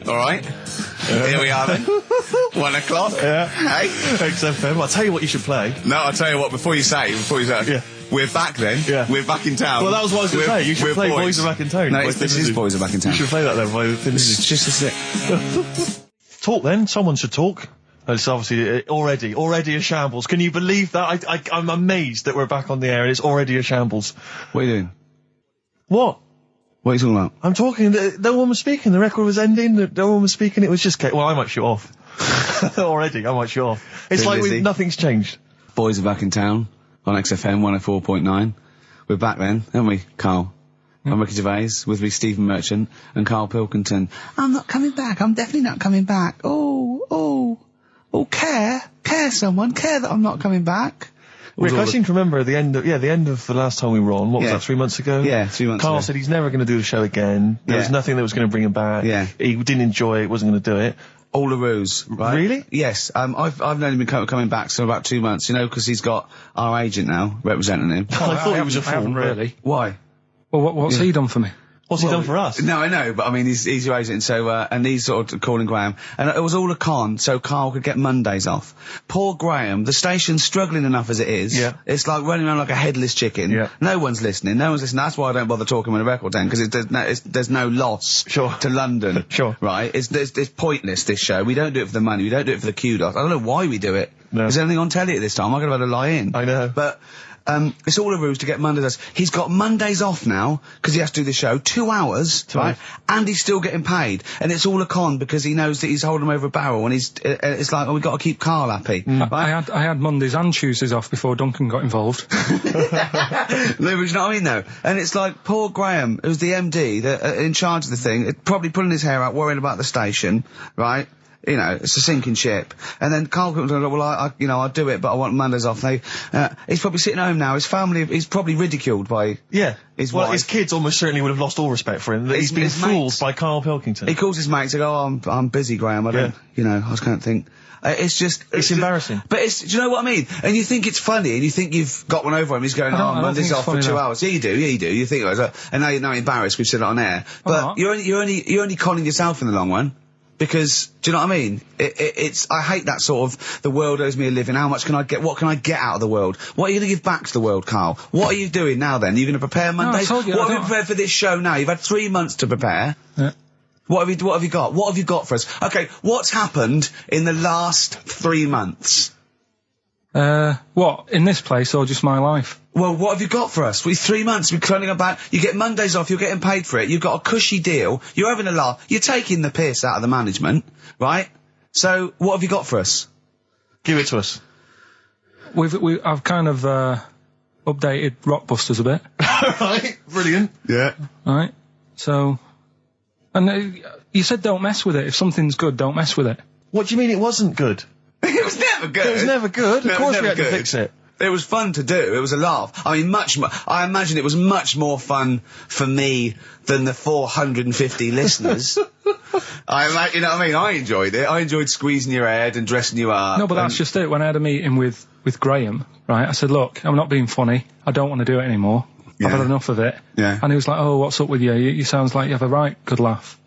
All right. Here we are then. 1 o'clock. Yeah. Hey. XFM. I'll tell you what you should play. No, I'll tell you what, before you say, Yeah. we're back then. Yeah. We're back in town. Well, that was what I was going to say. You should play Boys Are Back in Town. No, this is Boys Are Back in Town. You should play that then. It's just a sec. Talk then. Someone should talk. It's obviously already a shambles. Can you believe that? I'm amazed that we're back on the air and it's already a shambles. What are you doing? What? What are you talking about? I'm talking. No one was speaking. The record was ending. No one was speaking. It was just. Well, I might shut off. Already, I might shut off. It's like nothing's changed. Boys Are Back in Town on XFM 104.9. We're back then, haven't we, Karl? I'm Ricky Gervais, with me Stephen Merchant and Karl Pilkington. I'm not coming back. I'm definitely not coming back. Oh, care that I'm not coming back. Rick, I seem to remember the end of the last time we were on. What was that, 3 months ago? Yeah, 3 months ago. Karl said he's never going to do the show again. There was nothing that was going to bring him back. Yeah. He didn't enjoy it, wasn't going to do it. All the ruse, right? Really? Yes. I've only been coming back for about 2 months, because he's got our agent now, representing him. I thought he was a fool. I haven't really. Why? Well, what's he done for me? What's he done for us? No, I know, but I mean, he's your agent, so, and he's sort of calling Graham. And it was all a con, so Karl could get Mondays off. Poor Graham, the station's struggling enough as it is. Yeah. It's like running around like a headless chicken. Yeah. No one's listening. That's why I don't bother talking on the record then, because there's no loss to London. Sure. Right? It's pointless, this show. We don't do it for the money, we don't do it for the kudos. I don't know why we do it. No. Is there anything on telly at this time? I'm going to have to lie in. I know. But, it's all a ruse to get Mondays. He's got Mondays off now, because he has to do the show, 2 hours, right? And he's still getting paid. And it's all a con, because he knows that he's holding him over a barrel, and it's like, we've got to keep Karl happy. Right? I had Mondays and Tuesdays off before Duncan got involved. No, but you know what I mean, though? And it's like, poor Graham, who's the MD, in charge of the thing, probably pulling his hair out, worrying about the station, right? It's a sinking ship. And then Karl comes along, well, I'll do it, but I want Mondays off. He's probably sitting home now. His family, he's probably ridiculed by his wife. His kids almost certainly would have lost all respect for him. He's been fooled by Karl Pilkington. He calls his mates and goes, I'm busy, Graham. I don't, I just can't think. It's embarrassing. But do you know what I mean? And you think it's funny, and you think you've got one over him. He's going, Monday's off for 2 hours. Yeah, you do. You think, and now you're not embarrassed. We've said it on air. But you're only conning yourself in the long run. Because, do you know what I mean? I hate that sort of, the world owes me a living, what can I get out of the world? What are you going to give back to the world, Karl? What are you doing now then? Are you going to prepare Mondays? What have you prepared for this show now? You've had 3 months to prepare. Yeah. What have you got? What have you got for us? Okay, what's happened in the last 3 months? What? In this place or just my life? Well, what have you got for us? With 3 months, we're cloning about. You get Mondays off, you're getting paid for it, you've got a cushy deal, you're having a laugh, you're taking the piss out of the management, right? So, what have you got for us? Give it to us. I've kind of, updated Rockbusters a bit. Right, brilliant. Yeah. Right, so, and you said don't mess with it. If something's good, don't mess with it. What do you mean it wasn't good? It was never good. It was never good. Of course we had to fix it. It was fun to do. It was a laugh. I mean, I imagine it was much more fun for me than the 450 listeners. You know what I mean? I enjoyed it. I enjoyed squeezing your head and dressing you up. No, but that's just it. When I had a meeting with Graham, right, I said, look, I'm not being funny. I don't want to do it anymore. Yeah. I've had enough of it. Yeah. And he was like, oh, what's up with you? You sounds like you have a right good laugh.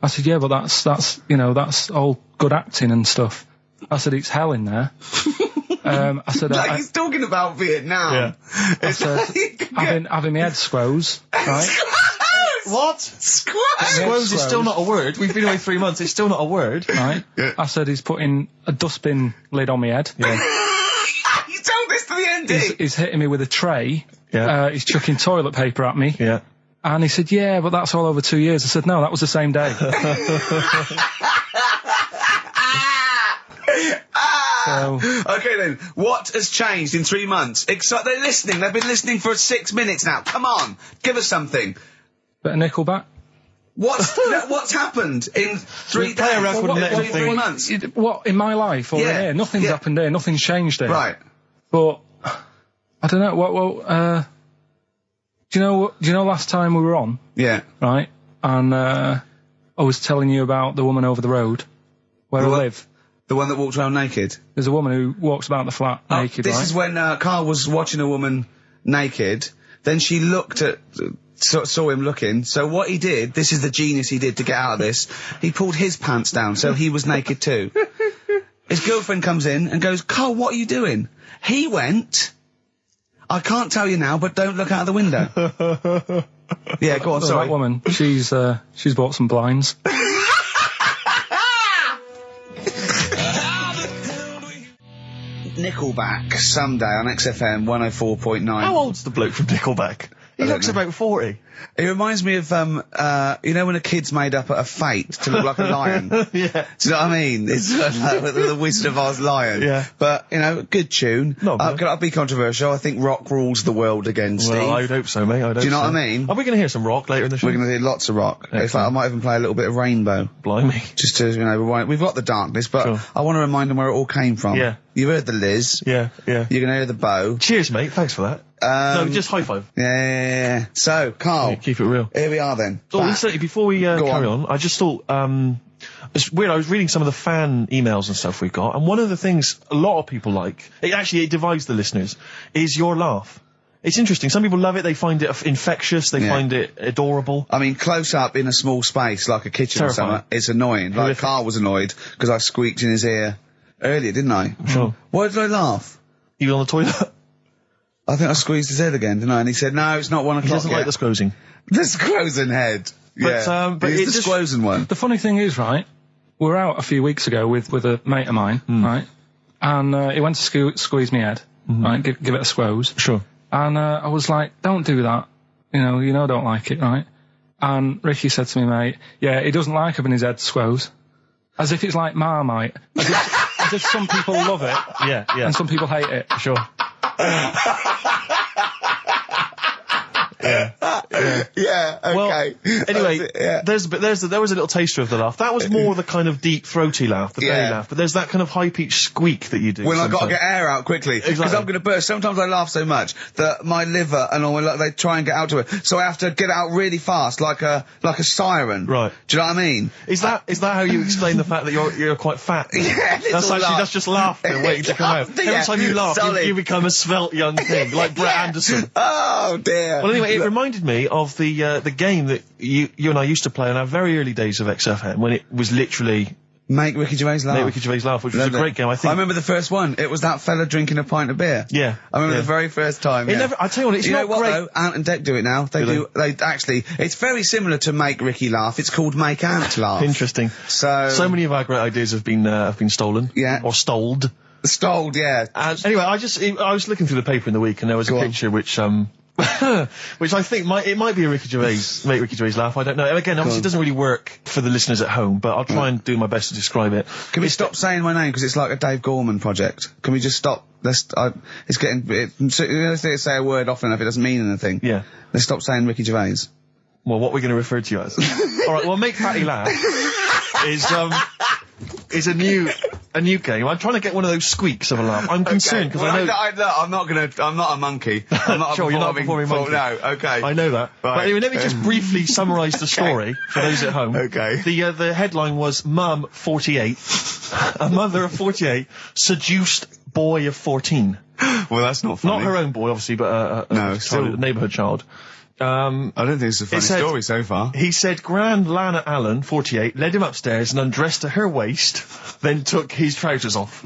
I said, yeah, but that's all good acting and stuff. I said, it's hell in there. I said, he's talking about Vietnam. Yeah. I said, having my head squoze, right? What? Squoze is still not a word. We've been away 3 months. It's still not a word. Right? Yeah. I said, he's putting a dustbin lid on my head. Yeah. You told this to the MD. He's hitting me with a tray. Yeah. He's chucking toilet paper at me. Yeah. And he said, yeah, but that's all over 2 years. I said, no, that was the same day. Okay then, what has changed in 3 months? They're listening, they've been listening for 6 minutes now. Come on, give us something. Bit of Nickelback. What's happened in 3 days? Play a record and let him 3 months? What, in my life or in here? Nothing's happened here, nothing's changed here. Right. But, I don't know, do you know last time we were on? Yeah. Right? And, I was telling you about the woman over the road, where I live. The one that walked around naked? There's a woman who walks about the flat naked, This right? is when Karl was watching a woman naked, then she looked at saw him looking. So what he did, this is the genius he did to get out of this, he pulled his pants down so he was naked too. His girlfriend comes in and goes, Karl, what are you doing? He went, I can't tell you now, but don't look out of the window. Yeah, go on, sorry. That woman, she's bought some blinds. Nickelback, Someday on XFM 104.9. How old's the bloke from Nickelback? He looks about 40. It reminds me of, you know when a kid's made up a fate to look like a lion? Yeah. Do you know what I mean? It's like the Wizard of Oz lion. Yeah. But, you know, good tune. Not bad. I'll be controversial. I think rock rules the world again, Steve. Well, I'd hope so, mate. Do you know what I mean? Are we going to hear some rock later in the show? We're going to hear lots of rock. In fact, I might even play a little bit of Rainbow. Blimey. Just to, you know, we've got the darkness, but Sure. I want to remind them where it all came from. Yeah. You've heard the Liz. Yeah. You're going to hear the Bow. Cheers, mate. Thanks for that. No, just high five. Yeah. So, Karl. Yeah, keep it real. Here we are then. Oh, listen, before we carry on, I just thought, it's weird, I was reading some of the fan emails and stuff we've got, and one of the things a lot of people like, it divides the listeners, is your laugh. It's interesting. Some people love it, they find it infectious, they find it adorable. I mean, close up in a small space, like a kitchen Terrifying. or something, it's annoying. Like, Karl was annoyed, because I squeaked in his ear earlier, didn't I? Sure. Why did I laugh? You on the toilet? I think I squeezed his head again, didn't I? And he said, no, it's not 1 o'clock He doesn't yet. like disclosing. Disclosing head. But He's it's disclosing one. The funny thing is, right, we were out a few weeks ago with a mate of mine, right, and he went to squeeze me head, right, give it a squoze. Sure. And I was like, don't do that. You know, I don't like it, right? And Ricky said to me, mate, yeah, he doesn't like having his head squoze. As if it's like Marmite. As if some people love it. Yeah. And some people hate it. Sure. Yeah, okay. Well, anyway, Yeah. there was a little taster of the laugh. That was more the kind of deep, throaty laugh, the belly laugh. But there's that kind of high-pitched squeak that you do. When I've got to sometimes. get air out quickly. Because Exactly. I'm going to burst. Sometimes I laugh so much that my liver and all, they try and get out to it. So I have to get it out really fast, like a siren. Right. Do you know what I mean? Is that how you explain the fact that you're quite fat? Yeah, That's just laughter waiting to come out. Yeah, Every time you laugh, solid. you become a svelte young thing, like Brett Anderson. Oh, dear. Well, anyway, it reminded me of the game that you and I used to play in our very early days of XFM, when it was literally Make Ricky Gervais laugh. Make Ricky Gervais laugh, which was a Loved great it. game. I think. I remember the first one. It was that fella drinking a pint of beer. Yeah. I remember yeah. the very first time. It Yeah. never. I tell you what, it's you not know what great. though? Ant and Dec do it now. They actually. It's very similar to Make Ricky Laugh. It's called Make Ant Laugh. Interesting. So many of our great ideas have been stolen. Yeah. Or stoled. Stoled, yeah. Anyway, I was looking through the paper in the week, and there was a picture which which I think might be a Ricky Gervais, make Ricky Gervais laugh. I don't know. And again, obviously, it doesn't really work for the listeners at home, but I'll try and do my best to describe it. Can we stop saying my name because it's like a Dave Gorman project? Can we just stop? It's getting. Let's say a word often enough, it doesn't mean anything. Yeah. Let's stop saying Ricky Gervais. Well, what we're going to refer to you as? All right. Well, Make Fatty Laugh is a new game. I'm trying to get one of those squeaks of a laugh. I'm concerned because I know. I'm not a monkey. I'm not Sure, a you're not a performing monkey. No, okay. I know that. Right. But anyway, let me just briefly summarise the story for those at home. Okay. The headline was Mum 48, a mother of 48 seduced boy of 14. Well, that's not funny. Not her own boy, obviously, but a neighbourhood child. I don't think it's a funny story so far. He said Grand Lana Allen, 48, led him upstairs and undressed to her waist, then took his trousers off.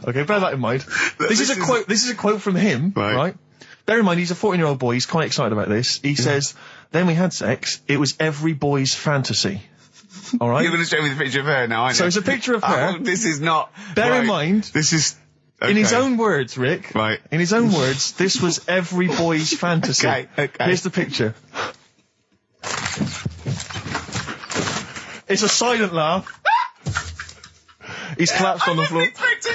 Okay, bear that in mind. This is a quote from him, right? Bear in mind, he's a 14-year-old boy, he's quite excited about this. He says, then we had sex, it was every boy's fantasy. Alright? You're going to show me the picture of her now, aren't you? So it's a picture of her. This is not... Bear in mind... This is... Okay. In his own words, Rick. Right. In his own words, this was every boy's fantasy. Okay. Here's the picture. It's a silent laugh. He's collapsed on the floor. I wasn't expecting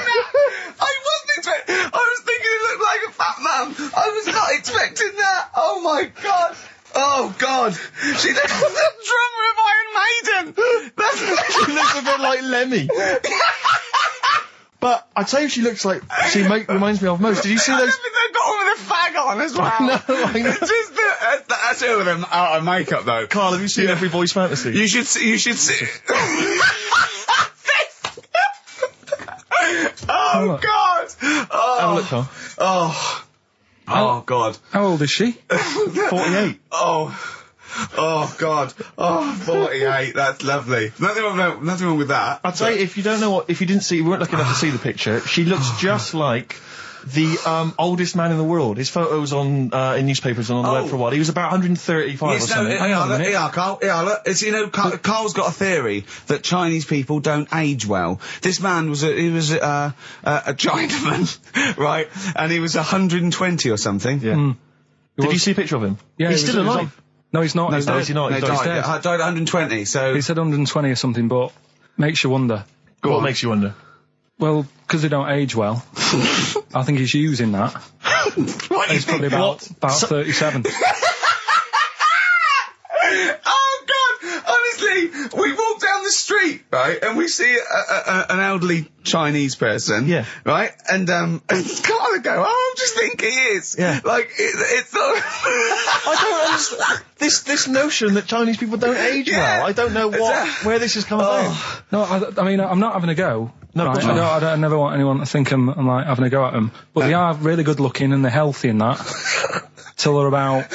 that. I was thinking it looked like a fat man. I was not expecting that. Oh my god. Oh god. She looks like the drummer of Iron Maiden. She looks a bit like Lemmy. But I tell you, she looks like reminds me of most. Did you see those? They've got one with a fag on as well. I know. It's just that's her with them out of makeup though. Carl, have you seen Every Boy's Fantasy? You should see. Oh god. Have a look, Carl. Oh god. How old is she? 48. Oh. Oh, God. Oh, 48. That's lovely. Nothing wrong with that. I'd say if you weren't lucky enough to see the picture, she looks just like the oldest man in the world. His photos on in newspapers and on the web for a while. He was about 135 or something. Carl. Look, it's, Carl's got a theory that Chinese people don't age well. This man was a Chinaman, right? And he was 120 or something. Yeah. Mm. Did you see a picture of him? Yeah, he's still alive. No, he's not. No, he's not. He's died at 120. So he said 120 or something, but makes you wonder. What makes you wonder? Well, because they don't age well. I think he's using that. He's probably about 37. Oh, God! Honestly, we walk down the street, right, and we see an elderly Chinese person, yeah, right, and Carl would go, I just think he is. Yeah. Like, it's not... I don't understand this notion that Chinese people don't age well. I don't know where this has come about. No, I mean, I'm not having a go. No, right? I never want anyone to think I'm like having a go at them. But they are really good looking and they're healthy and that. Till they're about...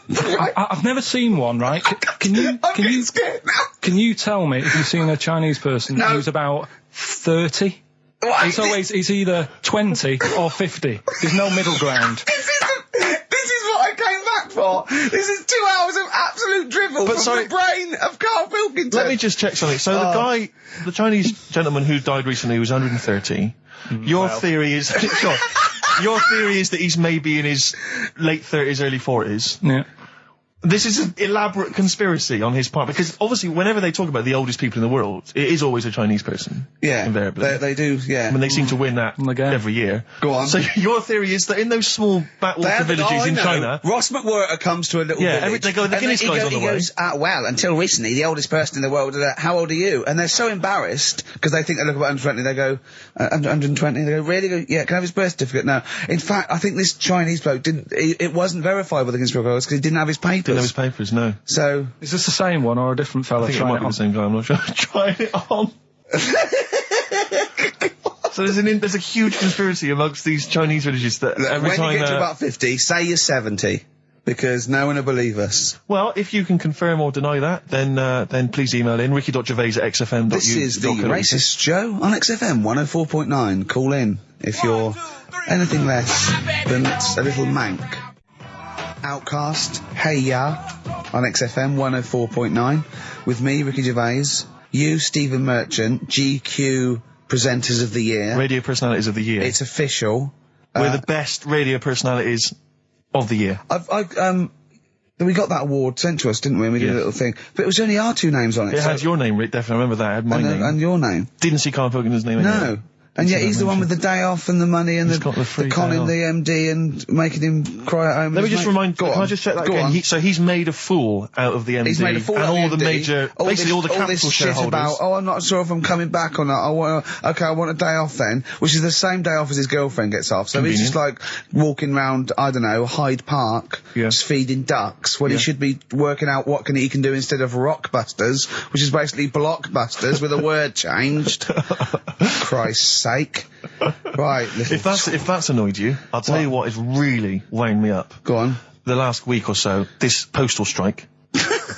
I've never seen one, right? Can you tell me if you've seen a Chinese person who's about 30? It's either 20 or 50. There's no middle ground. This is what I came back for. This is 2 hours of absolute drivel from the brain of Karl Pilkington. Let me just check something. So the Chinese gentleman who died recently was 130. Your theory is your theory is that he's maybe in his late 30s, early 40s. Yeah. This is an elaborate conspiracy on his part, because obviously whenever they talk about the oldest people in the world, it is always a Chinese person. Yeah. Invariably. They do, yeah. I mean, they seem to win that every year. Go on. So your theory is that in those small backwater villages in China... Ross McWhirter comes to a little village. They go, the Guinness guy's on the way. He goes, well, until recently, the oldest person in the world, how old are you? And they're so embarrassed, because they think they look about 120, they go, 120, they go, really? Go, yeah, can I have his birth certificate? No. In fact, I think this Chinese bloke it wasn't verified with the conspiracy because he didn't have his papers. Didn't have his papers, no. So... Is this the same one or a different fella? I think it might be the same guy, I'm not sure. Trying it on. So there's a huge conspiracy amongst these Chinese villages that every time... When you get to about 50, say you're 70. Because no one will believe us. Well, if you can confirm or deny that, then please email in ricky.gervais@xfm.uk. This is the Racist Show on XFM 104.9. Call in if you're anything less than a little mank. Outcast, Hey Ya, on XFM 104.9, with me, Ricky Gervais, you, Stephen Merchant, GQ Presenters of the Year. Radio Personalities of the Year. It's official. We're the best radio personalities of the year. We got that award sent to us, didn't we? We did a little thing. But it was only our two names on it. It had your name, Rick, definitely. I remember that. It had my name. And your name. Didn't see Karl Pilkington's name anywhere. No. And yet he's the one with the day off and the money and the conning the MD and making him cry at home. Let me just remind... Can I just check that again? So he's made a fool out of the MD. He's made a fool out of the MD. And all the major... Basically all the capital shareholders. About, I'm not sure if I'm coming back or not. I want a day off then. Which is the same day off as his girlfriend gets off. So he's just like walking round, I don't know, Hyde Park, just feeding ducks, when he should be working out what he can do instead of Rockbusters, which is basically Blockbusters with a word changed. Christ's sake. Right. If that's annoyed you, I'll tell you what has really wound me up. Go on. The last week or so, this postal strike.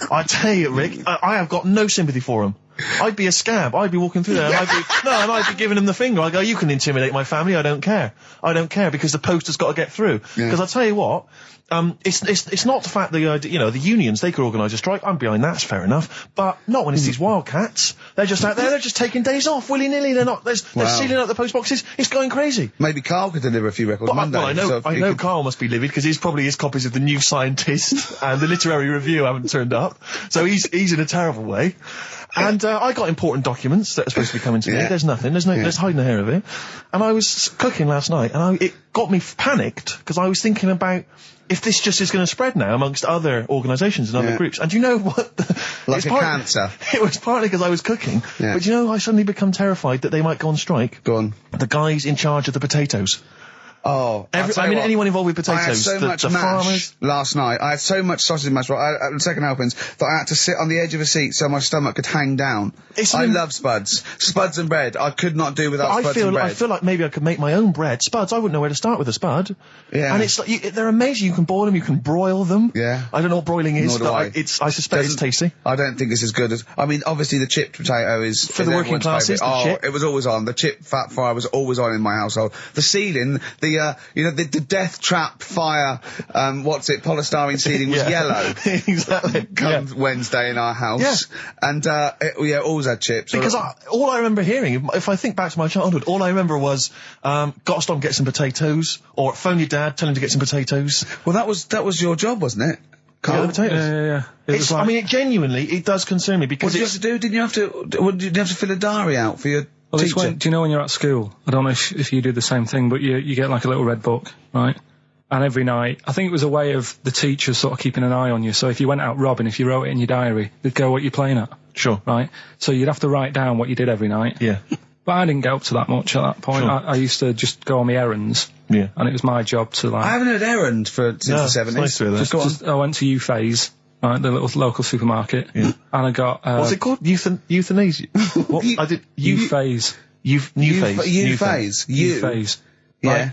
I tell you, Rick, I have got no sympathy for him. I'd be a scab. I'd be walking through there and I'd be giving him the finger. I'd go, you can intimidate my family, I don't care. I don't care because the post has got to get through. Because I'll tell you what, it's not the fact that, the unions, they could organise a strike. I'm behind that, it's fair enough. But not when it's these wildcats. They're just out there, they're just taking days off, willy-nilly. They're sealing out the post boxes. It's going crazy. Maybe Karl could deliver a few records Monday. Well, I know Karl must be livid because his copies of the New Scientist and the Literary Review haven't turned up. So he's in a terrible way. And I got important documents that are supposed to be coming to me. There's nothing. There's hiding a hair of it. And I was cooking last night, and it got me panicked because I was thinking about if this just is going to spread now amongst other organisations and other groups. And do you know what? Like a cancer. It was partly because I was cooking. Yeah. But I suddenly become terrified that they might go on strike. Go on. The guys in charge of the potatoes. Oh, anyone involved with potatoes. I had so much mash farmers last night. I had so much sausage mash at the second helpings that I had to sit on the edge of a seat so my stomach could hang down. I love spuds. Spuds and bread. I could not do without spuds and bread. I feel like maybe I could make my own bread. Spuds, I wouldn't know where to start with a spud. Yeah. And it's like, they're amazing. You can boil them, you can broil them. Yeah. I don't know what broiling is, Nor do but I suspect it's tasty. I don't think it's as good as... I mean, obviously the chipped potato is... For the working classes, it was always on. The chip fat fryer was always on in my household. The ceiling, the death trap fire, polystyrene ceiling was yellow. Exactly. Come Wednesday in our house. Yeah. And, always had chips. Because all I remember hearing, if I think back to my childhood, all I remember was, gotta stop and get some potatoes, or phone your dad, tell him to get some potatoes. Well, that was your job, wasn't it? Karl? Yeah, potatoes. Yeah. I mean, it does concern me because what did you have to do? Didn't you have to fill a diary out for your teacher? Do you know when you're at school? I don't know if you do the same thing, but you get like a little red book, right? And every night, I think it was a way of the teachers sort of keeping an eye on you. So if you went out robbing, if you wrote it in your diary, they'd go, what you're playing at. Sure. Right? So you'd have to write down what you did every night. Yeah. But I didn't get up to that much at that point. Sure. I used to just go on my errands. Yeah. And it was my job to like... I haven't heard errand since the 70s. Nice to hear that. I went to U-Phase, right, the little local supermarket. Yeah. And I got... what's it called? Euthanasia? What? I did... U-Phase. U-Phase. U-Phase. Yeah.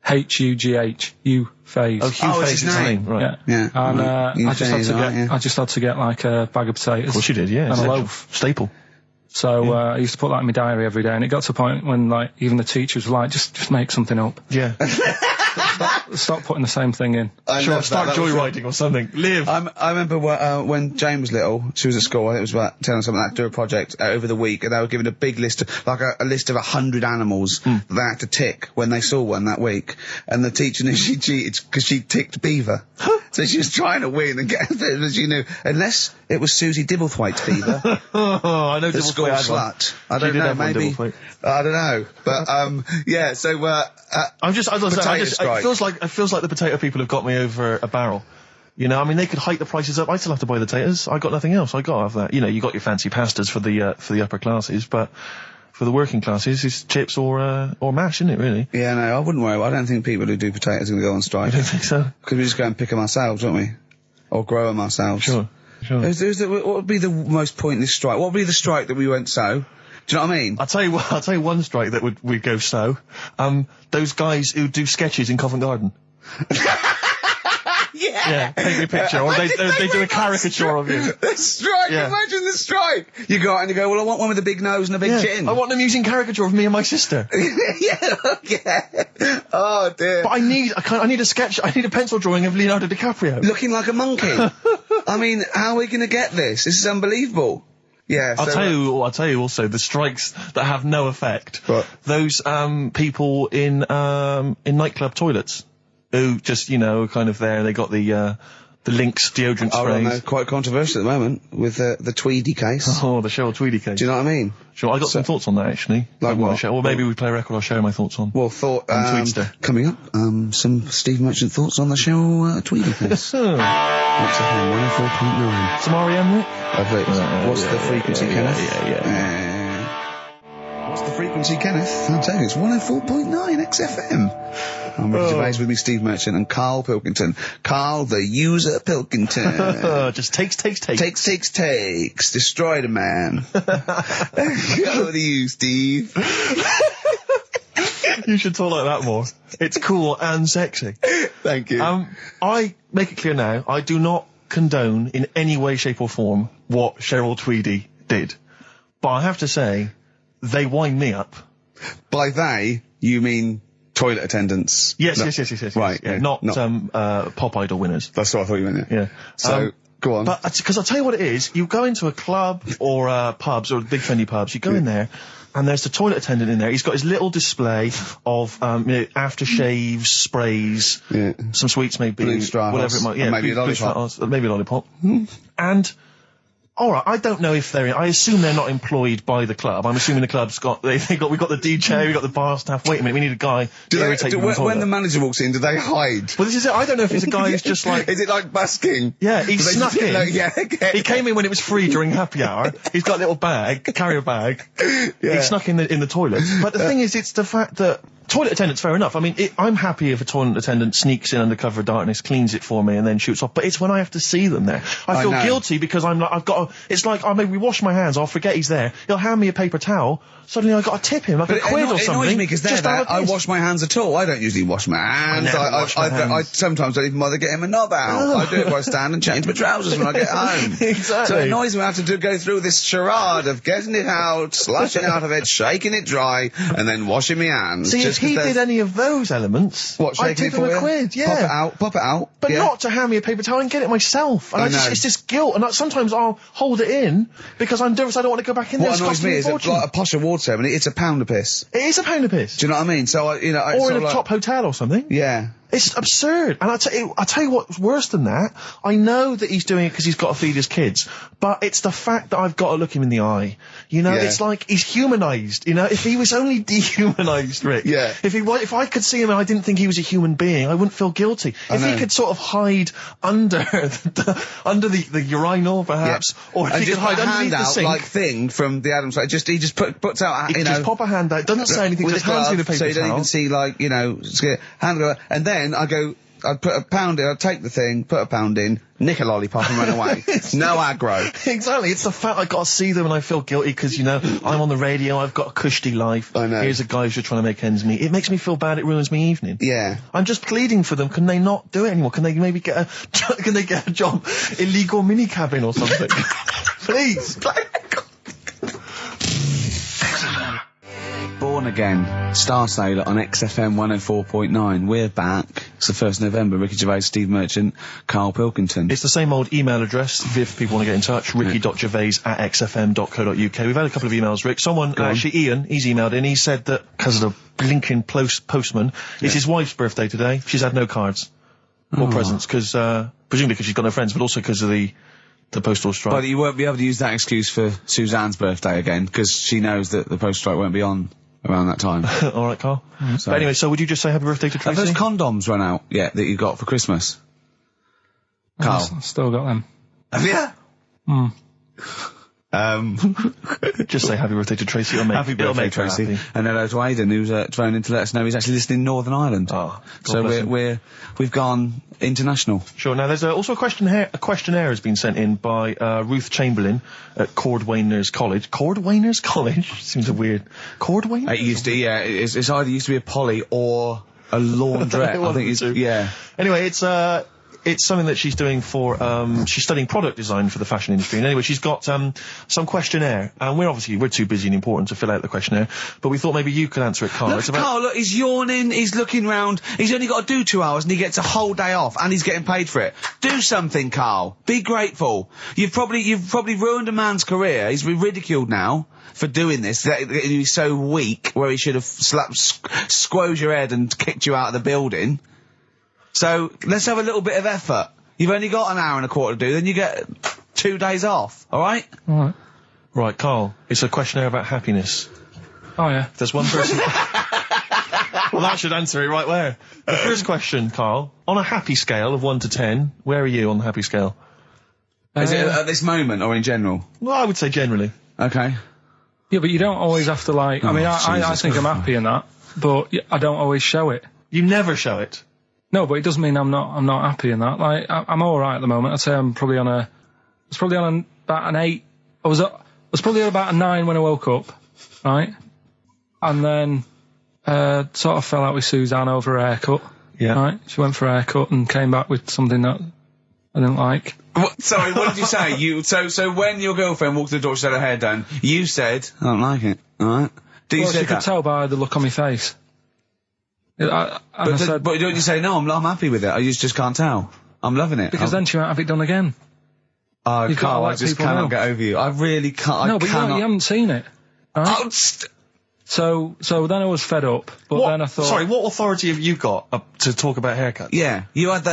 H-U-G-H. U-Phase. Oh, Hugh-Phase is his name. Right. Yeah. And I just had to get like a bag of potatoes. Of course you did, yeah. And a loaf. Staple. So I used to put that in my diary every day, and it got to a point when like even the teachers were like, just make something up. Yeah. Stop putting the same thing in. Sure, start joyriding or something. Live. I remember when Jane was little, she was at school, I think it was about 10 or something, to do a project over the week, and they were given a big list, a list of 100 animals that they had to tick when they saw one that week. And the teacher knew she cheated because she ticked beaver. So she was trying to win and get it, but she knew, unless it was Susie Dibblethwaite's beaver. I know the school slut. I don't know, maybe. I don't know. But, yeah, so, it feels like the potato people have got me over a barrel. You know, I mean, they could hike the prices up. I still have to buy the potatoes. I got nothing else. I got to have that. You know, you got your fancy pastas for the upper classes, but for the working classes, it's chips or mash, isn't it, really? Yeah, no, I wouldn't worry. I don't think people who do potatoes are going to go on strike. I don't think so. Because we just go and pick them ourselves, don't we? Or grow them ourselves. Sure. What would be the most pointless strike? What would be the strike that we won't sow? Do you know what I mean? I'll tell you one strike that we'd go so. Those guys who do sketches in Covent Garden. Yeah, take me a picture, or they do a caricature of you. The strike, imagine the strike! You go out and you go, well, I want one with a big nose and a big chin. I want them using caricature of me and my sister. yeah. Oh, dear. But I need a sketch, I need a pencil drawing of Leonardo DiCaprio. Looking like a monkey. I mean, how are we going to get this? This is unbelievable. Yeah, I'll tell you also the strikes that have no effect. What? Those people in nightclub toilets who just, you know, kind of there. They got the Lynx deodorant sprays. Oh, no, quite controversial at the moment with the Tweedy case. Oh, the Cheryl Tweedy case. Do you know what I mean? Sure, I got some thoughts on that actually. Like what? Well, maybe we play a record. I'll share my thoughts on. Well, coming up, some Steve Merchant thoughts on the Cheryl Tweedy case. XFM 104.9. Some R.E.M. Rick? What's the frequency, Kenneth? What's the frequency, Kenneth? I'm telling you, it's 104.9 XFM. I'm Ricky Gervais with me, Steve Merchant, and Karl Pilkington. Karl, the user Pilkington. Just takes. Takes. Destroy the man. Go to you, Steve. You should talk like that more. It's cool and sexy. Thank you. I make it clear now, I do not condone in any way, shape or form what Cheryl Tweedy did. But I have to say, they wind me up. By they, you mean toilet attendants? Yes. Right. Yeah, not Pop Idol winners. That's what I thought you meant, yeah. So, go on. But, because I'll tell you what it is, you go into a club or pubs or big trendy pubs, you go in there, and there's the toilet attendant in there. He's got his little display of aftershaves, sprays, some sweets maybe, whatever it might be. Yeah, maybe a lollipop. Maybe a lollipop. And alright, I don't know if I assume they're not employed by the club. I'm assuming the club's we've got the DJ, we've got the bar staff. Wait a minute, we need a guy to irritate people. When the manager walks in, do they hide? Well, this is it. I don't know if it's a guy who's just like... Is it like busking? Yeah, he snuck in. He came in when it was free during happy hour. He's got a little carrier bag. Yeah. He snuck in the toilet. But the thing is, it's the fact that toilet attendants, fair enough. I mean, I'm happy if a toilet attendant sneaks in under cover of darkness, cleans it for me, and then shoots off. But it's when I have to see them there. I feel guilty because it's like, I maybe wash my hands, I'll forget he's there. He'll hand me a paper towel. Suddenly I've got to tip him like a quid or something. It annoys me because I wash my hands at all. I don't usually wash my hands. I sometimes don't even bother getting my knob out. I do it while I stand and change my trousers when I get home. Exactly. So it annoys me I have to go through this charade of getting it out, slushing out of it, shaking it dry, and then washing my hands. See, if he did any of those elements, I'd tip him a quid, yeah. Pop it out. But not to hand me a paper towel and get it myself. And it's this guilt, and sometimes I'll hold it in because I'm nervous I don't want to go back in there. What annoys me is like a posh award ceremony, it's a pound a piss. It is a pound a piss. Do you know what I mean? So, or in a top hotel or something. Yeah. It's absurd. And I'll tell you what's worse than that. I know that he's doing it because he's got to feed his kids, but it's the fact that I've got to look him in the eye. You know, it's like he's humanised. You know, if he was only dehumanised, Rick. Yeah. If I could see him and I didn't think he was a human being, I wouldn't feel guilty. If he could sort of hide under the urinal, perhaps, or if he could hide underneath the sink. Like thing from the Addams, like he just puts out, he just pop a hand out, doesn't say anything, just hands me the paper so you don't towel. even see, like, you know, hand go, and then I'd put a pound in, I'd take the thing, put a pound in, nick a lollipop and run away. No aggro. Exactly. It's the fact I got to see them and I feel guilty because, you know, I'm on the radio, I've got a cushy life. I know. Here's a guy who's just trying to make ends meet. It makes me feel bad, it ruins my evening. Yeah. I'm just pleading for them. Can they not do it anymore? Can they maybe get a job, illegal mini cabin or something? Please. Born Again, Star Sailor on XFM 104.9. We're back. It's the 1st of November. Ricky Gervais, Steve Merchant, Karl Pilkington. It's the same old email address if people want to get in touch. ricky.gervais@xfm.co.uk. We've had a couple of emails, Rick. Someone, actually Ian, he's emailed in. He said that because of the blinking postman, it's his wife's birthday today. She's had no cards or presents because, presumably because she's got no friends, but also because of the postal strike. But you won't be able to use that excuse for Suzanne's birthday again because she knows that the postal strike won't be on around that time. All right, Karl. But anyway, so would you just say happy birthday to Tracy? Have those condoms run out yet that you got for Christmas? Karl? I've still got them. Have you? Just say happy birthday to Tracy. Happy birthday, Tracy. Happy. And hello to Aidan, who's phoned in to let us know he's actually listening in Northern Ireland. Oh, so we've gone international. Sure. Now there's also a questionnaire has been sent in by Ruth Chamberlain at Cordwainers College. Cordwainers College seems a weird. Cordwainers. It used to, yeah. It's either used to be a poly or a laundrette. I think it's Anyway, it's something that she's doing for, she's studying product design for the fashion industry. And anyway, she's got, some questionnaire. And we're too busy and important to fill out the questionnaire. But we thought maybe you could answer it, Karl. Karl, look, he's yawning, he's looking round, he's only got to do 2 hours and he gets a whole day off and he's getting paid for it. Do something, Karl. Be grateful. You've probably ruined a man's career. He's been ridiculed now for doing this. He's so weak where he should have squoze your head and kicked you out of the building. So, let's have a little bit of effort. You've only got an hour and a quarter to do, then you get 2 days off, alright? Alright. Right, Karl, it's a questionnaire about happiness. Oh, yeah. There's one person... Well, that should answer it right where. The first question, Karl, on a happy scale of 1 to 10, where are you on the happy scale? Is it at this moment or in general? Well, I would say generally. Okay. Yeah, but you don't always have to, like... I mean, I think I'm happy in that, but I don't always show it. You never show it? No, but it doesn't mean I'm not happy in that. Like, I'm alright at the moment. I'd say I'm probably on about an 8. I was probably at about a 9 when I woke up, right? And then, sort of fell out with Suzanne over a haircut. Yeah. Right? She went for a haircut and came back with something that I didn't like. Sorry, what did you say? So when your girlfriend walked to the door, she had her hair done, you said, I don't like it, alright? She could tell by the look on my face. But don't you say, no, I'm happy with it, I just can't tell. I'm loving it. Because then she might have it done again. Oh, Karl, I just cannot get over you. I really can't. No, but you haven't seen it. Right? So then I was fed up, but then I thought... Sorry, what authority have you got to talk about haircuts? Yeah, you had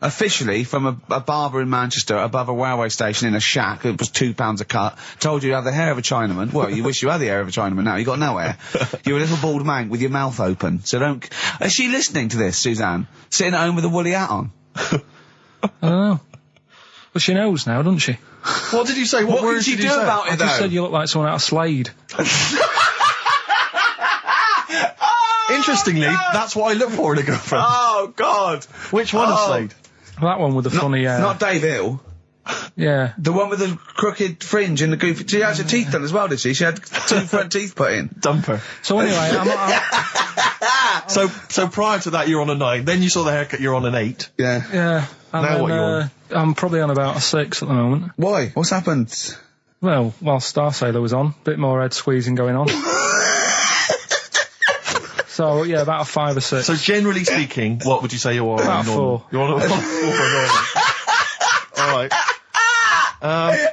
officially from a barber in Manchester above a railway station in a shack, it was £2 a cut, told you had the hair of a Chinaman. Well, you wish you had the hair of a Chinaman now, you got no hair. You're a little bald man with your mouth open, so don't... Is she listening to this, Suzanne? Sitting at home with a woolly hat on? I don't know. But she knows now, doesn't she? What did you say? What words did you do about it, though? I just said you look like someone out of Slade. Interestingly, that's what I look for in a girlfriend. Oh, God. Which one of Slade? That one with the funny hair. Not Dave Hill. Yeah. The one with the crooked fringe and the goofy... She had her teeth done as well, did she? She had 2 front teeth put in. Dumper. So anyway, So prior to that, you're on a 9. Then you saw the haircut, you're on an 8. Yeah. Yeah. And now then, what you on? I'm probably on about a 6 at the moment. Why? What's happened? Well, while Star Sailor was on, bit more head squeezing going on. So, yeah, about a 5 or 6. So generally speaking, what would you say you're on? About 4. You're on a 4 for Alright.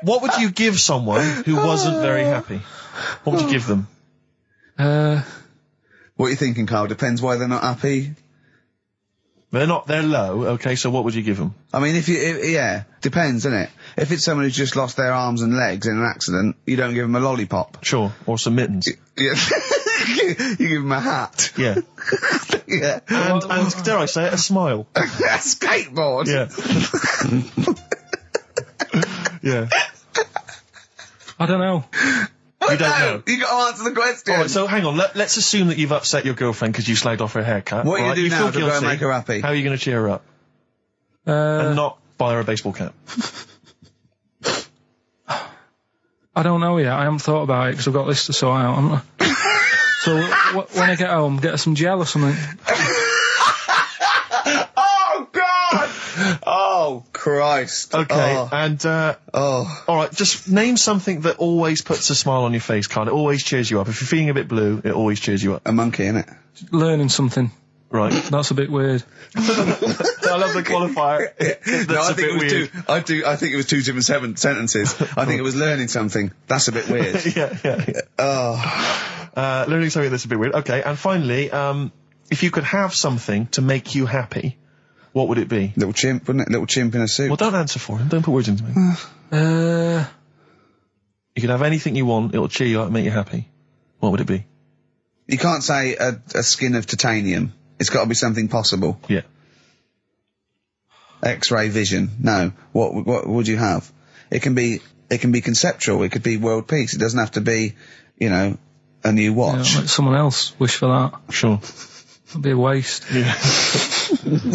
What would you give someone who wasn't very happy? What would you give them? What are you thinking, Karl? Depends why they're not happy. They're low, okay, so what would you give them? I mean, yeah, depends, doesn't it? If it's someone who's just lost their arms and legs in an accident, you don't give them a lollipop. Sure, or some mittens. Yeah. You give them a hat. Yeah. Yeah. And dare I say it, a smile. A skateboard. Yeah. Yeah. I don't know. You don't know. You got to answer the question. Alright, so hang on, let's assume that you've upset your girlfriend because you slagged off her haircut. What are you right? going to do now feel to go and make her happy? How are you going to cheer her up? And not buy her a baseball cap? I don't know yet. I haven't thought about it because I've got this to sort out, haven't I? So when I get home, get her some gel or something. Oh, God! Oh, Christ. Okay, and, alright, just name something that always puts a smile on your face, Karl. It always cheers you up. If you're feeling a bit blue, it always cheers you up. A monkey, innit? Learning something. Right. That's a bit weird. I love the qualifier. No, I think it was weird. I think it was 2 different sentences. I think it was learning something. That's a bit weird. Yeah. Oh. Learning something that's a bit weird. Okay, and finally, if you could have something to make you happy, what would it be? Little chimp, wouldn't it? Little chimp in a suit. Well, don't answer for him. Don't put words into me. You could have anything you want. It'll cheer you up and make you happy. What would it be? You can't say a skin of titanium. It's got to be something possible. Yeah. X-ray vision. No. What would you have? It can be conceptual. It could be world peace. It doesn't have to be, a new watch. Yeah, let someone else wish for that. Sure. It'd be a waste. Yeah.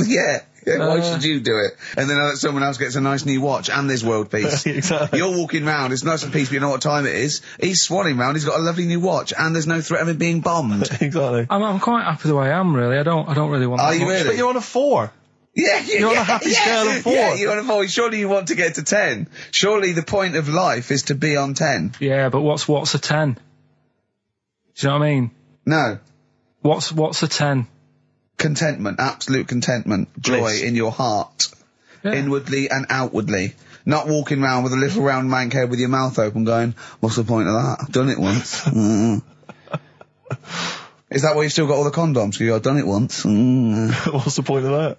Yeah. Why should you do it? And then someone else gets a nice new watch and there's world peace. Exactly. You're walking round, it's nice and peaceful, you know what time it is. He's swanning round, he's got a lovely new watch and there's no threat of him being bombed. Exactly. I'm quite happy the way I am, really. I don't really want that. Are you much. really? But you're on a 4. Yeah, you're on a happy scale of 4. Yeah, you're on a 4. Surely you want to get to 10. Surely the point of life is to be on 10. Yeah, but what's a 10? Do you know what I mean? No. What's a 10? Contentment, absolute contentment, joy Bliss. in your heart, Yeah. inwardly and outwardly. Not walking around with a little round mank head with your mouth open going, what's the point of that? I've done it once. Is that why you've still got all the condoms? Because I've done it once. What's the point of that?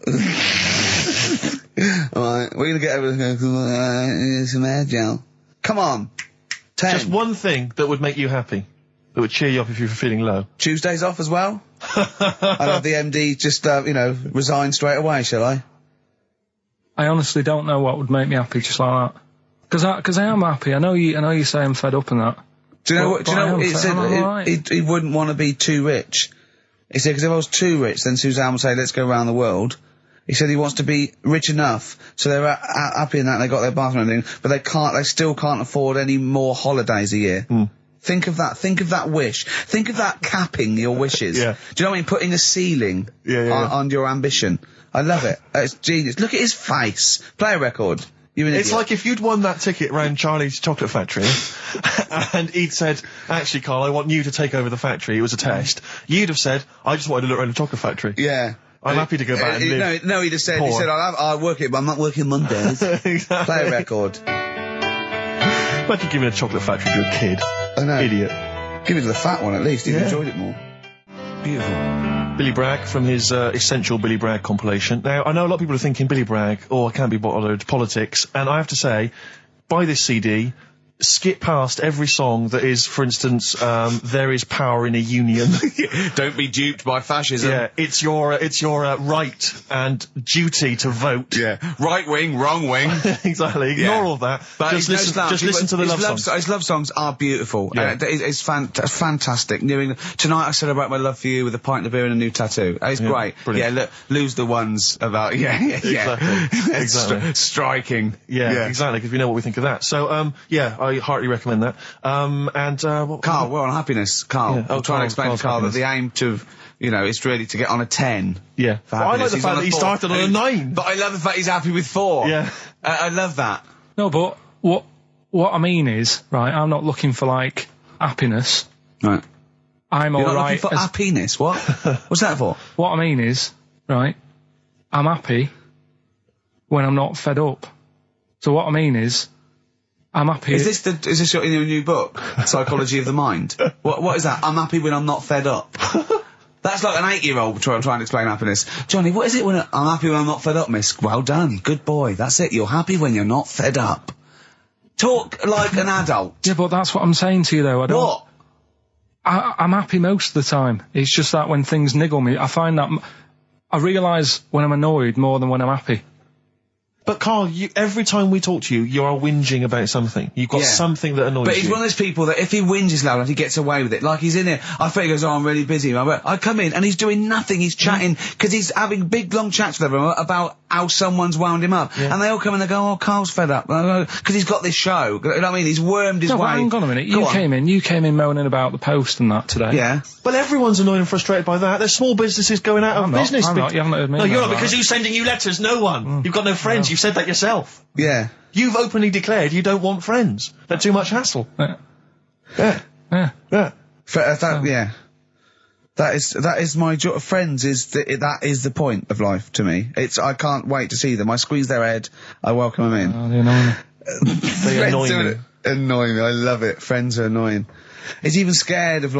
Alright, we're going to get over some hair gel. Come on. 10. Just one thing that would make you happy. That would cheer you up if you were feeling low. Tuesdays off as well? I'll have the MD just, resign straight away, shall I? I honestly don't know what would make me happy just like that. Because I am happy. I know you say I'm fed up and that. Do you know what? He said he wouldn't want to be too rich. He said, because if I was too rich, then Suzanne would say, let's go around the world. He said he wants to be rich enough, so they're happy in that, they got their bathroom and everything, but they still can't afford any more holidays a year. Think of that wish. Think of that capping your wishes. Yeah. Do you know what I mean? Putting a ceiling on your ambition. I love it. It's genius. Look at his face. Play a record. It's like if you'd won that ticket round Charlie's Chocolate Factory and he'd said, actually, Karl, I want you to take over the factory. It was a test. You'd have said, I just wanted to look around the chocolate factory. Yeah. I'm happy to go back and live. No, he'd have said, I'll work it, but I'm not working Mondays. Exactly. Play a record. Imagine giving a chocolate factory to a kid. I know. Idiot. Give it to the fat one at least. He'd enjoyed it more. Beautiful. Billy Bragg from his Essential Billy Bragg compilation. Now, I know a lot of people are thinking Billy Bragg, I can't be bothered, politics, and I have to say, buy this CD, skip past every song that is, for instance, there is power in a union. Don't be duped by fascism. Yeah, it's your right and duty to vote. Yeah, right wing, wrong wing. Exactly. Ignore all that. But just listen to the love songs. His love songs are beautiful. Yeah. It's fantastic. Tonight I celebrate my love for you with a pint of beer and a new tattoo. It's great. Brilliant. Yeah, lose the ones about Exactly. Striking. Yeah, exactly. Because we know what we think of that. So I heartily recommend that. Karl, we're on happiness. Karl, I'm trying to explain to Karl that the aim to, is really to get on a 10. Yeah. For happiness. I like the fact that he started on a 9. But I love the fact he's happy with 4. Yeah. I love that. No, but what I mean is, right, I'm not looking for, like, happiness. Right. I'm You're alright. Looking for happiness? What? What's that for? What I mean is, right, I'm happy when I'm not fed up. So what I mean is, I'm happy. Is this your new book, Psychology of the Mind? What is that? I'm happy when I'm not fed up. That's like an 8-year-old trying to explain happiness. Johnny, what is it when I'm happy when I'm not fed up, miss? Well done, good boy. That's it. You're happy when you're not fed up. Talk like an adult. Yeah, but that's what I'm saying to you, though. What? I'm happy most of the time. It's just that when things niggle me, I find that I realise when I'm annoyed more than when I'm happy. But Karl, every time we talk to you, you are whinging about something. You've got something that annoys you. But he's one of those people that if he whinges loud enough, he gets away with it. Like he's in here, I think he goes, I'm really busy. I come in and he's doing nothing. He's chatting, because he's having big, long chats with everyone about how someone's wound him up. Yeah. And they all come in and they go, Karl's fed up. Because he's got this show. You know what I mean? He's wormed his way. Hang on a minute. You came in moaning about the Post and that today. Yeah. Well, everyone's annoyed and frustrated by that. There's small businesses going out of business. I'm not. You haven't heard me. No, you're not, because who's sending you letters? No one. You've got no friends. You've said that yourself. Yeah. You've openly declared you don't want friends. They're too much hassle. Yeah. That is my joy. Friends that is the point of life to me. I can't wait to see them. I squeeze their head. I welcome them in. Oh, they annoy me. They annoy me. Annoy me. I love it. Friends are annoying. He's even scared of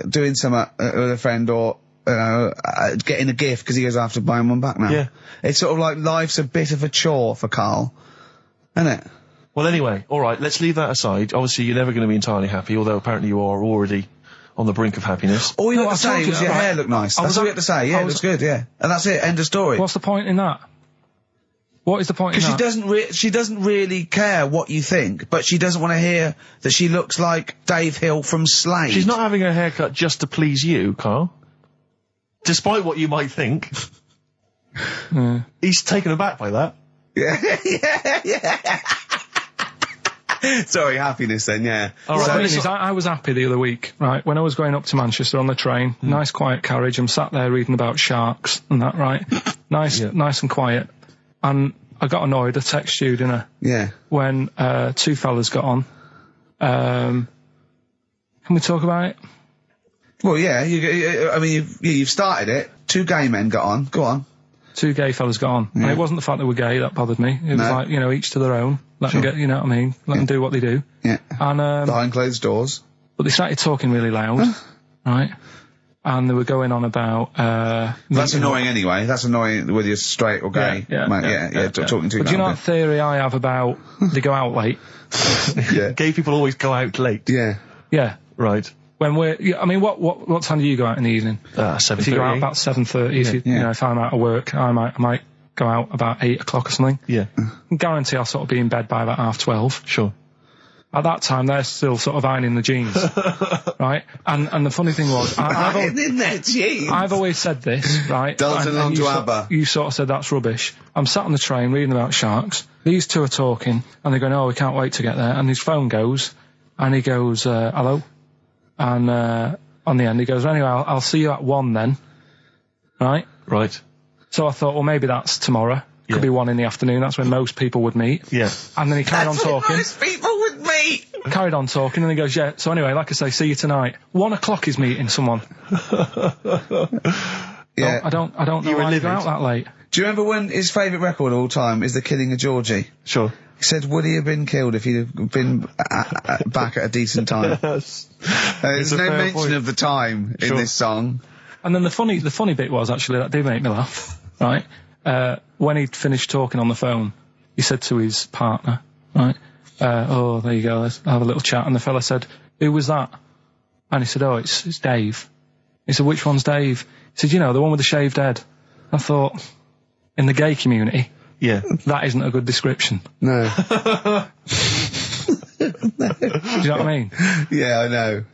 doing something with a friend or getting a gift because he goes, I have to buy him one back now. Yeah. It's sort of like life's a bit of a chore for Karl, isn't it? Well, anyway, all right, let's leave that aside. Obviously, you're never going to be entirely happy, although apparently you are already on the brink of happiness. All you have to say was your hair looked nice. That's all you have to say. Yeah, it looks good, yeah. And that's it, end of story. What's the point in that? What is the point in that? Because she doesn't really care what you think, but she doesn't want to hear that she looks like Dave Hill from Slade. She's not having her haircut just to please you, Karl. Despite what you might think. He's taken aback by that. Yeah. Sorry, happiness then, yeah. All right, I was happy the other week, right, when I was going up to Manchester on the train, nice quiet carriage, I'm sat there reading about sharks and that, right? Nice and quiet. And I got annoyed, I texted you, didn't I? Yeah. When 2 fellas got on. Can we talk about it? Well, yeah, you've started it. 2 gay men got on. Go on. 2 gay fellas got on. Yeah. And it wasn't the fact they were gay that bothered me. It was like, each to their own. Let them get, you know what I mean? Let them do what they do. Yeah. And, behind closed doors. But they started talking really loud, right? And they were going on about, that's annoying anyway. That's annoying whether you're straight or gay. Talking too loud. But do you know what theory I have about they go out late? Yeah. Gay people always go out late. Yeah. Yeah. Right. When what time do you go out in the evening? 7:30. If you go out about 7:30, if I'm out of work, I might go out about 8 o'clock or something. Yeah. I guarantee I'll sort of be in bed by about 12:30. Sure. At that time, they're still sort of ironing the jeans, right? And the funny thing was, ironing their jeans. I've always said this, right? Dancing along to ABBA. You sort of said that's rubbish. I'm sat on the train reading about sharks. These 2 are talking, and they're going, "Oh, we can't wait to get there." And his phone goes, and he goes, "Hello." And on the end, he goes, anyway, I'll see you at 1 then. Right? Right. So I thought, well, maybe that's tomorrow. Could be 1 in the afternoon. That's when most people would meet. Yeah. And then he carried on talking. Most people would meet. Carried on talking, and he goes, yeah. So anyway, like I say, see you tonight. 1 o'clock he's meeting someone. Yeah. I don't know why you go out that late. Do you remember when his favourite record of all time is The Killing of Georgie? Sure. He said, would he have been killed if he'd have been back at a decent time? Yes. There's no mention of the time in this song. And then the funny bit was, actually, that did make me laugh, right? When he'd finished talking on the phone, he said to his partner, right, oh, there you go, let's have a little chat. And the fella said, who was that? And he said, oh, it's Dave. He said, which one's Dave? He said, you know, the one with the shaved head. I thought, in the gay community, yeah, that isn't a good description. No. Do you know what I mean? Yeah, I know.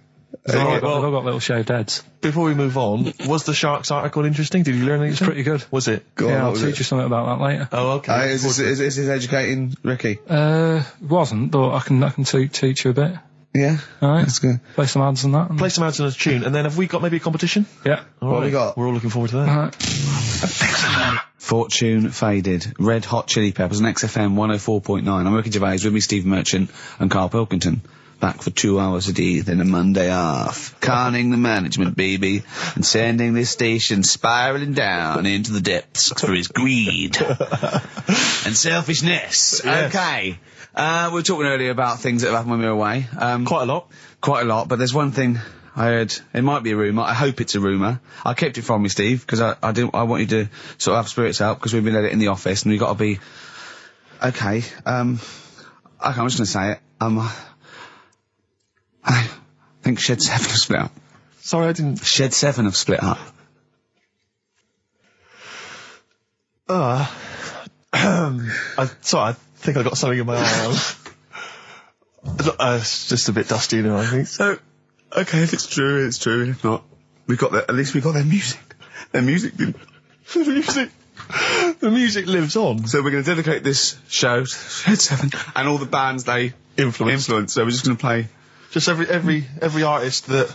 They've all got little shaved heads. Before we move on, was the Sharks article interesting? Did you learn anything? It's pretty good. Was it? I'll teach you something about that later. Oh, okay. Is this educating Ricky? It wasn't, but I can teach you a bit. Yeah. Alright. That's good. Play some ads and that. Play some ads and a tune, and then have we got maybe a competition? Yeah. What have we got? We're all looking forward to that. Alright. Fortune Faded, Red Hot Chili Peppers on XFM 104.9. I'm Ricky Gervais, with me Steve Merchant and Karl Pilkington. Back for 2 hours a day, then a Monday off. Conning the management, baby, and sending this station spiraling down into the depths for his greed and selfishness. Yes. Okay. We were talking earlier about things that have happened when we were away. Quite a lot, but there's one thing I heard. It might be a rumour. I hope it's a rumour. I kept it from you, Steve, because I want you to sort of have spirits out, because we've been at it in the office, and we've got to be okay. I'm just going to say it. I think Shed 7 have split up. Sorry, I didn't... Shed 7 have split up. Sorry, I think I got something in my eye. It's just a bit dusty, you know, I think. So, okay, if it's true, it's true. If not, at least we got their music. Their music didn't. The music lives on. So we're going to dedicate this show to Shed 7 and all the bands they influence. So we're just going to play... Just every artist that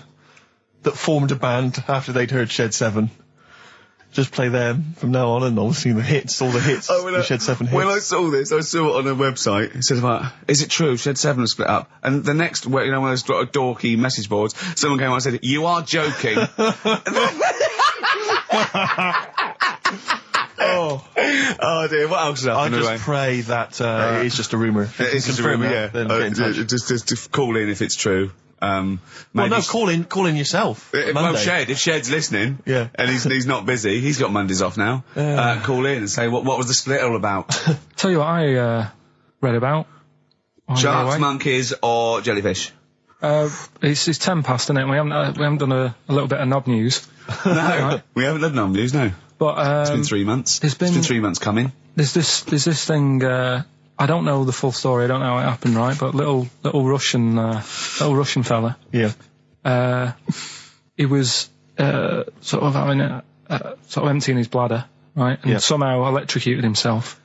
formed a band after they'd heard Shed 7. Just play them from now on, and obviously all the hits, the Shed 7 hits. When I saw this, I saw it on a website. It said about, is it true Shed 7 has split up? And the next, one of those dorky message boards, someone came on and said, you are joking. Oh dear, what else has happened? I just pray that it is just a rumour. It's just a rumour, yeah. Then get in touch. Just call in if it's true. Well, no, call in yourself. Well, if Shed's listening, yeah, and he's not busy, he's got Mondays off now. Call in and say what was the split all about? Tell you what I read about. Sharks, monkeys, or jellyfish? It's 10 past, isn't it? We haven't done a little bit of knob news. No, right? We haven't done knob news, no. But it's been 3 months. It's been 3 months coming. There's this thing. I don't know the full story. I don't know how it happened, right? But little Russian fella. Yeah. He was sort of having sort of emptying his bladder, right? And somehow electrocuted himself.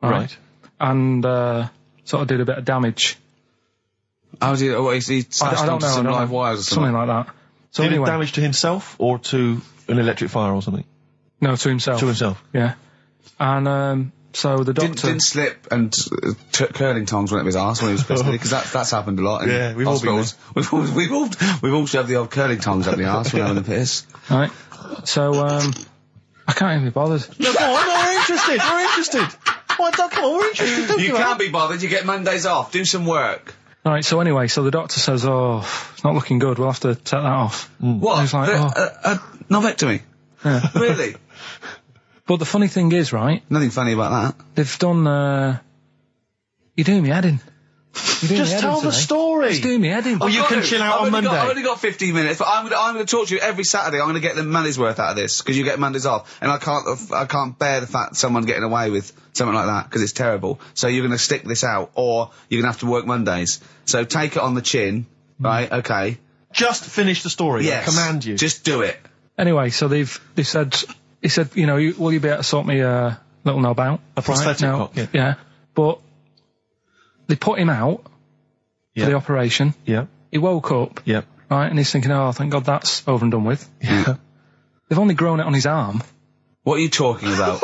Right. And sort of did a bit of damage. How did he smashed onto some live wires or something? Something like that. So did anyway, it damage to himself or to an electric fire or something? No, to himself. To himself. Yeah. And so the doctor didn't slip and curling tongs went up his arse when he was pissed, because that's happened a lot. In yeah, we've all been there. We've all shoved the old curling tongs up the arse when having a piss. Right. So I can't even be bothered. No, go on. We're interested. Come on, we're interested. You can't be bothered. You get Mondays off. Do some work. Right, so anyway, the doctor says, oh, it's not looking good, we'll have to take that off. What? And he's like, Novectomy? Yeah. Really? But the funny thing is, right? Nothing funny about that. They've done, you're doing me head in. Just tell the story. Just do me head in. Well, you can chill out on Monday. I've only got 15 minutes, but I'm going to talk to you every Saturday. I'm going to get the money's worth out of this, because you get Mondays off. And I can't bear the fact someone getting away with something like that, because it's terrible. So you're going to stick this out, or you're going to have to work Mondays. So take it on the chin, right? Okay. Just finish the story. Yes. I command you. Just do it. Anyway, so he said, you know, will you be able to sort me a little knob out? A prosthetic cock, yeah. But they put him out for the operation. Yeah. He woke up. Yeah. Right, and he's thinking, oh, thank God that's over and done with. Yeah. They've only grown it on his arm. What are you talking about?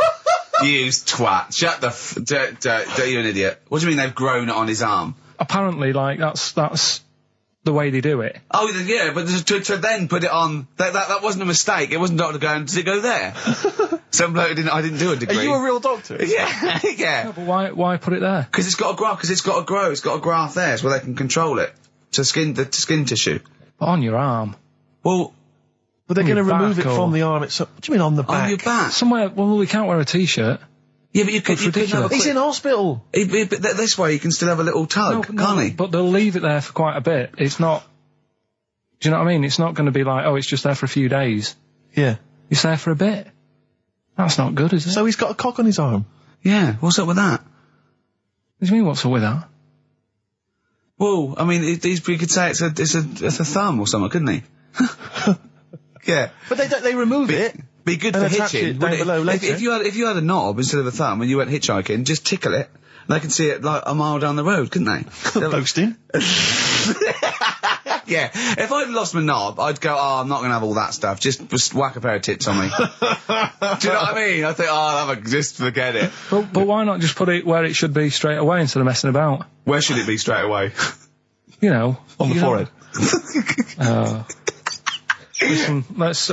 You twat. Shut the you're an idiot. What do you mean they've grown it on his arm? Apparently, like, that's the way they do it. Oh, yeah, but to then put it on, that wasn't a mistake. It wasn't doctor going, did it go there? Some bloke I didn't do a degree. Are you a real doctor? Yeah, yeah. No, but why put it there? Because it's got to grow, it's got a graft there, so they can control it. To skin tissue. But on your arm. Well, but they're going to remove it from the arm itself. What do you mean on the back? On your back? Somewhere, well, we can't wear a t-shirt. Yeah, but you could. He's in hospital. But this way, you can still have a little tug, can't he? But they'll leave it there for quite a bit. It's not. Do you know what I mean? It's not going to be like, oh, it's just there for a few days. Yeah. It's there for a bit. That's not good, is it? So he's got a cock on his arm. Yeah. What's up with that? What do you mean? What's up with that? Well, I mean, you could say it's a thumb or something, couldn't he? Yeah. But they remove it. Be good for hitching. Down below later. If you had a knob instead of a thumb and you went hitchhiking, just tickle it. They can see it like a mile down the road, couldn't they? Posting. Yeah. If I'd lost my knob, I'd go, oh, I'm not going to have all that stuff. Just whack a pair of tits on me. Do you know what I mean? I think, oh, just forget it. But why not just put it where it should be straight away instead of messing about? Where should it be straight away? You know. On the forehead. Listen,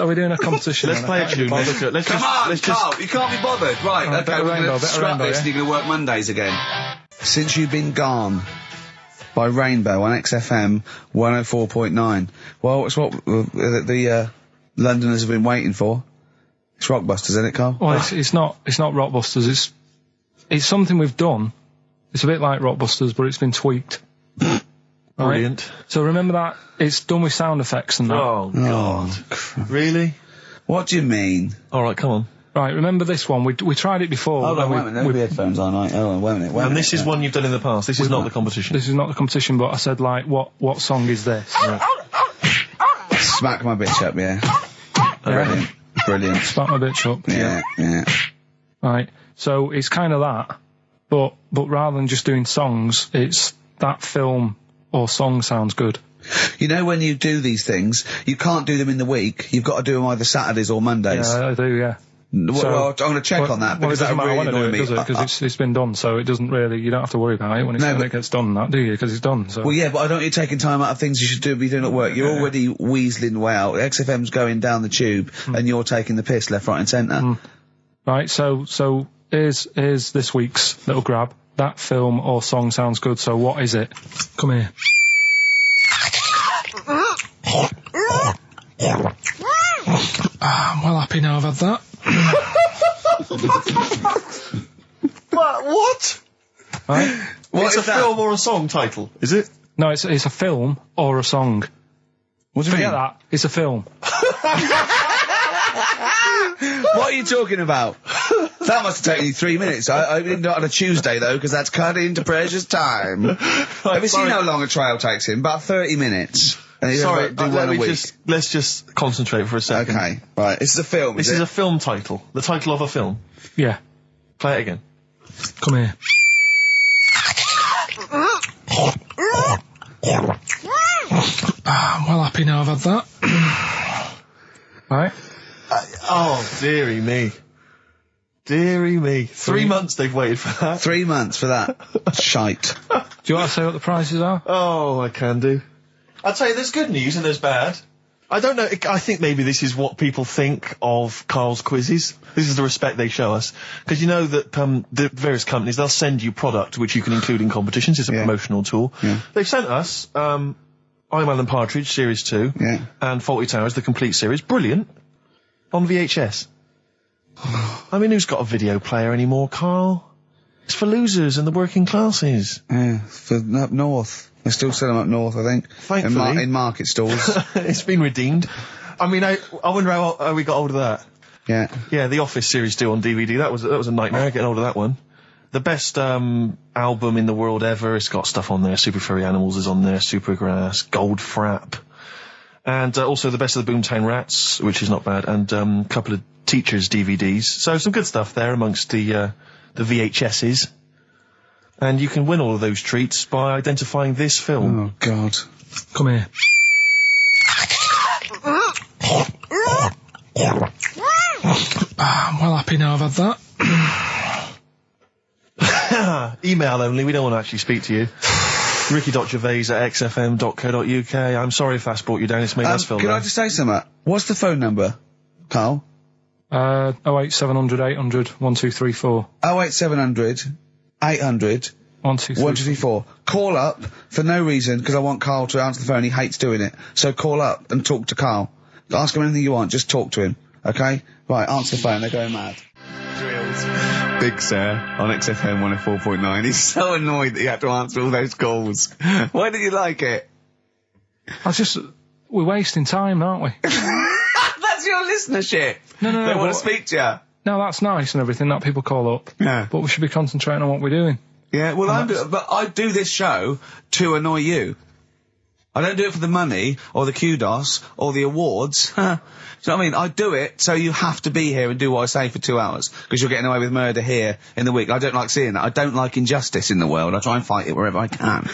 are we doing a competition? Let's play a tune. Come on, Carl, you can't be bothered. Right, okay, we're going to scrap this and you're going to work Mondays again. Since You've Been Gone by Rainbow on XFM 104.9. Well, it's what the Londoners have been waiting for. It's Rockbusters, isn't it, Carl? Well, it's not Rockbusters. It's something we've done. It's a bit like Rockbusters, but it's been tweaked. Brilliant. Right? So remember that it's done with sound effects and that. Oh God! Really? What do you mean? All right, come on. Right, remember this one? We tried it before. Hold on, wait a minute. There'll be headphones on, right? Hold on, wait a minute. And this is one you've done in the past. This is not the competition. This is not the competition, but I said, like, what song is this? Right. Smack my bitch up, yeah. Brilliant. Smack my bitch up. Yeah. Right. So it's kind of that, but rather than just doing songs, it's that film or song sounds good. You know, when you do these things, you can't do them in the week. You've got to do them either Saturdays or Mondays. Yeah, I do, yeah. Well, I'm going to check on that, because that really annoys me. Because it's been done, so it doesn't really, you don't have to worry about it when it gets done, that, do you? Because it's done, so. Well, yeah, but I don't want you taking time out of things you should be doing at work. You're already weaseling way out. XFM's going down the tube, and you're taking the piss left, right and centre. Right, so here's this week's little grab. That film or song sounds good, so what is it? Come here. I'm well happy now I've had that. What? Right? It's a film or a song title, is it? No, it's a film or a song. What do you mean? Forget that. It's a film. What are you talking about? That must have taken you 3 minutes. I didn't do it on a Tuesday, though, because that's cut into precious time. Have you seen how long a trial takes him? About 30 minutes. Sorry, let's just concentrate for a second. Okay, right. This is a film, This is a film title. The title of a film. Yeah. Play it again. Come here. I'm well happy now I've had that. Right? Oh, dearie me. Dearie me. 3 months they've waited for that. 3 months for that. Shite. Do you want to say what the prices are? Oh, I can do. I'll tell you, there's good news and there's bad. I don't know, I think maybe this is what people think of Karl's quizzes. This is the respect they show us. Because you know that the various companies, they'll send you product which you can include in competitions. It's a promotional tool. Yeah. They've sent us, I'm Alan Partridge, Series 2, and Fawlty Towers, the complete series. Brilliant. On VHS. I mean, who's got a video player anymore, Karl? It's for losers and the working classes. Yeah, for up north. They still sell them up north, I think. Thankfully. In market stalls. It's been redeemed. I mean, I wonder how we got hold of that. Yeah. Yeah, The Office Series 2 on DVD. That was a nightmare, getting hold of that one. The best album in the world ever. It's got stuff on there. Super Furry Animals is on there. Supergrass. Gold Frap. And also The Best of the Boomtown Rats, which is not bad. And a couple of Teachers DVDs. So some good stuff there amongst the VHSs. And you can win all of those treats by identifying this film. Oh, God. Come here. I'm well happy now I've had that. Email only, we don't want to actually speak to you. ricky.gervais@xfm.co.uk. I'm sorry if that's brought you down, it's made us feel Can bad. I just say something? What's the phone number, Karl? 08700 800 1234. 08700 800 1234. Call up for no reason, because I want Karl to answer the phone. He hates doing it. So call up and talk to Karl. Ask him anything you want. Just talk to him. Okay? Right, answer the phone. They're going mad. Drills. Big Sir on XFM 104.9. He's so annoyed that you have to answer all those calls. Why did you like it? We're wasting time, aren't we? That's your listenership. No. They want to speak to you. No, that's nice and everything that people call up. Yeah. But we should be concentrating on what we're doing. Yeah, well, but I do this show to annoy you. I don't do it for the money, or the kudos, or the awards. Do you know what I mean? I do it so you have to be here and do what I say for 2 hours, because you're getting away with murder here in the week. I don't like seeing that. I don't like injustice in the world. I try and fight it wherever I can.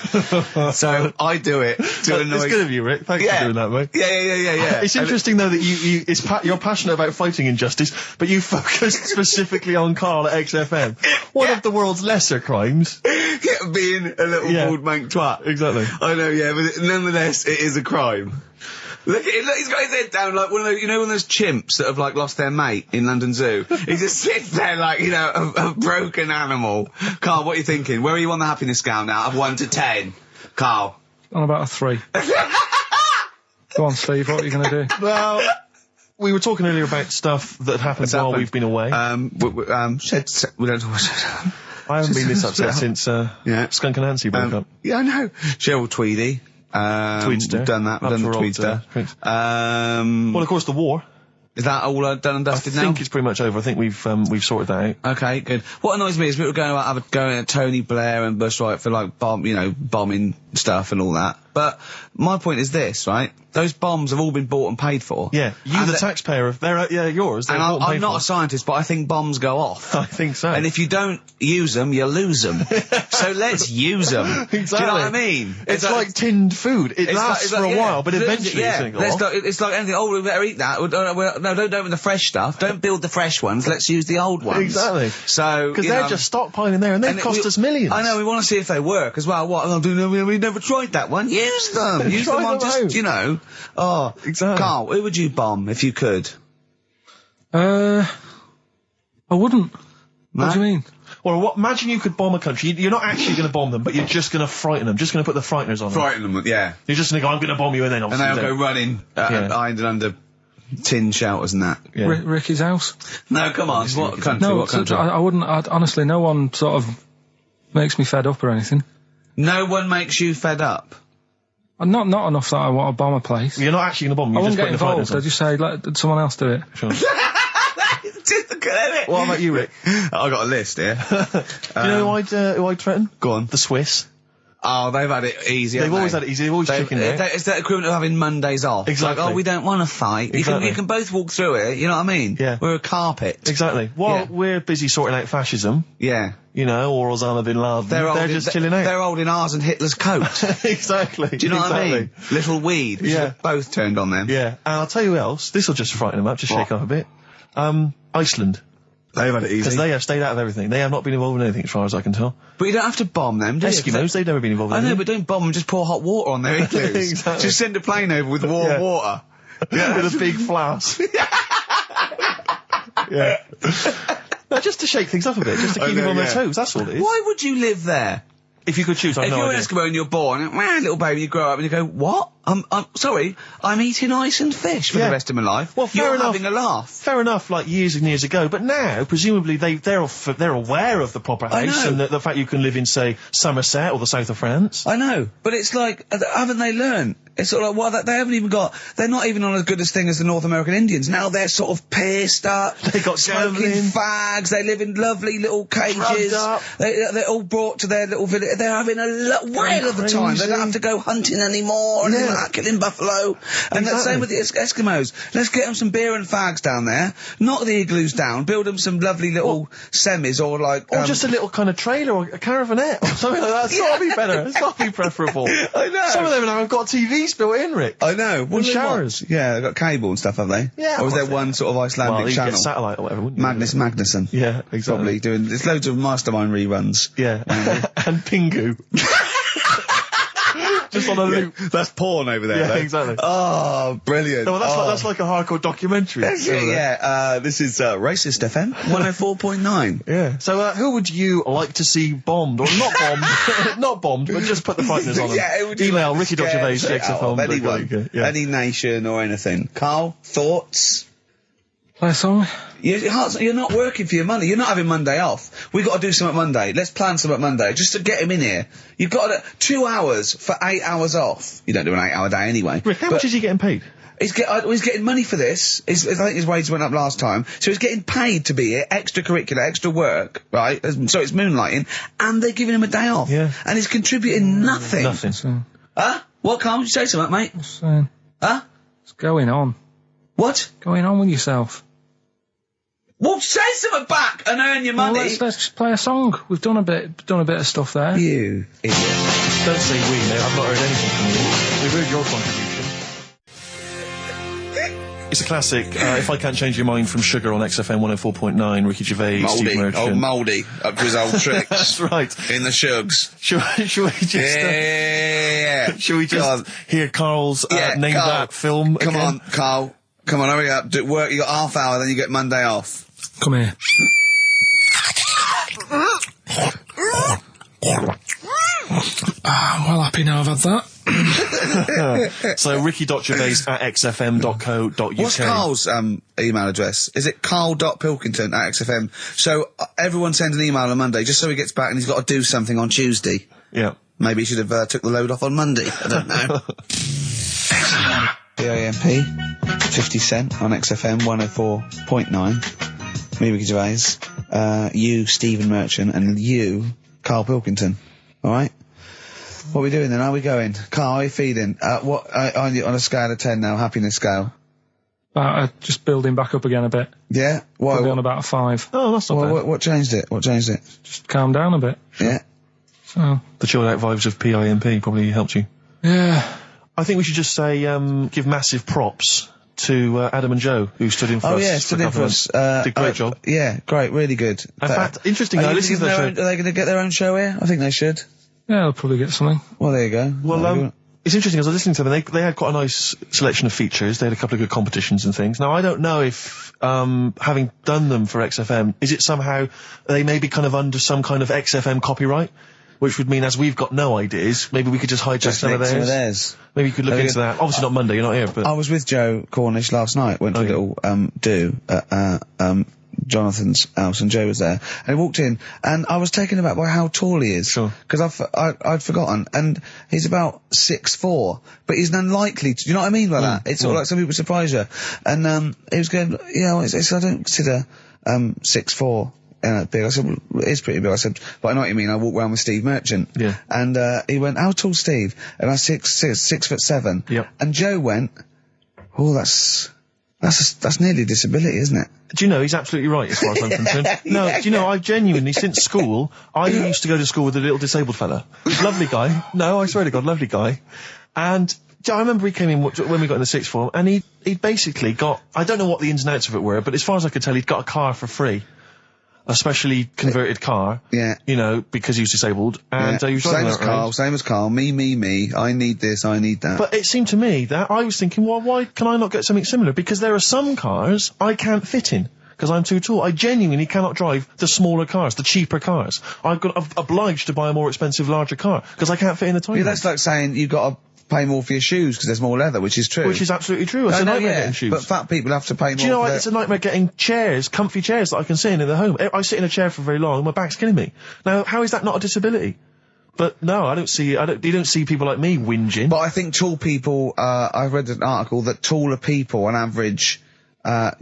So I do it to annoy... It's good of you, Rick. Thanks for doing that, mate. Yeah. It's interesting, though, that you're passionate about fighting injustice, but you focus specifically on Karl at XFM. One of the world's lesser crimes. Being a little bald mank twat. Exactly. I know, yeah, but nonetheless, it is a crime. Look, he's got his head down like one of those, one of those chimps that have, like, lost their mate in London Zoo. He just sits there like, a broken animal. Karl, what are you thinking? Where are you on the happiness scale now? Of 1 to 10. Karl. On about a 3. Go on, Steve, what are you going to do? Well, we were talking earlier about stuff that happened while we've been away. We don't talk about I haven't been this upset since Skunk and Nancy broke up. Yeah, I know. Cheryl Tweedy. Tweedster. We've done that. We've done the Tweedster. Well, of course, the war. Is that all done and dusted now? I think it's pretty much over. I think we've sorted that out. Okay, good. What annoys me is people going at Tony Blair and Bush, right, for like bombing stuff and all that. But my point is this, right? Those bombs have all been bought and paid for. Yeah, the taxpayer, they're yours. And I'm not a scientist, but I think bombs go off. I think so. And if you don't use them, you lose them. So let's use them. Exactly. Do you know what I mean? It's like tinned food. It lasts for a while, but eventually it's going to go off. It's like anything. Oh, we better eat that. No, don't open the fresh stuff. Don't build the fresh ones. Let's use the old ones. Exactly. So because they're just stockpiling there, and they cost us millions. I know. We want to see if they work as well. What? We never tried that one. Use them. Use them on just Oh, exactly. Karl, who would you bomb if you could? I wouldn't. No? What do you mean? Well, imagine you could bomb a country. You're not actually going to bomb them, but you're just going to frighten them. Just going to put the frighteners on them. Frighten them, yeah. You're just going to go, I'm going to bomb you, and then obviously... And they'll go running behind and under tin shelters and that. Yeah. Ricky's house? No, come on. What country? No, what country? I wouldn't... honestly, no one sort of makes me fed up or anything. No one makes you fed up? Not enough that I want to bomb a place. You're not actually going to bomb them. I wouldn't get involved. I'd just say, let someone else do it. Sure. What about you, Rick? I've got a list here. You know who I'd threaten? Go on. The Swiss. Oh, they've had it easy. They've always had it easy. They've always chicken there. It's that equivalent of having Mondays off. Exactly. Like, we don't want to fight. Exactly. You can both walk through it. You know what I mean? Yeah. We're a carpet. Exactly. While we're busy sorting out fascism. Yeah. Or Osama bin Laden. They're just chilling out. They're holding ours and Hitler's coat. Exactly. Do you know what I mean? Little weed. Yeah. Both turned on them. Yeah. And I'll tell you who else. This will just frighten them up. Just shake up a bit. Iceland. They've had it easy. Because they have stayed out of everything. They have not been involved in anything, as far as I can tell. But you don't have to bomb them, do you? Eskimos, they've never been involved in anything. I know, but don't bomb them, just pour hot water on their igloos. Exactly. Just send a plane over with warm water. Yeah, with a big flask. Yeah. No, just to shake things up a bit, just to keep them on their toes, that's all it is. Why would you live there? If you could choose, I know. If you're an Eskimo and you're born, little baby, you grow up and you go, what? I'm sorry, I'm eating ice and fish for the rest of my life. Well, fair enough. Having a laugh. Fair enough, like years and years ago. But now, presumably, they're aware of the proper house and the fact you can live in, say, Somerset or the south of France. I know, but it's like, haven't they learned? It's sort of like, they haven't even got, they're not even on as good a thing as the North American Indians. Now they're sort of pissed up. They got smoking fags. They live in lovely little cages. They're all brought to their little village. They're having a whale of a time. They don't have to go hunting anymore. And killing buffalo. And the same with the Eskimos. Let's get them some beer and fags down there. Knock the igloos down. Build them some lovely little semis or like... Or just a little kind of trailer or a caravanette or something like that. It's got to be better. It's got to be preferable. I know. Some of them now have got TVs built in, Rick. I know. And showers. Yeah, they've got cable and stuff, have they? Yeah. Or is there one sort of Icelandic channel? Get satellite or whatever, wouldn't you? Magnus Magnusson. Yeah, exactly. Probably doing... There's loads of Mastermind reruns. Yeah. And Pingu. Just on a loop. That's porn over there, Yeah, though. exactly. Oh, brilliant. No, that's like a hardcore documentary. This is Racist FM 104.9. Yeah. So, who would you like to see bombed? Or not bombed, not bombed, but just put the frighteners on them. Yeah, email Ricky.Gervais, anyone, any nation or anything. Karl, thoughts? Play a song? You're not working for your money. You're not having Monday off. We've got to do something Monday. Let's plan something Monday, just to get him in here. You've got 2 hours for 8 hours off. You don't do an 8-hour day anyway. Rick, how much is he getting paid? He's getting money for this. I think his wages went up last time. So he's getting paid to be here, extracurricular, extra work, right? So it's moonlighting, and they're giving him a day off. Yeah. And he's contributing nothing. Nothing. Huh? What, Karl? Did you say something, mate? Huh? What's going on? What? Going on with yourself? Well, say something back and earn your money. Well, let's just play a song. We've done a bit of stuff there. You idiot. Don't say we, mate. I've not heard anything from you. We've heard your contribution. It's a classic, If I Can't Change Your Mind from Sugar on XFM 104.9, Ricky Gervais, Steve Merchant. Old Mouldy, up to his old tricks. That's right. In the Shugs. Should we just... Yeah. Should we just hear Karl's Name Karl, That film Come again? on, Karl. Come on, hurry up. Do work. You got half hour, then you get Monday off. Come here. I'm well happy now I've had that. So ricky.gervais@xfm.co.uk. What's Karl's email address? Is it karl.pilkington@xfm? So everyone send an email on Monday, just so he gets back and he's got to do something on Tuesday. Yeah. Maybe he should have took the load off on Monday. I don't know. PIMP, 50 Cent on XFM 104.9. Me, Ricky Gervais. You, Stephen Merchant, and you, Karl Pilkington. Alright? What are we doing then? How are we going? Karl, how are you feeling? On a scale of 10 now, happiness scale? Just building back up again a bit. Yeah? Probably on about a 5. Oh, that's not bad. What changed it? Just calm down a bit. Yeah. So. The chilled out vibes of PIMP probably helped you. Yeah. I think we should just say, give massive props to Adam and Joe, who stood in for us. Oh yeah, stood in for us. Did a great job. Yeah, great, really good. In fact, interestingly, I listened to their show. Are they going to get their own show here? I think they should. Yeah, they'll probably get something. Well, there you go. Well, it's interesting, as I was listening to them, they had quite a nice selection of features. They had a couple of good competitions and things. Now, I don't know if, having done them for XFM, is it somehow, they may be kind of under some kind of XFM copyright? Which would mean, as we've got no ideas, maybe we could just hijack some of theirs. Maybe you could look into that. Obviously not Monday, you're not here, but... I was with Joe Cornish last night, went to a little, do at, Jonathan's house, and Joe was there, and he walked in, and I was taken aback by how tall he is. Sure. Because I'd forgotten, and he's about 6'4", but he's unlikely to, you know what I mean by that? It's sort of like some people surprise you. And, he was going, I don't consider, 6'4", big. I said, well, it is pretty big. I said, but I know what you mean. I walk around with Steve Merchant. Yeah. And, he went, how tall's Steve? And I said, 6'7". Yep. And Joe went, oh, that's nearly a disability, isn't it? Do you know, he's absolutely right as far as I'm concerned. No, do you know, I've genuinely, since school, I used to go to school with a little disabled fella. Lovely guy. No, I swear to God, lovely guy. And I remember he came in when we got in the sixth form, and he'd basically got, I don't know what the ins and outs of it were, but as far as I could tell, he'd got a car for free. A specially converted car. Yeah. You know, because he was disabled. And he was driving same as Karl. Me. I need this, I need that. But it seemed to me that I was thinking, well, why can I not get something similar? Because there are some cars I can't fit in. Because I'm too tall. I genuinely cannot drive the smaller cars, the cheaper cars. I'm obliged to buy a more expensive, larger car. Because I can't fit in the tiny one. That's like saying you've got to pay more for your shoes because there's more leather, which is true. Which is absolutely true. It's a nightmare getting shoes. But fat people have to pay more. Do you know what? It's a nightmare getting chairs, comfy chairs that I can sit in the home. I sit in a chair for very long and my back's killing me. Now, how is that not a disability? But no, you don't see people like me whinging. But I think tall people, I've read an article that taller people on average,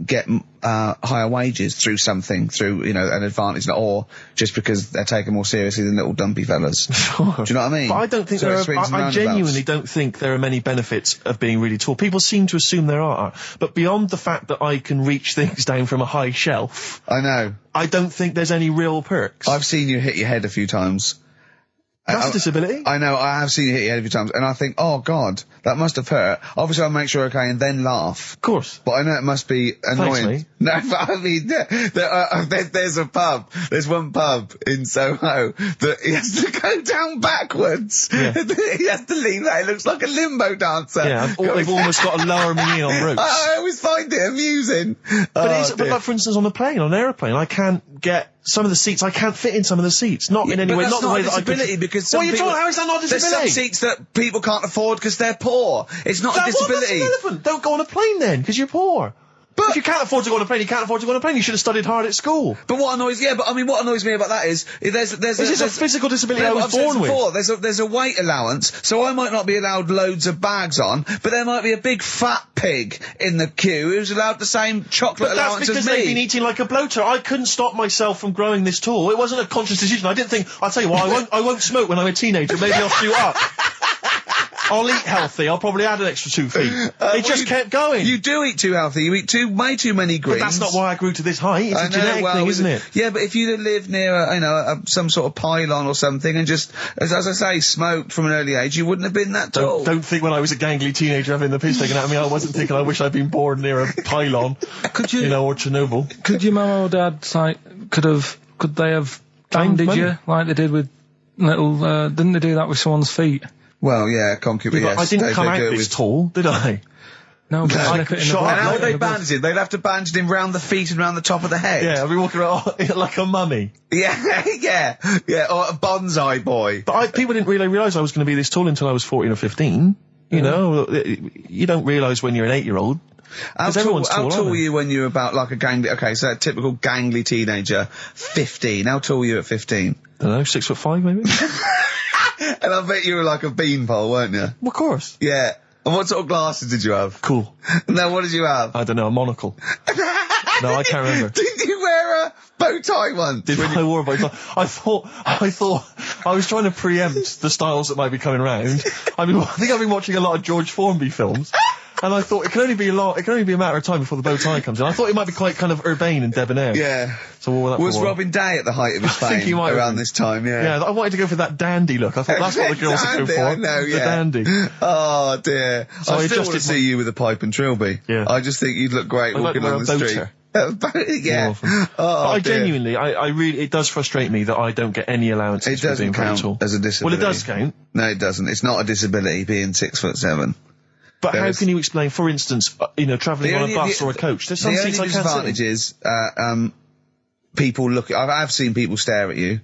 get higher wages through an advantage, or just because they're taken more seriously than little dumpy fellas. Sure. Do you know what I mean? But I don't think I genuinely don't think there are many benefits of being really tall. People seem to assume there are, but beyond the fact that I can reach things down from a high shelf, I know. I don't think there's any real perks. I've seen you hit your head a few times. That's a disability. I know, I have seen you hit your head a few times, and I think, oh God, that must have hurt. Obviously I'll make sure you're okay and then laugh. Of course. But I know it must be annoying. Thanks, mate. No, but I mean, there's one pub in Soho that he has to go down backwards. Yeah. He has to lean back, it looks like a limbo dancer. Yeah, they've almost got to lower me in on ropes. I always find it amusing. But like, for instance, on an aeroplane, I can't get some of the seats, I can't fit in some of the seats. Not in any way, not the way that I could. Because how is that not a disability? There's some seats that people can't afford because they're poor. It's not a disability. That's irrelevant. Don't go on a plane then, because you're poor. But if you can't afford to go on a plane, you can't afford to go on a plane. You should have studied hard at school. But what annoys me about that is there's a physical disability I was born with. There's a weight allowance, so I might not be allowed loads of bags on, but there might be a big fat pig in the queue who's allowed the same chocolate allowance as me. That's because they've been eating like a bloater. I couldn't stop myself from growing this tall. It wasn't a conscious decision. I didn't think, I'll tell you what, I won't smoke when I'm a teenager. Maybe I'll shoot up. I'll eat healthy. I'll probably add an extra 2 feet. It just kept going. You do eat too healthy. You eat way too many greens. But that's not why I grew to this height. It's a genetic thing, isn't it? Yeah, but if you'd lived near, some sort of pylon or something and just, as I say, smoked from an early age, you wouldn't have been that tall. Don't think when I was a gangly teenager having the piss taken out of me, I wasn't thinking I wish I'd been born near a pylon. Or Chernobyl. Could your mum or dad, could they have banded you like they did with little, didn't they do that with someone's feet? Well, yeah, concubine, yes. I didn't come out this tall, did I? No, but slip it in the blood. And how would they bandage him? They'd have to bandage him round the feet and round the top of the head. Yeah, I'd be walking around like a mummy. Yeah, or a bonsai boy. But people didn't really realise I was going to be this tall until I was 14 or 15. You know, you don't realise when you're an 8-year-old. How tall were you when you were about like a gangly, okay, so a typical gangly teenager, 15. How tall were you at 15? I don't know, 6'5" maybe? And I bet you were like a beanpole, weren't you? Well, of course. Yeah. And what sort of glasses did you have? Cool. Now, what did you have? I don't know, a monocle. No, I can't remember. Did you wear a bow tie once? I wore a bow tie? I thought I was trying to preempt the styles that might be coming round. I think I've been watching a lot of George Formby films. And I thought it can only be a matter of time before the bow tie comes in. I thought it might be quite kind of urbane and debonair. Yeah. So what that was Robin Day at the height of his fame? I think he might around this time, yeah. Yeah, I wanted to go for that dandy look. I thought that's what the girls are going for. I know, yeah. The dandy. Oh dear. So I still want to see you with a pipe and trilby. Yeah. I just think you'd look great walking on the street. Yeah. Oh, but I genuinely, I really, it does frustrate me that I don't get any allowances for being very tall. It doesn't count as a disability. Well, it does count. No, it doesn't. It's not a disability being 6'7". But how can you explain, for instance, travelling on a bus or a coach? There's some seats I can't sit in. The only disadvantage is, people look, I've seen people stare at you,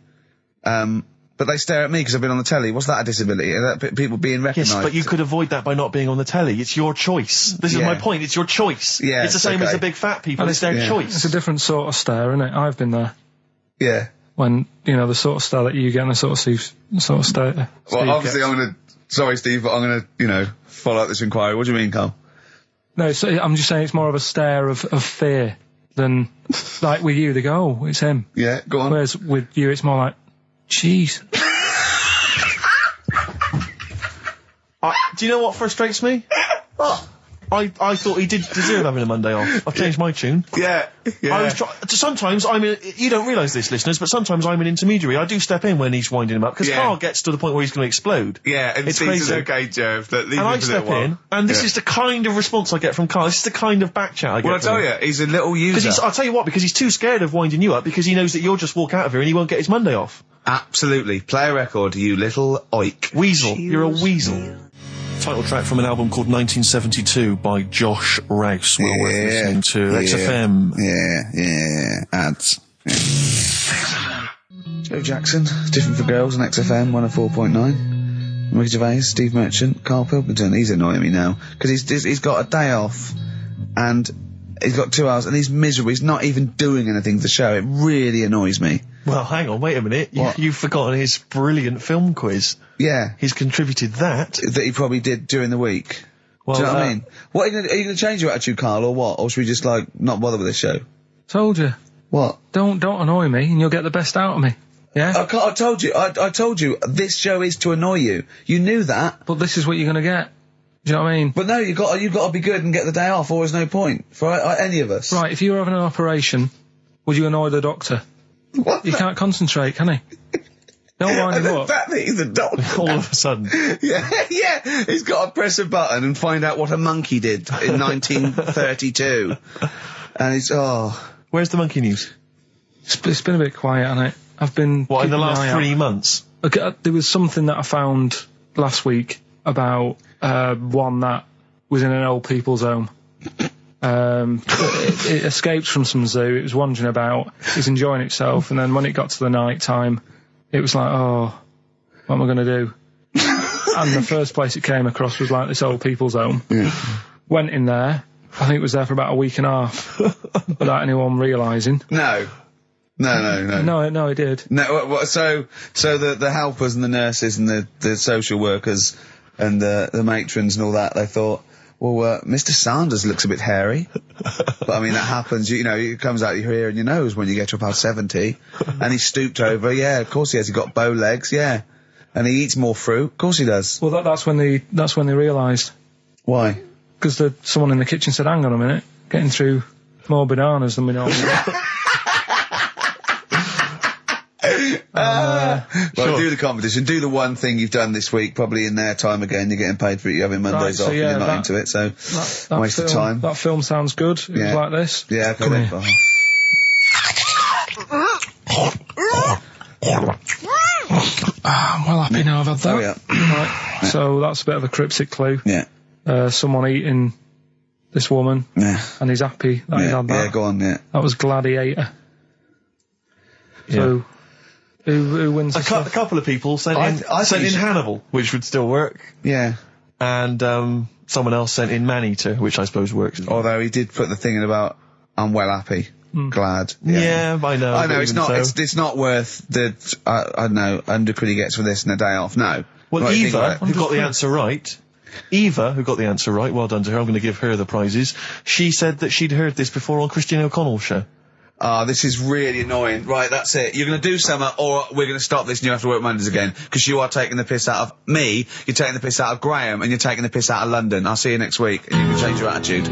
but they stare at me because I've been on the telly. What's that a disability? Are that people being recognised? Yes, but you could avoid that by not being on the telly. It's your choice. This is my point. It's your choice. Yeah, it's the same as the big fat people. It's their choice. It's a different sort of stare, isn't it? I've been there. Yeah. When, the sort of stare that you get and the sort of stare. Well, obviously sorry, Steve, but I'm going to, follow up this inquiry. What do you mean, Karl? No, so I'm just saying it's more of a stare of fear than, like with you, they go, oh, it's him. Yeah, go on. Whereas with you, it's more like, jeez. Do you know what frustrates me? What? I thought he did deserve having a Monday off. I've changed my tune. Yeah. Sometimes you don't realise this, listeners, but sometimes I'm an intermediary. I do step in when he's winding him up, because Karl gets to the point where he's going to explode. Yeah, and it's crazy. Okay, Jerv, and I step in, and this is the kind of response I get from Karl. This is the kind of back chat I get. Well, I tell you, he's a little user. I'll tell you what, because he's too scared of winding you up, because he knows that you'll just walk out of here and he won't get his Monday off. Absolutely. Play a record, you little oik. Weasel. You're a weasel. Title track from an album called 1972 by Josh Rouse. Well worth listening to. XFM. Yeah. Ads. Yeah. Joe Jackson, Different for Girls on XFM 104.9. Ricky Gervais, Steve Merchant, Karl Pilkington. He's annoying me now because he's got a day off and he's got 2 hours and he's miserable. He's not even doing anything to the show. It really annoys me. Well, hang on, wait a minute. You've forgotten his brilliant film quiz. Yeah. He's contributed that. That he probably did during the week. Well, do you know what I mean? What, are you going to change your attitude, Karl, or what? Or should we just, not bother with this show? Told you. What? Don't annoy me and you'll get the best out of me. Yeah? I told you. I told you. This show is to annoy you. You knew that. But this is what you're going to get. Do you know what I mean? But no, you've got to be good and get the day off, or there's no point for any of us. Right, if you were having an operation, would you annoy the doctor? What? You can't concentrate, can he? Don't wind him up. The fact that he's a doctor. All of a sudden. Yeah. He's got to press a button and find out what a monkey did in 1932. And it's, Where's the monkey news? It's been a bit quiet, hasn't it? I've been... What, in the last 3 months? Okay, there was something that I found last week about one that was in an old people's home. It escaped from some zoo. It was wandering about. It was enjoying itself, and then when it got to the night time, it was like, oh, what am I going to do? And the first place it came across was like this old people's home. Yeah. Went in there, I think it was there for about a week and a half without anyone realising. No, it did. No, so the helpers and the nurses and the social workers and the matrons and all that, they thought, well, Mr. Sanders looks a bit hairy. But I mean, that happens, you know, it comes out your ear and your nose when you get to about 70. And he stooped over, yeah, of course he has. He got bow legs, yeah. And he eats more fruit, of course he does. Well, that's when they realised. Why? Because someone in the kitchen said, hang on a minute, getting through more bananas than we normally do. Well, sure. Do the competition. Do the one thing you've done this week, probably in their time again. You're getting paid for it. You're having Mondays off. And you're not into it, so waste of time. That film sounds good. It was like this. Yeah, okay. Come here. I'm well happy now I've had that. Oh, yeah. Right. So that's a bit of a cryptic clue. Yeah. Someone eating this woman. Yeah. And he's happy that he had that. Yeah, go on, yeah. That was Gladiator. So, who wins? A couple of people sent in Hannibal, which would still work. Yeah. And someone else sent in Maneater, which I suppose works. Although he did put the thing in about I'm well happy, glad. Yeah, I know. I know it's not. It's not worth the I don't know undercredit he gets for this and a day off. No. Well, Eva, who got the answer right. Well done to her. I'm going to give her the prizes. She said that she'd heard this before on Christine O'Connell's show. This is really annoying. Right, that's it. You're going to do something, or we're going to stop this and you have to work Mondays again. Because you are taking the piss out of me, you're taking the piss out of Graham, and you're taking the piss out of London. I'll see you next week, and you can change your attitude.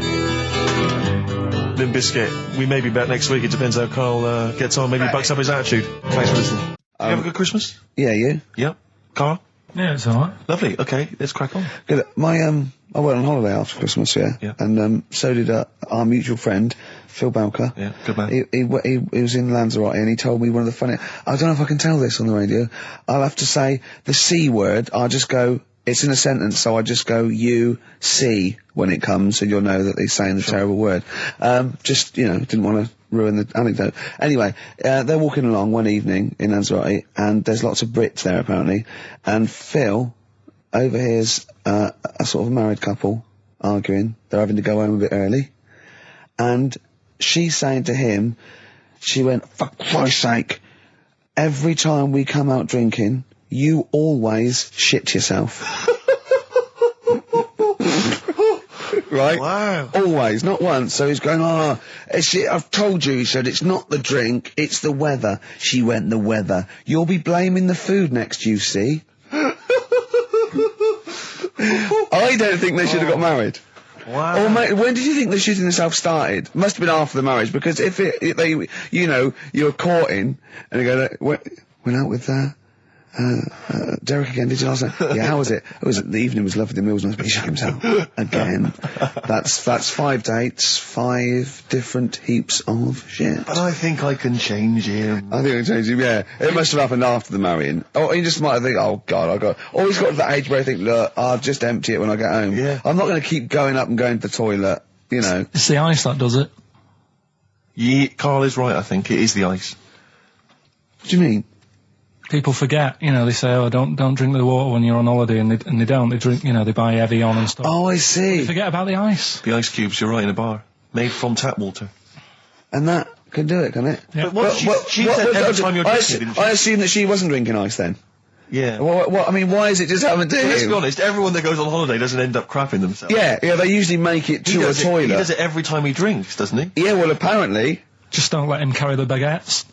Limp Bizkit, we may be back next week. It depends how Karl gets on. Maybe he bucks up his attitude. Thanks for listening. You have a good Christmas? Yeah, you? Yep. Karl? Yeah, it's alright. Lovely. Okay, let's crack on. Good. I went on holiday after Christmas, yeah. And so did our mutual friend, Phil Bowker. Yeah, good man. He was in Lanzarote and he told me one of the funny... I don't know if I can tell this on the radio. I'll have to say the C word. I'll just go... It's in a sentence, so I just go, you, see, when it comes, and you'll know that he's saying the terrible word. Just, didn't want to ruin the anecdote. Anyway, they're walking along one evening in Lanzarote, and there's lots of Brits there, apparently, and Phil overhears a sort of married couple arguing. They're having to go home a bit early, and she's saying to him, she went, for Christ's sake, every time we come out drinking, you always shit yourself. Right? Wow. Always, not once. So he's going, I've told you, he said, it's not the drink, it's the weather. She went, the weather. You'll be blaming the food next, you see. I don't think they should have got married. Wow. Or when did you think the shooting itself started? Must have been after the marriage, because if you're courting, and you go, went out with Derek again, did you last night? Yeah, how was it? The evening was lovely, the meal was nice, but he shook himself. Again. That's 5 dates, 5 different heaps of shit. But I think I can change him. I think I can change him, yeah. It must have happened after the marrying. Or he just might have think, oh God, or he's got to that age where I think, look, I'll just empty it when I get home. Yeah. I'm not going to keep going up and going to the toilet, It's the ice that does it. Yeah, Karl is right, I think. It is the ice. What do you mean? People forget, they say, don't drink the water when you're on holiday, and they don't. They drink, they buy Evian and stuff. Oh, I see. They forget about the ice. The ice cubes, you're right, in a bar. Made from tap water. And that can do it, can it? Yeah. But she said every time you're drinking, didn't she? I assume that she wasn't drinking ice then. Yeah. I mean, why is it just happened to him? Let's be honest, everyone that goes on holiday doesn't end up crapping themselves. Yeah, they usually make it to a toilet. He does it every time he drinks, doesn't he? Yeah, well, apparently. Just don't let him carry the baguettes.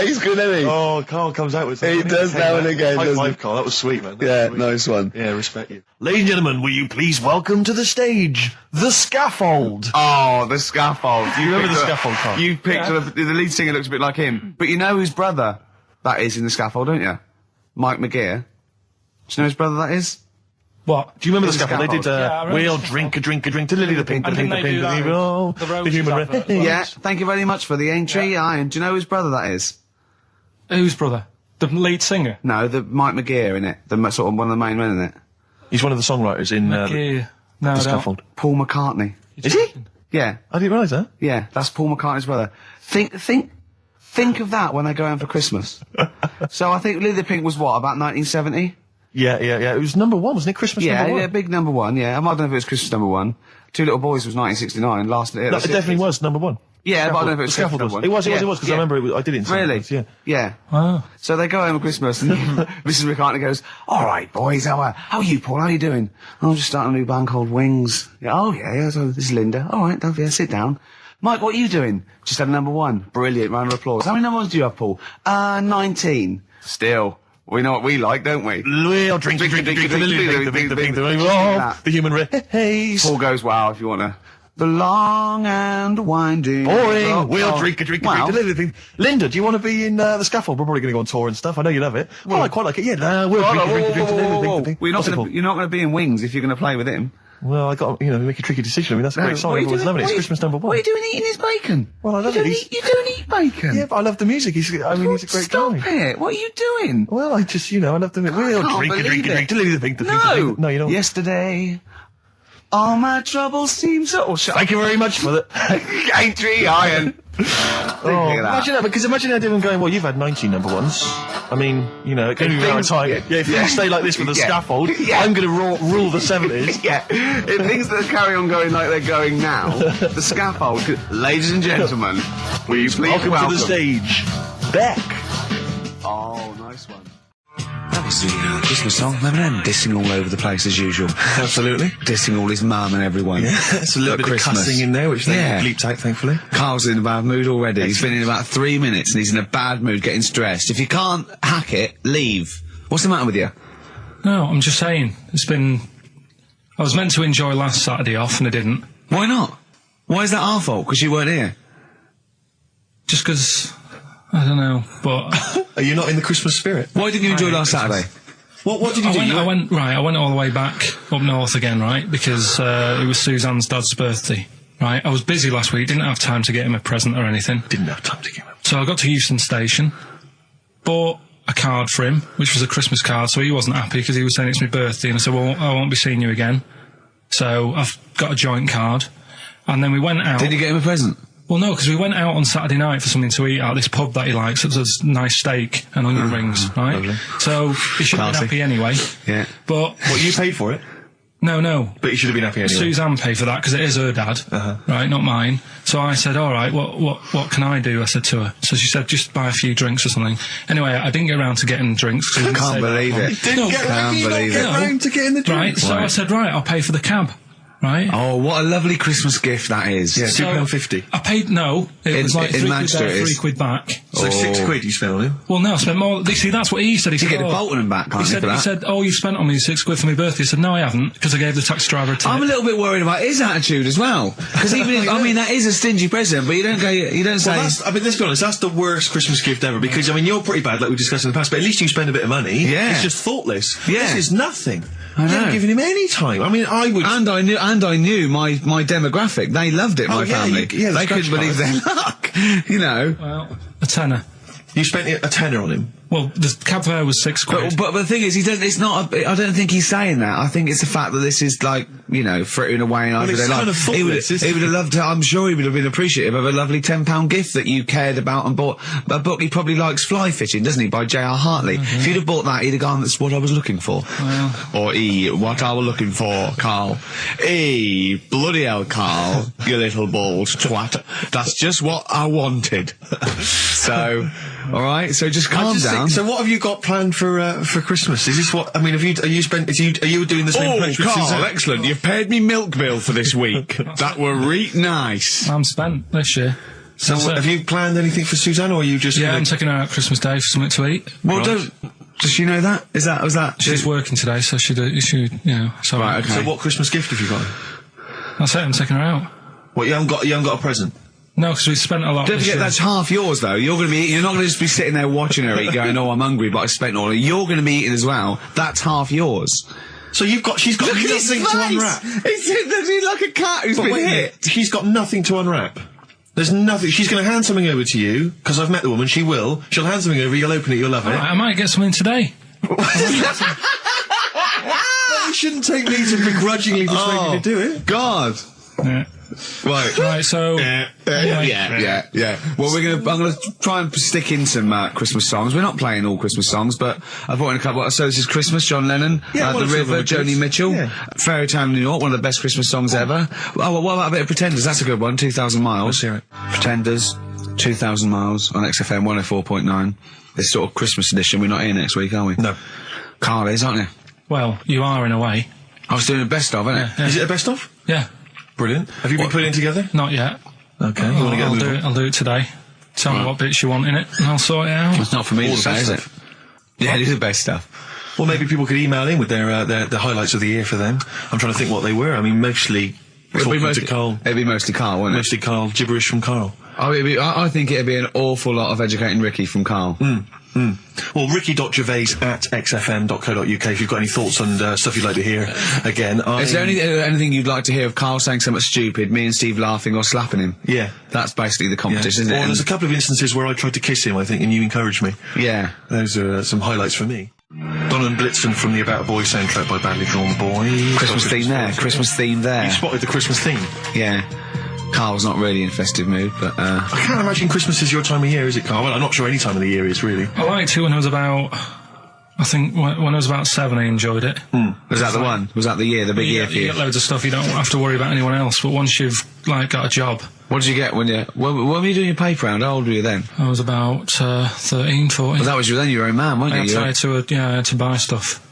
He's good, isn't he? Oh, Karl comes out with something. He does now and again, High doesn't five, he? Karl. That was sweet, man. Nice one. Yeah, respect you. Ladies and gentlemen, will you please welcome to the stage, The Scaffold. Oh, The Scaffold. Do you remember The Scaffold, Karl? You picked the lead singer looks a bit like him. But you know whose brother that is in The Scaffold, don't you? Mike McGear. Do you know whose brother that is? What? Do you remember The Scaffold? They did, Yeah, we'll drink a drink to Lily the Pink, the Pink, the Pink, the Roses advert. Yeah, thank you very much for the entry. Yeah. Do you know whose brother that is? Whose brother? The lead singer? No, the Mike McGear in it. Sort of one of the main men in it. He's one of the songwriters in The Scaffold. Paul McCartney. Is he? Yeah. I didn't realise that. Yeah, that's Paul McCartney's brother. Think of that when they go home for Christmas. So I think Lily the Pink was what, about 1970? Yeah. It was number 1, wasn't it? Christmas number 1? Yeah, big number 1, yeah. I don't know if it was Christmas number 1. Two Little Boys was 1969, last... No, it definitely was number 1. Yeah, Scaffold. but I don't know if it was Scaffold. Christmas number 1. It was, because I remember I did it in Really? Yeah. Yeah. Wow. So they go home at Christmas and Mrs. McCartney goes, all right, boys, how are you, Paul? How are you doing? I'm just starting a new band called Wings. Yeah, oh, yeah, so this is Linda. All right, sit down. Mike, what are you doing? Just had number 1. Brilliant, round of applause. How many number 1s do you have, Paul? 19. Still. We know what we like, don't we? We'll drink the human race. Paul goes, wow, if you want to. The long and winding... Boring. We'll drink. Linda, do you want to be in the Scaffold? We're probably going to go on tour and stuff. I know you love it. Well, I quite like it. Yeah, we'll drink. You're not going to be in Wings if you're going to play with him. Well, I got make a tricky decision. I mean, that's a great song. Everyone's loving it. It's Christmas number 1. What are you doing eating his bacon? Well, I love it. You don't eat bacon. Yeah, but I love the music. He's a great guy. Stop it. What are you doing? Well, I just, I love the music. We'll drink. No, you don't. Yesterday... all my troubles seem so... Thank you very much for that. Aintree Iron. Imagine that, because imagine everyone going, well, you've had 19 number 1s. I mean, it can be very time. Yeah, if you stay like this with the Scaffold, I'm going to rule the 70s. Yeah. If things that carry on going like they're going now, the Scaffold... Ladies and gentlemen, please welcome to the stage, Beck. Oh, nice one. That was the Christmas song. Remember them dissing all over the place as usual? Absolutely. Dissing all his mum and everyone. Yeah, it's a little bit of cussing in there, which they bleeped out, thankfully. Carl's in a bad mood already. He's been in about 3 minutes and he's in a bad mood, getting stressed. If you can't hack it, leave. What's the matter with you? No, I'm just saying. I was meant to enjoy last Saturday off and I didn't. Why not? Why is that our fault? Because you weren't here? Just because... I don't know, but... Are you not in the Christmas spirit? Why didn't you enjoy last Saturday? What did you do? I went all the way back up north again, right? Because it was Suzanne's dad's birthday, right? I was busy last week, didn't have time to get him a present or anything. Didn't have time to get him. So I got to Euston Station, bought a card for him, which was a Christmas card, so he wasn't happy because he was saying it's my birthday, and I said, well, I won't be seeing you again. So I've got a joint card, and then we went out... Did you get him a present? Well, no, because we went out on Saturday night for something to eat at this pub that he likes. It was a nice steak and onion rings, right? Lovely. So he should have been happy anyway. Yeah. But... What, you paid for it? No. But you should have been happy anyway. Suzanne paid for that because it is her dad, right, not mine. So I said, all right, what can I do? I said to her. So she said, just buy a few drinks or something. Anyway, I didn't get around to getting drinks. I can't believe it. Can't believe it. Around to getting the drinks. Right, so I said, right, I'll pay for the cab. Right. Oh, what a lovely Christmas gift that is. Yeah, £2.50. I paid, it was like £3 there, £3 back. So £6 you spent on him? Well, no, I spent more. See, that's what he said. He said, get the Bolton and back, can't he said, oh, you spent on me £6 for my birthday. I said, no, I haven't, because I gave the taxi driver a tip. I'm a little bit worried about his attitude as well. Because even if, I mean, that is a stingy present, but you don't say... I mean, let's be honest, that's the worst Christmas gift ever, because, I mean, you're pretty bad, like we discussed in the past, but at least you spend a bit of money. Yeah. It's just thoughtless. Yeah. This is nothing. I know. You haven't given him any time. I mean, I would... And I knew my demographic. They loved it, my family. They couldn't believe their luck. Well, a tenner. You spent a tenner on him? Well, the cab fare was £6. But the thing is, I don't think he's saying that. I think it's the fact that this is like, frittering away. Well, it's kind of thoughtless, he would have loved to, I'm sure he would have been appreciative of a lovely £10 gift that you cared about and bought. A book he probably likes Fly Fishing, doesn't he, by J.R. Hartley. If you'd have bought that, he'd have gone, that's what I was looking for. Well. Or what I was looking for, Karl. Bloody hell, Karl, you little bald twat. That's just what I wanted. So, alright, so just calm down. So what have you got planned for Christmas? Is this what, I mean, are you doing the same approach with Karl, Suzanne? Excellent. You've paid me milk bill for this week. That were nice. I'm spent this year. So have you planned anything for Suzanne, or are you just... Yeah, I'm taking her out Christmas Day for something to eat. Well, does she know that? Was that? She's working today, so she so... Right, okay. So what Christmas gift have you got? That's it, I'm taking her out. What, you haven't got a present? No, because we spent a lot. Don't forget, that's half yours, though. You're not going to just be sitting there watching her eat, going, oh, I'm hungry, but I spent all of it. You're going to be eating as well. That's half yours. So she's got nothing to unwrap. He's like a cat who's been hit. She's got nothing to unwrap. There's nothing. She's going to hand something over to you, because I've met the woman, she will. She'll hand something over, you'll open it, you'll love it. I might get something today. You shouldn't take me to begrudgingly persuade you to do it. God. Yeah. Right, so... Yeah. Well, I'm gonna try and stick in some Christmas songs. We're not playing all Christmas songs, but I brought in a couple. So this is Christmas, John Lennon, The River, Joni Mitchell, Fairy Tale in New York, one of the best Christmas songs ever. Oh, well, what about a bit of Pretenders? That's a good one, 2,000 Miles. Let's hear it. Pretenders, 2,000 Miles on XFM 104.9. This sort of Christmas edition. We're not here next week, are we? No. Karl is, aren't you? Well, you are in a way. I was doing a best of, isn't it? Yeah. Is it a best of? Yeah. Brilliant. Have you been putting it together? Not yet. Okay. You want to get I'll do it today. Tell me what bits you want in it, and I'll sort it out. It's not for me to say, is it? Yeah, it is the best stuff. Well, maybe people could email in with their the highlights of the year for them. I'm trying to think what they were. I mean, mostly Karl. It'd be mostly Karl, wouldn't it? Mostly Karl, gibberish from Karl. Oh, I think it'd be an awful lot of educating Ricky from Karl. Well, ricky.gervais@xfm.co.uk if you've got any thoughts on stuff you'd like to hear. Again, is there anything you'd like to hear of Karl saying something stupid, me and Steve laughing or slapping him? Yeah. That's basically the competition, isn't it? Well, there's a couple of instances where I tried to kiss him, I think, and you encouraged me. Yeah. Those are some highlights for me. Don and Blitzen from the About a Boy soundtrack by Badly Drawn Boy. Christmas theme there. You spotted the Christmas theme? Yeah. Karl's not really in a festive mood, but I can't imagine Christmas is your time of year, is it, Karl? Well, I'm not sure any time of the year is, really. I liked it when I was about... I think when I was about 7 I enjoyed it. Was that the one? Was that the year, the big year for you? You get loads of stuff, you don't have to worry about anyone else, but once you've, got a job... What did you get when were you doing your paper round? How old were you then? I was about 13, 14. Well, that was then you were a man, weren't you? I had to buy stuff.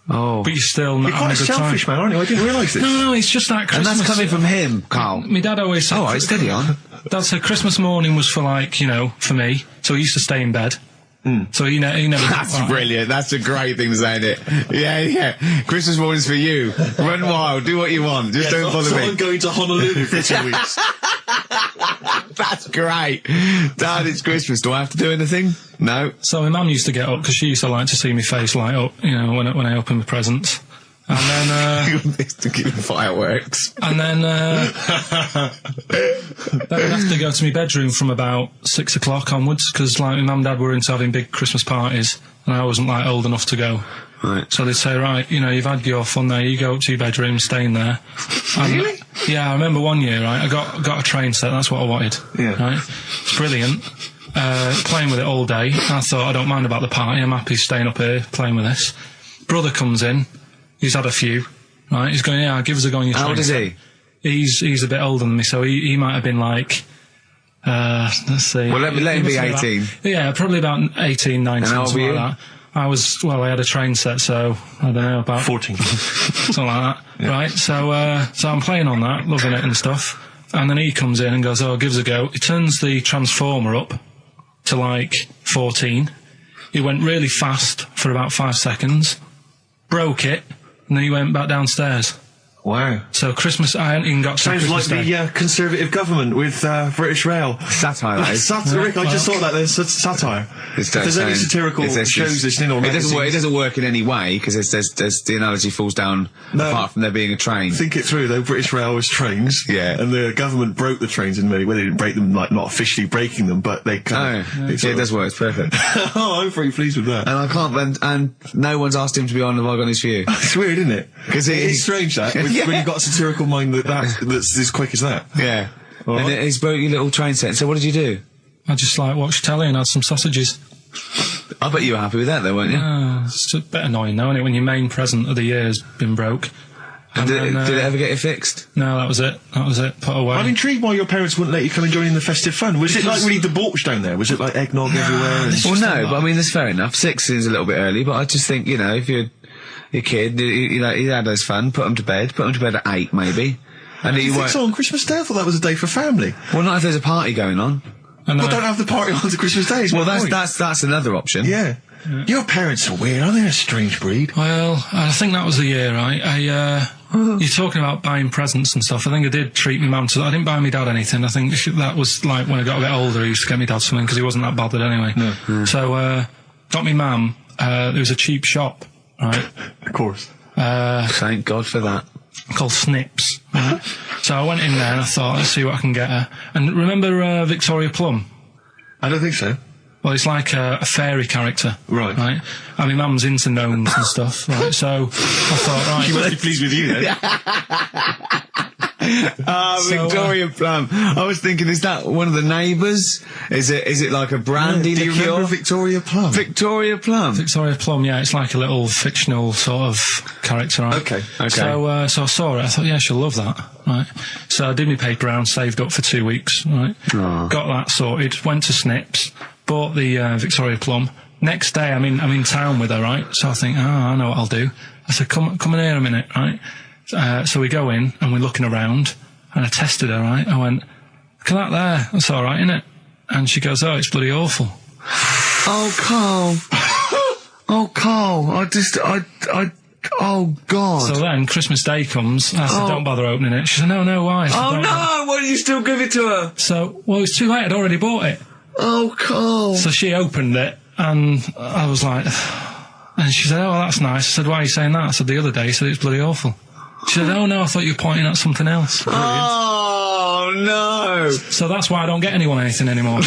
Oh. But you're still not You're quite a selfish man, aren't you? I didn't realise this. No, it's just that Christmas... And that's coming from him, Karl. My dad always said... Oh, right, steady on. Dad said Christmas morning was for, for me, so he used to stay in bed. So he never... That's brilliant. That's a great thing to say, isn't it? Yeah. Christmas morning's for you. Run wild, do what you want. Just don't bother me. I'm going to Honolulu for 2 weeks. That's great. Dad, it's Christmas. Do I have to do anything? No. So my mum used to get up, because she used to like to see my face light up, when I opened the presents. And then, to give fireworks. And then, then I'd have to go to my bedroom from about 6 o'clock onwards, because, my mum and dad were into having big Christmas parties, and I wasn't, old enough to go. Right. So they'd say, right, you've had your fun there, you go up to your bedroom, stay in there. Really? Yeah, I remember one year, right, I got a train set, that's what I wanted. Yeah. Right? It's brilliant. Playing with it all day. I thought, I don't mind about the party, I'm happy staying up here, playing with this. Brother comes in. He's had a few, right? He's going, give us a go on your train. How old is he? He's a bit older than me, so he might have been let's see. Well, let him be 18. Probably about 18, 19, something like that. I had a train set, so, I don't know, about... 14. Something like that, right? So I'm playing on that, loving it and stuff, and then he comes in and goes, give us a go. He turns the transformer up to, 14. He went really fast for about 5 seconds, broke it, and then he went back downstairs. Wow. So Christmas, I hadn't even got to Sounds Christmas like the Conservative government with British Rail. Satire, though. Rick, I just thought that there's satire. If there's any satirical shows listening or magazines... It doesn't work in any way, because there's the analogy falls down apart from there being a train. Think it through, though. British Rail was trains. Yeah. And the government broke the trains in many ways. They didn't break them, not officially breaking them, but they kind of... it does work. It's perfect. Oh, I'm very pleased with that. And I can't... And no one's asked him to be on the Vlog on His View. It's weird, isn't it? Because it's strange, that. When you've got a satirical mind that's as quick as that. Yeah. All right. And he's broke your little train set. So what did you do? I just watched telly and had some sausages. I bet you were happy with that though, weren't you? It's a bit annoying though, isn't it, when your main present of the year has been broke. And did it ever get it fixed? No, that was it. Put away. I'm intrigued why your parents wouldn't let you come and join in the festive fun. Was it really debauched down there? Was it eggnog everywhere? Well, no, but I mean, that's fair enough. 6 is a little bit early, but I just think, if you're a kid, he had his fun, put him to bed at 8 maybe. And you think so on Christmas Day? I thought that was a day for family. Well, not if there's a party going on. Well, don't have the party on to Christmas Day. Well, that's another option. Yeah. Your parents are weird, aren't they? A strange breed. Well, I think that was the year, right? You're talking about buying presents and stuff. I think I did treat my mum to that. I didn't buy my dad anything. I think that was when I got a bit older, I used to get my dad something because he wasn't that bothered anyway. No. So, got me mum, there was a cheap shop, right? Of course. Thank God for that. Called Snips, right? So I went in there and I thought, let's see what I can get her. And remember Victoria Plum? I don't think so. Well, it's like a fairy character. Right. Right? I mean, Mum's into gnomes and stuff, right? So I thought, right... She must be pleased with you, then. Victoria Plum. I was thinking, is that one of the neighbours? Is it like a brandy liqueur? Do you remember Victoria Plum? Victoria Plum. Victoria Plum, yeah, it's like a little fictional sort of character, right? Okay. So I saw it, I thought, yeah, she'll love that, right? So I did my paper round, saved up for 2 weeks, right? Oh. Got that sorted, went to Snips, bought the Victoria Plum. Next day, I'm in town with her, right? So I think, I know what I'll do. I said, come in here a minute, right? So we go in, and we're looking around, and I tested her, right? I went, look at that there, that's alright, isn't it? And she goes, oh, it's bloody awful. Oh, Karl. Oh, Karl, oh, God. So then, Christmas Day comes, I said, don't bother opening it. She said, no, why? Said, oh, no, why did you still give it to her? So, well, it was too late, I'd already bought it. Oh, Karl. So she opened it, and I was like, and she said, oh, that's nice. I said, why are you saying that? I said, the other day, you said it was bloody awful. She said, oh, no, I thought you were pointing at something else. Brilliant. Oh, no. So that's why I don't get anyone anything anymore.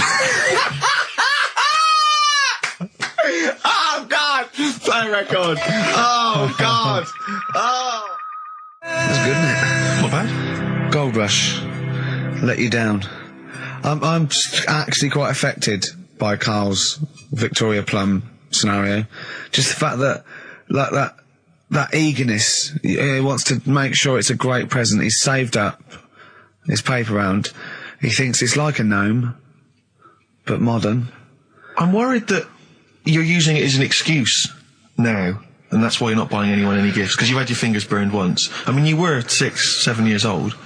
Oh, God. Play record. Oh, God. Oh. That's good, isn't it? Not bad. Gold Rush. Let you down. I'm actually quite affected by Karl's Victoria Plum scenario. Just the fact that, like, that eagerness, he wants to make sure it's a great present. He's saved up his paper round. He thinks it's like a gnome, but modern. I'm worried that you're using it as an excuse now, and that's why you're not buying anyone any gifts, because you had your fingers burned once. I mean, you were 6, 7 years old.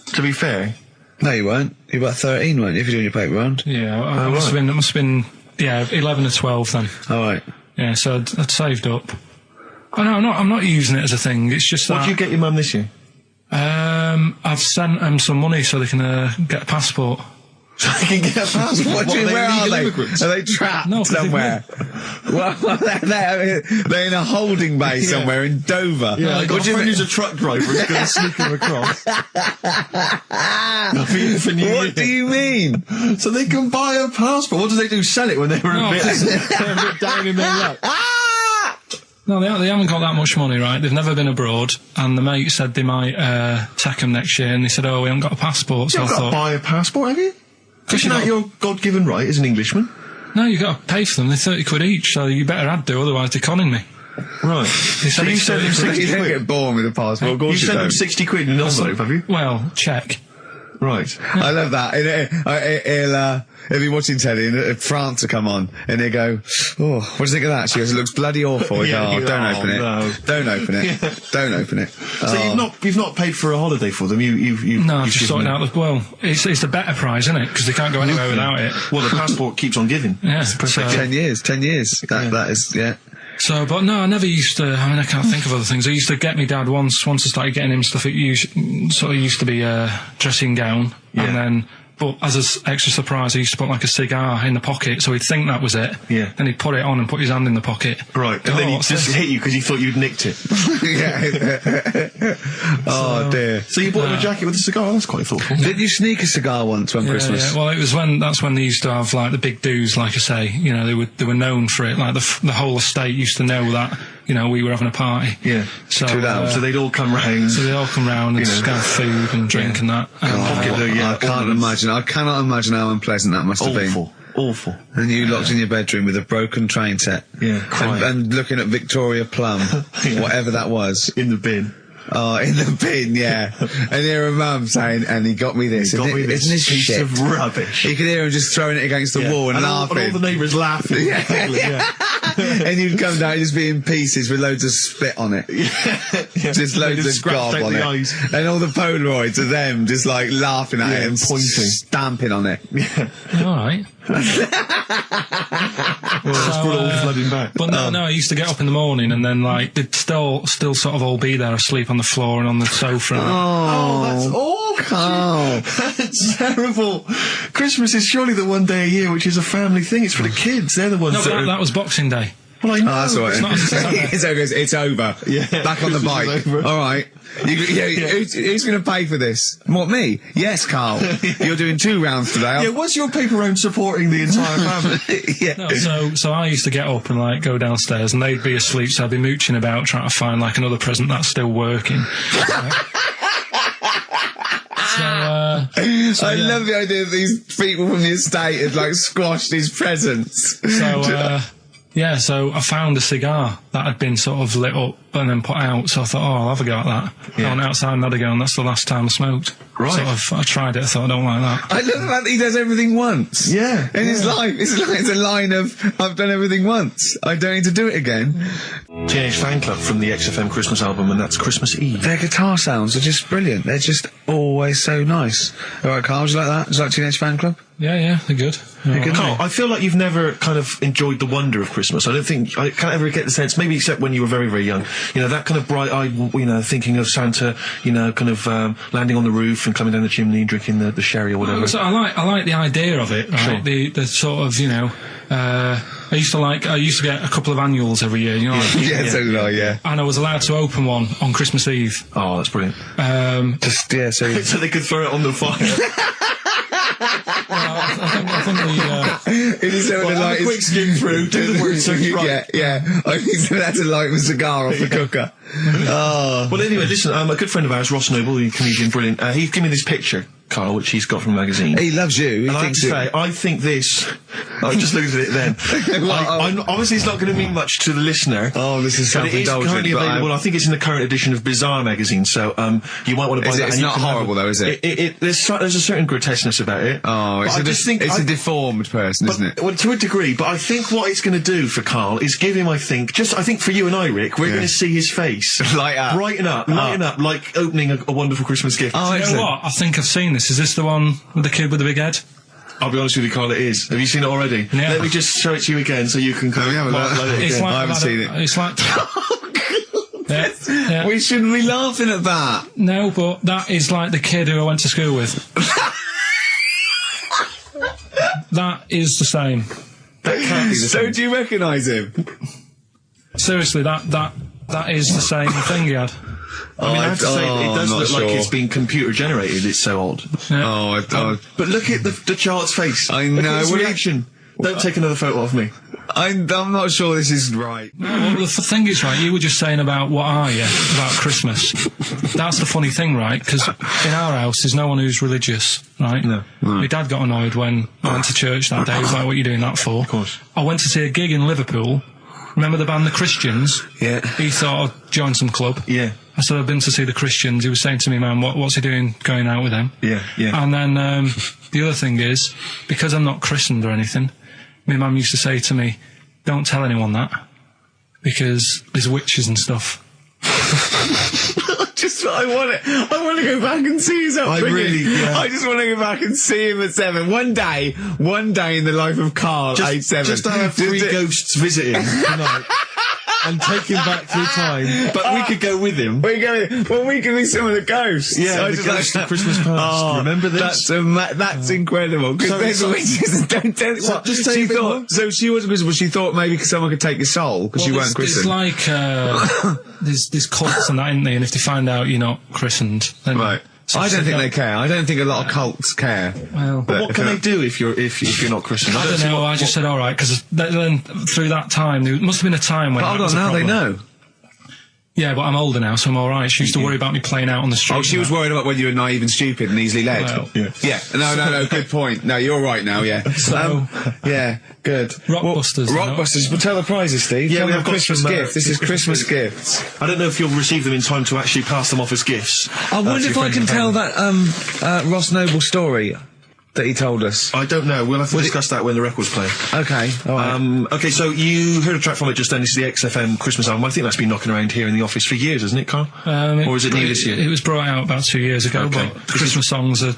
To be fair. No, you weren't. You were about 13, weren't you, if you're doing your paper round? Yeah, it must have been, 11 or 12 then. All right. Yeah, so I'd saved up. Oh, no, I'm not using it as a thing. It's just that. What did you get your mum this year? I've sent them some money so they can get a passport. So they can get a passport? What do you mean, where are they? Immigrants? Are they trapped somewhere? Well, they're in a holding bay somewhere in Dover. Yeah, I got a friend who's a truck driver who's going to sneak them across. What do you mean? So they can buy a passport. What do they do? Sell it when they're a bit down in their luck? No, they haven't got that much money, right? They've never been abroad, and the mate said they might take them next year, and they said, oh, we haven't got a passport, so You've got to buy a passport, have you? Isn't that your God-given right as an Englishman? No, you've got to pay for them. They're 30 quid each, so you better add to, otherwise they're conning me. Right. So you sent them 60 quid? You don't get born with a passport, of course you sent them 60 quid in an envelope, have you? Well, check. Right. I love that. He'll be watching telly and France will come on and he'll go, oh, what do you think of that? She goes, it looks bloody awful. Yeah, don't open it. No. Don't open it. Yeah. Don't open it. So you've not paid for a holiday for them? No, I've just sorted out well, it's the better prize, isn't it? Because they can't go anywhere without it. Well, the passport keeps on giving. Yeah. So 10 years. That is, yeah. So, but no, I never used to, I can't think of other things. I used to get me dad once I started getting him stuff, it used to be a dressing gown, and then, but as an extra surprise, I used to put like a cigar in the pocket, so he'd think that was it. Yeah. Then he'd put it on and put his hand in the pocket. Right, and then he'd just hit you because he thought you'd nicked it. Oh, dear. So you bought him a jacket with a cigar? That's quite thoughtful. Did you sneak a cigar once on Christmas? Yeah. Well, that's when they used to have, like, the big do's, like I say. You know, they were known for it. Like, the whole estate used to know that, you know, we were having a party. Yeah. So they'd all come round. So they'd all come round and just have food and drink and that. I cannot imagine how unpleasant that must have been. Awful. And you locked in your bedroom with a broken train set. Yeah, and looking at Victoria Plum, whatever that was. In the bin. Oh, in the bin, yeah. And hear a mum saying, and he got me this. Isn't this piece shit? Of rubbish. You could hear him just throwing it against the wall and laughing. And all the neighbours laughing. And you'd come down, just be in pieces with loads of spit on it. Just loads of gob on it. Eyes. And all the Polaroids of them just like laughing at him, pointing, stamping on it. All right. Flooding back. But no, I used to get up in the morning and then like they'd still sort of all be there asleep on the floor and on the sofa. Oh, that's awful. Oh, that's terrible. Christmas is surely the one day a year which is a family thing. It's for the kids. They're the ones that was Boxing Day. Well, I know. Oh, that's all right. It's over. Yeah. Back on the bike. All right. Who's going to pay for this? What, me? Yes, Karl. You're doing 2 rounds today. Yeah, what's your paper round supporting the entire family? No, so I used to get up and like go downstairs and they'd be asleep, so I'd be mooching about trying to find like another present that's still working. I love the idea that these people from the estate had, like, squashed his presents. So I found a cigar that had been sort of lit up and then put out, so I thought, I'll have a go at that. Yeah. I went outside and had a go, and that's the last time I smoked. Right. I tried it, I thought, I don't like that. I love the fact that he does everything once. Yeah. In his life, it's a line of, I've done everything once, I don't need to do it again. Teenage Fan Club from the XFM Christmas album, and that's Christmas Eve. Their guitar sounds are just brilliant. They're just always so nice. Alright, Karl, would you like that? Would you like Teenage Fan Club? Yeah, they're good. Karl, I feel like you've never kind of enjoyed the wonder of Christmas. I can't ever get the sense, maybe except when you were very, very young, that kind of bright-eyed, thinking of Santa, kind of landing on the roof and coming down the chimney and drinking the sherry or whatever. So I like the idea of it, right? Sure. The sort of, I used to get a couple of annuals every year, So did I, yeah. And I was allowed to open one on Christmas Eve. Oh, that's brilliant. So they could throw it on the fire. I think a quick skim through, do the word search right. Yeah. I think that's a light of a cigar off the cooker. Oh. Well, anyway, listen, a good friend of ours, Ross Noble, the comedian, brilliant, he gave me this picture, Karl, which he's got from a magazine. He loves you. And I have to say, I think this... I just looked at it then. Obviously, it's not going to mean much to the listener. Oh, this is self-indulgent. It is currently available. I think it's in the current edition of Bizarre magazine, so you might want to buy that. It's not horrible, though, is it? There's a certain grotesqueness about it. Oh, it's a deformed person, isn't it? Well, to a degree, but I think what it's going to do for Karl is give him, I think for you and I, Rick, we're going to see his face light up, brighten up, like opening a wonderful Christmas gift. Oh, you know what? I think I've seen this. Is this the one with the kid with the big head? I'll be honest with you, Karl, it is. Have you seen it already? Yeah. Let me just show it to you again so you can kind of I haven't seen it. It's like... Yeah. We shouldn't be laughing at that. No, but that is like the kid who I went to school with. That is the same. That can't be the same. So do you recognise him? Seriously, that is the same thing he had. I have to say, it does look like it's been computer generated. It's so odd. Yeah. But look at the child's face. I know. Look at his reaction. Don't take another photo of me. I'm not sure this is right. Well, the thing is, right, you were just saying about what are you, about Christmas. That's the funny thing, right? Because in our house, there's no one who's religious, right? No. My dad got annoyed when I went to church that day. He was like, what are you doing that for? Of course. I went to see a gig in Liverpool. Remember the band The Christians? Yeah. He thought I'd join some club. Yeah. I said, I've been to see The Christians. He was saying to me, man, what's he doing going out with them? Yeah. And then the other thing is, because I'm not christened or anything, my mum used to say to me, don't tell anyone that, because there's witches and stuff. I want to go back and see his upbringing. I just want to go back and see him at 7. One day in the life of Karl, age 7. Just to have 3 ghosts visiting tonight. And take him back through time. But we could go with him. We can be some of the ghosts. Yeah, the ghosts of Christmas past. Remember this? That's incredible. Because there's witches. Don't tell me what. Just she thought. So she wasn't Christmas, but she thought maybe someone could take your soul because you weren't christened. There's like there's cults and that, isn't there? And if they find out you're not christened, then right. I don't think they care. I don't think a lot of cults care. Well, but what can they do if you're not christened? I don't know. I just said all right, because then through that time there must have been a time when. But hold on, now they know. Yeah, but I'm older now, so I'm all right. She used to worry about me playing out on the street. Oh, she was worried about whether you were naive and stupid and easily led. Well, yeah. No. Good point. No, you're right now. Yeah. So, yeah. Good. Rockbusters. Rockbusters. But tell the prizes, Steve. Yeah, we have Christmas gifts. This is Christmas gifts. I don't know if you'll receive them in time to actually pass them off as gifts. I wonder if I can tell that Ross Noble story that he told us. I don't know. We'll have to discuss that when the record's playing. Okay. All right. Okay, so you heard a track from it just then. This is the XFM Christmas album. I think that's been knocking around here in the office for years, hasn't it, Karl? Or is it new this year? It was brought out about 2 years ago, but Christmas songs are...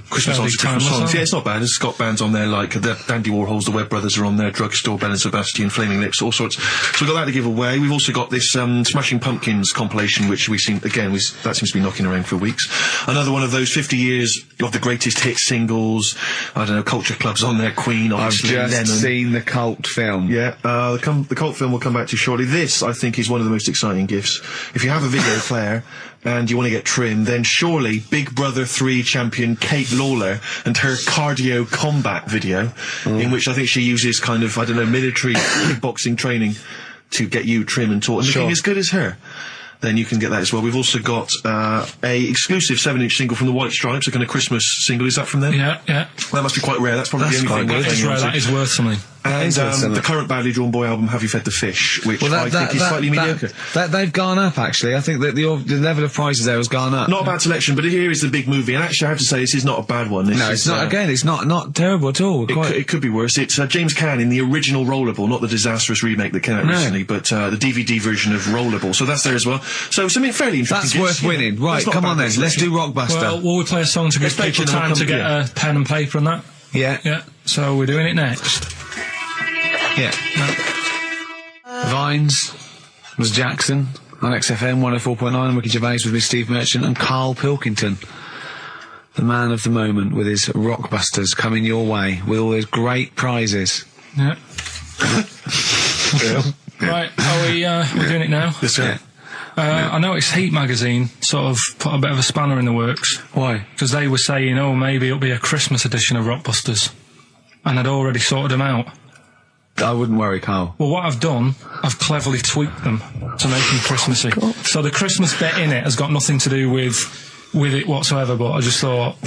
Christmas songs. Yeah, it's not bad. There's Scott bands on there, like the Dandy Warhols, the Webb Brothers are on there, Drugstore, Bell and Sebastian, Flaming Lips, all sorts. So we've got that to give away. We've also got this Smashing Pumpkins compilation, which we've seen, again, that seems to be knocking around for weeks. Another one of those 50 years of the greatest hit singles. I don't know, Culture Club's on there, Queen, obviously, I've just Lennon. seen the cult film. Yeah, the cult film we'll come back to shortly. This, I think, is one of the most exciting gifts. If you have a video player and you want to get trim, then surely Big Brother 3 champion Kate Lawler and her cardio combat video, in which I think she uses kind of, I don't know, military kickboxing training to get you trim and taut, and looking as good as her. then you can get that as well. We've also got a exclusive 7-inch single from the White Stripes, a kind of Christmas single. Is that from them? Yeah. That must be quite rare. That's probably the only thing. That is rare. That is worth something. And the current Badly Drawn Boy album, Have You Fed the Fish, which I think is slightly mediocre. They've gone up, actually. I think that the level of prices there has gone up. Not a bad selection, but here is the big movie. And actually, I have to say, this is not a bad one. It's not. Again, it's not terrible at all. It could be worse. It's James Caan in the original Rollerball, not the disastrous remake that came out recently, but the DVD version of Rollerball. So that's there as well. So something fairly interesting. That's worth winning. Right, come on then. Let's do Rockbuster. Well, will we play a song to give people time to get a pen and paper and that? Yeah. So we're doing it next. Yeah. Vines was Jackson on XFM 104.9. Ricky Gervais with me, Steve Merchant, and Karl Pilkington, the man of the moment, with his Rockbusters, coming your way with all those great prizes. Yeah. Right, we're doing it now? Yes, sir. I noticed Heat magazine sort of put a bit of a spanner in the works. Why? Because they were saying, maybe it'll be a Christmas edition of Rockbusters. And I'd already sorted them out. I wouldn't worry, Karl. Well, what I've done, I've cleverly tweaked them to make them Christmassy. So the Christmas bit in it has got nothing to do with it whatsoever, but I just thought...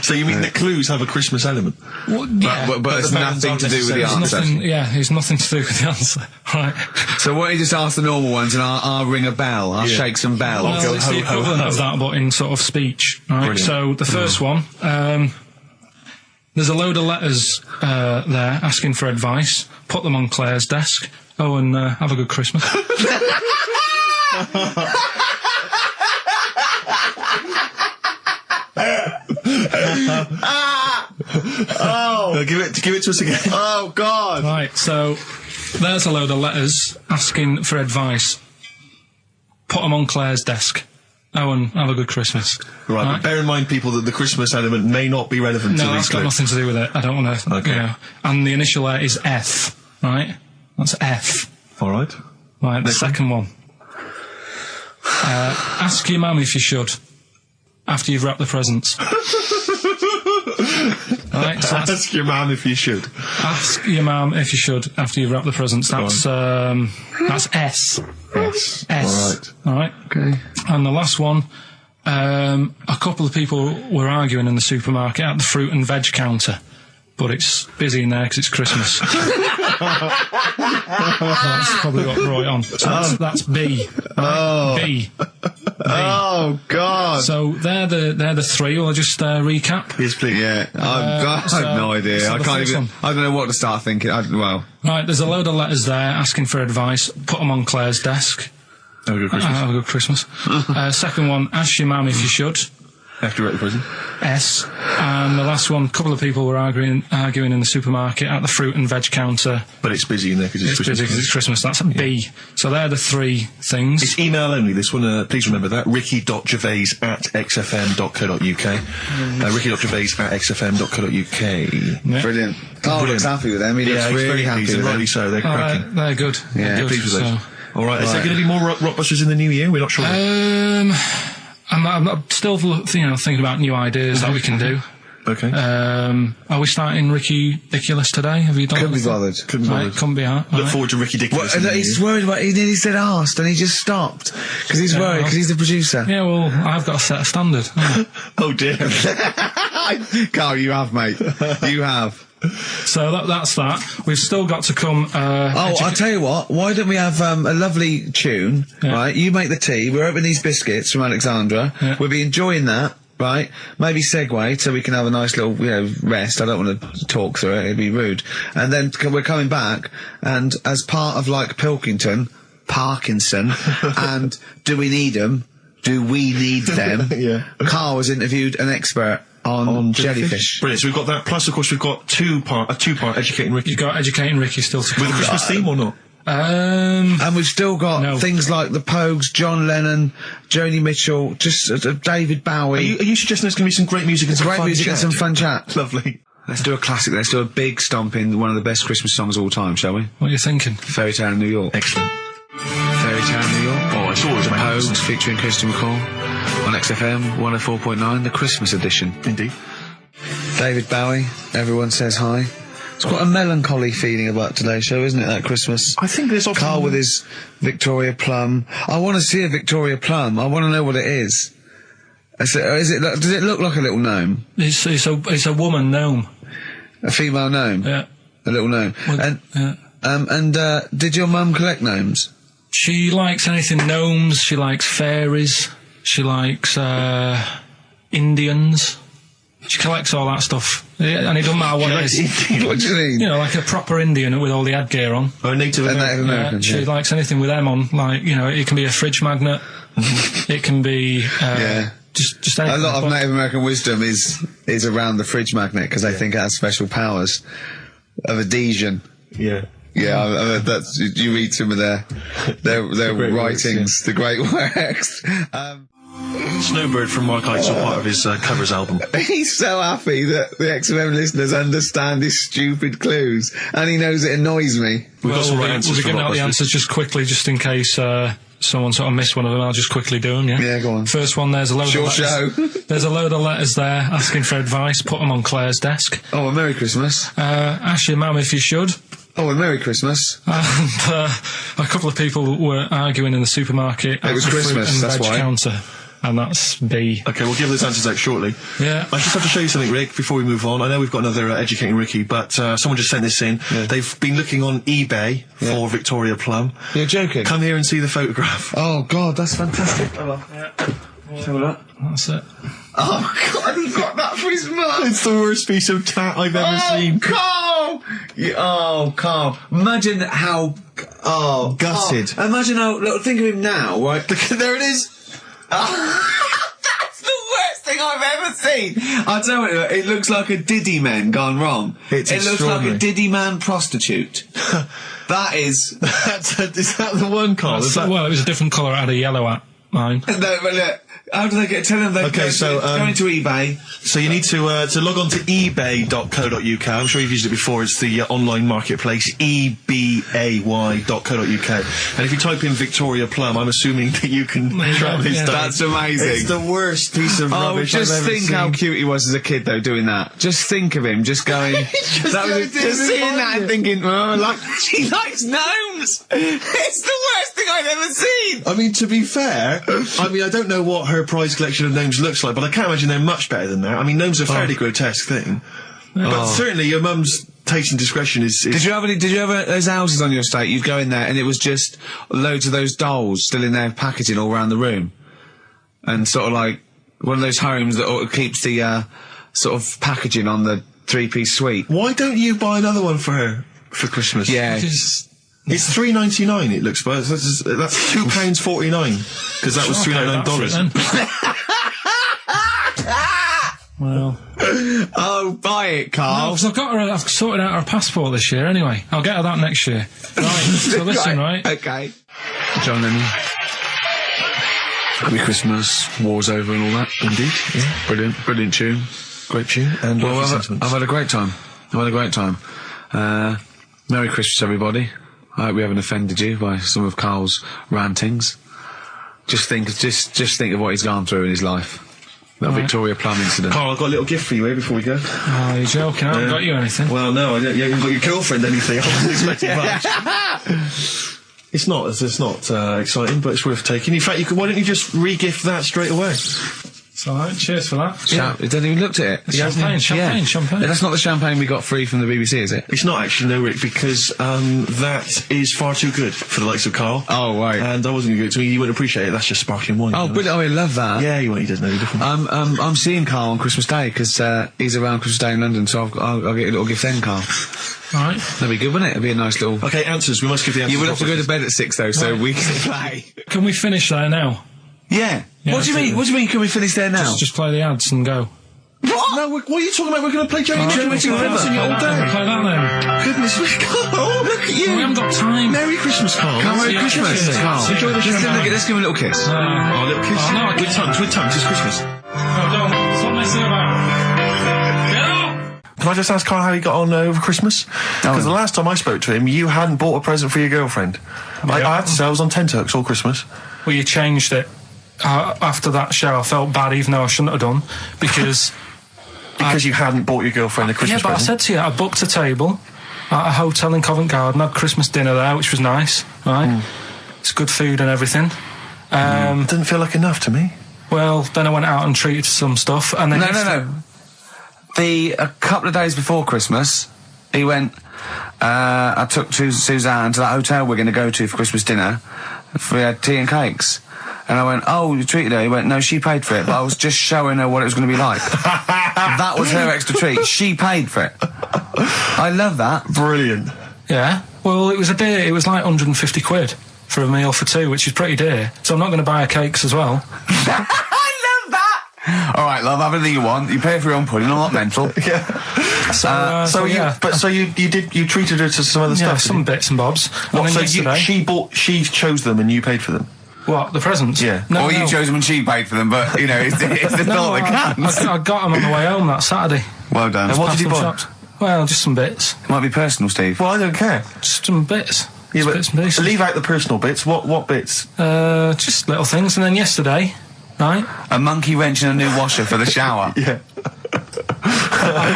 So you mean the clues have a Christmas element? Well, yeah. But it's nothing to do with the answer. It's nothing to do with the answer. Right. So why don't you just ask the normal ones and I'll ring a bell. I'll shake some bells. Well, it's the equivalent of that, but in sort of speach. Right. Brilliant. So the first one... there's a load of letters there asking for advice. Put them on Claire's desk. Oh, and have a good Christmas. Give it to us again. Oh, God. Right, so there's a load of letters asking for advice. Put them on Claire's desk. Oh, and have a good Christmas. Right, but bear in mind, people, that the Christmas element may not be relevant to these. No, that's got nothing to do with it. I don't want to... Okay. And the initial letter is F, right? That's F. All right. Right, the second one. Ask your mum if you should, after you've wrapped the presents. Right, so ask your mum if you should. Ask your mum if you should, after you've wrapped the presents. That's S. S. All right. Okay. And the last one, a couple of people were arguing in the supermarket at the fruit and veg counter, but it's busy in there because it's Christmas. That's probably what brought it on. So that's B. Right? B. Oh, God. So they're the three. Will I just recap? Yes, please. Yeah. I have no idea. So I can't even... I don't know what to start thinking. Right, there's a load of letters there asking for advice. Put them on Claire's desk. Have a good Christmas. Have a good Christmas. Second one, ask your mum if you should. After you're at the prison. S. And the last one, a couple of people were arguing in the supermarket at the fruit and veg counter. But it's busy in there because it's Christmas. Busy because it's Christmas. That's a B. So they're the three things. It's email only, this one. Please remember that. ricky.gervais@xfm.co.uk. ricky.gervais@xfm.co.uk. Yeah. Brilliant. Carl looks happy with them. He looks really happy with them. Rightly so. They're cracking. They're good. Yeah, they're good. Pleased with those. All right. Is there going to be more Rockbusters in the new year? We're not sure. I'm still thinking about new ideas that we can do. Okay. Are we starting Ridiculous today? Have you done Couldn't be bothered. Couldn't be hard. Look forward to Ridiculous. Well, he's worried about... He nearly said asked and he just stopped. Because he's worried, because he's the producer. Yeah, well, I've got to set a standard. Oh, dear. Carl, you have, mate. You have. So that's that. We've still got to come... I'll tell you what. Why don't we have a lovely tune, right? You make the tea. We're opening these biscuits from Alexandra. Yeah. We'll be enjoying that, right? Maybe segue so we can have a nice little, rest. I don't want to talk through it. It'd be rude. And then we're coming back, and as part of, Pilkington, Parkinson, and Do We Need Them? Do We Need Them? Yeah. Karl has interviewed an expert on jellyfish. Brilliant. So we've got that. Plus, of course, we've got a two-part Educating Ricky. You've got Educating Ricky still to come. With a Christmas theme or not? And we've still got things like the Pogues, John Lennon, Joni Mitchell, just David Bowie. Are you suggesting there's going to be some great music and some fun chat? And some fun chat. Lovely. Let's do a classic. Let's do a big stomp in one of the best Christmas songs of all time, shall we? What are you thinking? Fairy Tale in New York. Excellent. Fairy Tale in New York. Oh, it's always amazing. Pogues featuring Kirsty McCall on XFM 104.9, the Christmas edition. Indeed. David Bowie, Everyone Says Hi. It's quite a melancholy feeling about today's show, isn't it, that Christmas? I think there's often... Karl with his Victoria Plum. I want to see a Victoria Plum. I want to know what it is. Does it look like a little gnome? It's a woman gnome. A female gnome? Yeah. A little gnome. Well, did your mum collect gnomes? She likes anything gnomes. She likes fairies. She likes Indians. She collects all that stuff. Yeah, and it doesn't matter what it is. What do you mean? You know, like a proper Indian with all the headgear on. Or a Native American. She likes anything with them on. Like, you know, it can be a fridge magnet. It can be... Just anything. A lot of Native American wisdom is around the fridge magnet, because they think it has special powers of adhesion. Yeah. Yeah, that's, you read some of their writings, the great works. Snowbird from Mark Heights are part of his covers album. He's so happy that the XFM listeners understand his stupid clues, and he knows it annoys me. We've got some right answers. We'll be giving out the answers just quickly, just in case someone sort of missed one of them. I'll just quickly do them, yeah? Yeah, go on. First one, there's a load of letters. There's a load of letters there asking for advice. Put them on Claire's desk. Oh, a Merry Christmas. Ask your mum if you should. Oh, a Merry Christmas. And a couple of people were arguing in the supermarket. It was Christmas, and that's veg why. Counter. And that's B. Okay, we'll give those answers out shortly. Yeah. I just have to show you something, Rick, before we move on. I know we've got another Educating Ricky, but someone just sent this in. Yeah. They've been looking on eBay for Victoria Plum. You're joking? Come here and see the photograph. Oh, God, that's fantastic. Oh, yeah. Have a look. That's it. Oh, God, he got that for his mum. It's the worst piece of tat I've ever seen. Carl! Carl. Imagine how... Oh, gutted. Carl. Imagine how... Look, think of him now, right? There it is. That's the worst thing I've ever seen. I'll tell you, it looks like a Diddy man gone wrong. It looks like a Diddy man prostitute. That is... Is that the one, Carl? Well, it was a different colour. I had a yellow at mine. No, but look, how do they get... Tell them they go into eBay. So you need to log on to ebay.co.uk. I'm sure you've used it before. It's the online marketplace, ebay.co.uk. And if you type in Victoria Plum, I'm assuming that you can track this down. That's amazing. It's the worst piece of rubbish just I've ever think seen. how cute he was as a kid, though, doing that. Just think of him, just going... just seeing that and thinking, oh, she likes gnomes! It's the worst thing I've ever seen! I mean, to be fair, I don't know what her prize collection of gnomes looks like, but I can't imagine they're much better than that. I mean, gnomes are a fairly grotesque thing. But certainly your mum's taste and discretion is... Did you have those houses on your estate? You'd go in there and it was just loads of those dolls still in their packaging all around the room. And sort of like one of those homes that keeps the sort of packaging on the three-piece suite. Why don't you buy another one for her for Christmas? Yeah. It's $3.99 it looks, but that's £2.49 because that was $399. Well. Oh, buy it, Karl. No, because I've sorted out her passport this year anyway. I'll get her that next year. Right, so listen, right? Okay. John Lennon. Happy Christmas, war's over and all that. Indeed. Yeah. Brilliant tune. Great tune. And I've had a great time. Merry Christmas, everybody. I hope we haven't offended you by some of Karl's rantings. Just think of what he's gone through in his life. That Victoria Plum incident. Karl, I've got a little gift for you here before we go. Oh, you're joking. I haven't got you anything. Well, no, you haven't got your girlfriend anything. I wasn't expecting much. It's not exciting, but it's worth taking. In fact, why don't you just re-gift that straight away? It's alright, cheers for that. He hasn't even looked at it. Champagne. That's not the champagne we got free from the BBC, is it? It's not actually, no, Rick, because that is far too good for the likes of Karl. Oh, right. And I wasn't going to give it to me. You wouldn't appreciate it. That's just sparkling wine. Oh, brilliant. Oh, I love that. Yeah, he doesn't know the difference. I'm seeing Karl on Christmas Day, because he's around Christmas Day in London, so I'll get a little gift then, Karl. Alright. That'd be good, wouldn't it? It'd be a nice little... Okay, answers. We must give the answers. You would have to go to bed at 6, though, so we can play. Can we finish there now? Yeah. What do you mean? What do you mean? Can we finish there now? Just play the ads and go. What? No, what are you talking about? We're going to play Joey River all day. Play that then. Goodness me, Karl, look at you. We haven't got time. Merry Christmas, Karl. Merry Christmas, Karl. Enjoy the show. Let's give him a little kiss. A little kiss. Oh, no, with tongues. It's Christmas. No, don't. Stop messing about. Get out! Can I just ask Karl how he got on over Christmas? Because the last time I spoke to him, you hadn't bought a present for your girlfriend. I had to say I was on tenterhooks all Christmas. Well, you changed it. After that show, I felt bad, even though I shouldn't have done, because Because you hadn't bought your girlfriend a Christmas present? I said to you, I booked a table at a hotel in Covent Garden, had Christmas dinner there, which was nice, right? It's good food and everything. Didn't feel like enough to me. Well, then I went out and treated some stuff, and then... No. A couple of days before Christmas, he went... I took Suzanne to that hotel we're going to go to for Christmas dinner. We had tea and cakes. And I went, oh, you treated her? He went, no, she paid for it, but I was just showing her what it was going to be like. That was her extra treat. She paid for it. I love that. Brilliant. Yeah. Well, it was it was like 150 quid for a meal for two, which is pretty dear. So I'm not going to buy her cakes as well. I love that! All right, love, have anything you want. You pay for your own pudding. I'm not mental. Yeah. So you treated her to some other stuff? Yeah, some bits and bobs. What, so she chose them and you paid for them? What, the presents? Yeah. No, you chose them and she paid for them, but, you know, it's the thought that counts. I got them on the way home that Saturday. Well done. And what did you buy? Well, just some bits. It might be personal, Steve. Well, I don't care. Just some bits. Yeah, but bits and pieces. Leave out the personal bits. What bits? Just little things. And then yesterday, right? A monkey wrench and a new washer for the shower. Yeah.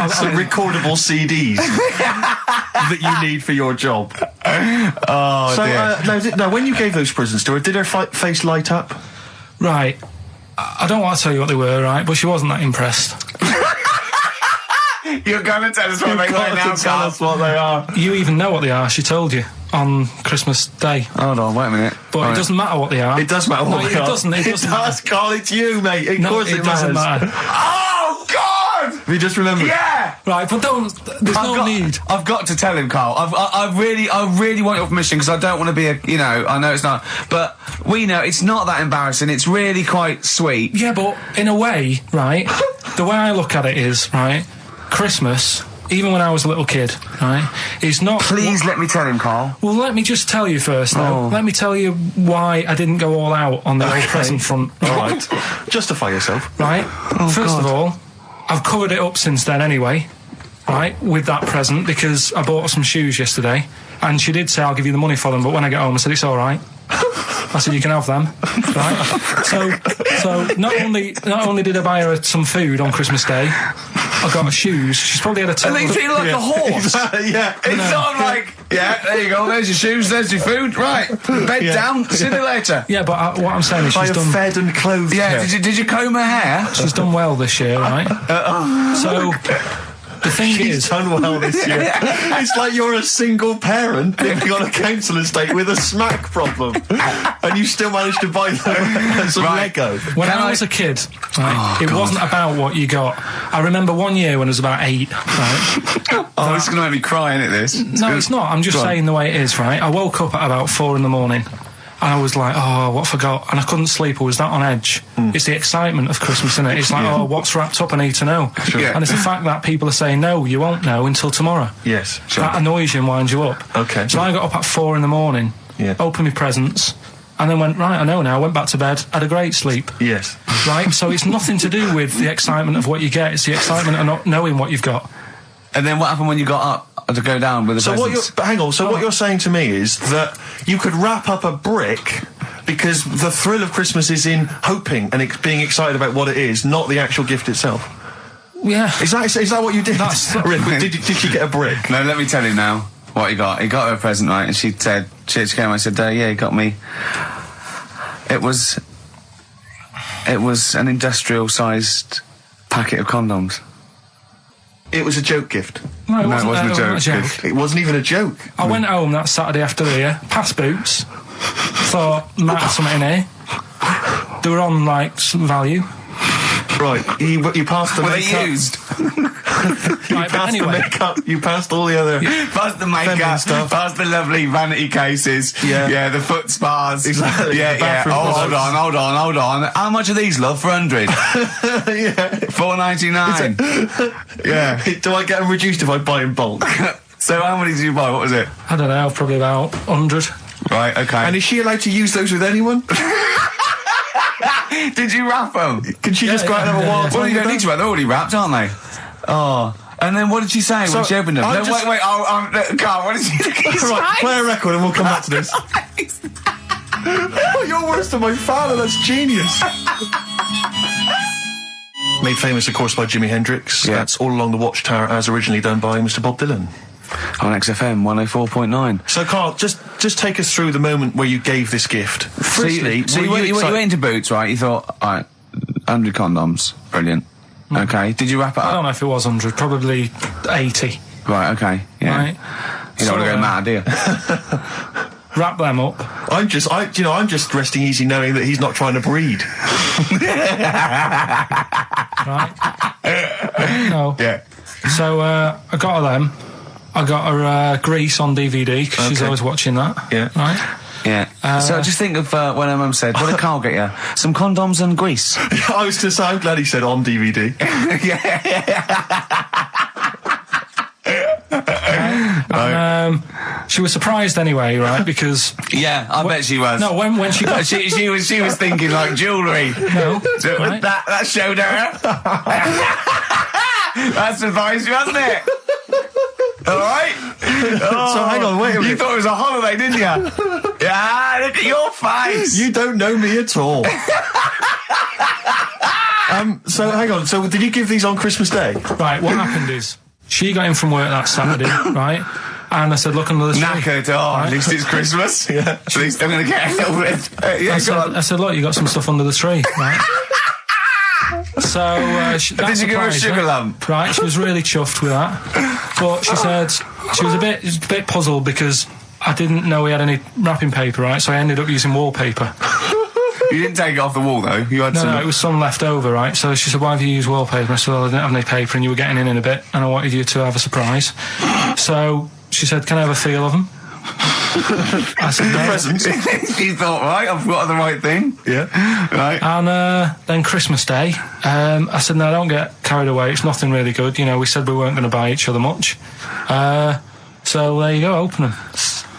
Some recordable CDs that you need for your job. Oh, dear. Now, when you gave those presents to her, did her face light up? Right. I don't want to tell you what they were, right? But she wasn't that impressed. You're going to tell us what they were now, tell us what they are. You even know what they are. She told you on Christmas Day. Hold on, wait a minute. But it doesn't matter what they are. It does matter what they are. It doesn't. It does, Karl. It's you, mate. Of course it doesn't matter. Oh, God! Have you just remembered? Yeah! Right, but there's no need. I've got to tell him, Karl. I really want your permission, because I don't want to be I know it's not, but we know it's not that embarrassing. It's really quite sweet. Yeah, but in a way, right, the way I look at it is, right, Christmas, even when I was a little kid, right, is not... Please let me tell him, Karl. Well, let me just tell you first, though. Let me tell you why I didn't go all out on the old present front. All right. Justify yourself. Right. First of all, I've covered it up since then anyway, right, with that present, because I bought her some shoes yesterday, and she did say, I'll give you the money for them, but when I get home, I said, it's all right. I said, you can have them, right? So not only did I buy her some food on Christmas Day, I got her shoes. She's probably had a And they feel like a horse. Yeah. It's not like, yeah, there you go, there's your shoes, there's your food, right. Bed down, see you later. Yeah, but what I'm saying is she's done... fed and clothed. Yeah, did you comb her hair? She's done well this year, right? So... The thing is, done well this year. It's like you're a single parent living on a council estate with a smack problem, and you still managed to buy them some Lego. When I was a kid, it wasn't about what you got. I remember one year when I was about 8. Right? This is going to make me cry, isn't it? This? No, it's not. I'm just saying the way it is. Right? I woke up at about 4 in the morning. And I was like, oh, what forgot? And I couldn't sleep. I was that on edge. It's the excitement of Christmas, isn't it? It's like, oh, what's wrapped up? I need to know. Sure. Yeah. And it's the fact that people are saying, no, you won't know until tomorrow. Yes, sure. That annoys you and winds you up. Okay. So I got up at 4 in the morning, opened my presents, and then went, right, I know now, went back to bed, had a great sleep. Yes. Right? So it's nothing to do with the excitement of what you get. It's the excitement of not knowing what you've got. And then what happened when you got up to go down with the presents? What you're saying to me is that you could wrap up a brick because the thrill of Christmas is in hoping and being excited about what it is, not the actual gift itself. Yeah. Is that what you did? Did you get a brick? No, let me tell you now what he got. He got her a present, right? And she said, she came, I said, yeah, he got me. It was an industrial-sized packet of condoms. It was a joke gift. No, it wasn't a joke. Gift. It wasn't even a joke. I went home that Saturday after here, past Boots, thought, might have something in here. They were on, like, some value. Right, you passed the makeup. Were they used? Right, but anyway. The makeup, you passed all the other... Past the makeup, stuff. past the lovely vanity cases. Yeah, the foot spas. Exactly. Yeah. Oh, hold on. How much are these, love, for 100? Yeah. $4.99. Yeah. Do I get them reduced if I buy in bulk? So how many did you buy? What was it? I don't know, probably about 100. Right, okay. And is she allowed to use those with anyone? Did you wrap them? Can she just go out and have a wild time? Well, you don't need to wrap. They're already wrapped, aren't they? Oh. And then what did she say when she opened them? No, wait, Karl, what did she say? Right, play a record and we'll come back to this. You're worse than my father, that's genius. Made famous, of course, by Jimi Hendrix. Yeah. That's All Along the Watchtower, as originally done by Mr. Bob Dylan. On XFM 104.9. So, Karl, just take us through the moment where you gave this gift. Firstly, so you went into Boots, right? You thought, all right, 100 condoms, brilliant. Okay, did you wrap it up? I don't know if it was 100, probably 80. Right, okay, yeah. Right. You don't want to go mad, do you? Wrap them up. I'm just resting easy knowing that he's not trying to breed. Right. No. Yeah. So, I got her them. I got her Grease on DVD, because she's always watching that. Yeah. Right? Yeah. So just think of when her mum said, what did Karl get you? Some condoms and grease. I was going to say, I'm glad he said on DVD. And, she was surprised anyway, right? Because I bet she was. No, when she got she was thinking like jewellery. No, so right? that showed her. That surprised you, hasn't it? All right. So hang on, wait a minute. You thought it was a holiday, didn't you? Yeah, look at your face. You don't know me at all. So hang on. So did you give these on Christmas Day? Right. What happened is she got in from work that Saturday, right? And I said, look under the tree. Knackered. Right? At least it's Christmas. Yeah. At least I'm going to get a little bit. I said, look, you got some stuff under the tree, right? So did you give her a sugar lump? Right, she was really chuffed with that. But she said she was a bit puzzled because I didn't know we had any wrapping paper, right? So I ended up using wallpaper. You didn't take it off the wall though. You had No, it was some left over, right? So she said, why have you used wallpaper? I said, well, I didn't have any paper and you were getting in a bit and I wanted you to have a surprise. So she said, can I have a feel of them? I said, the presents. You thought, right, I've got the right thing. Yeah. Right. And then Christmas Day, I said, no, don't get carried away. It's nothing really good. You know, we said we weren't going to buy each other much. So there you go, open them.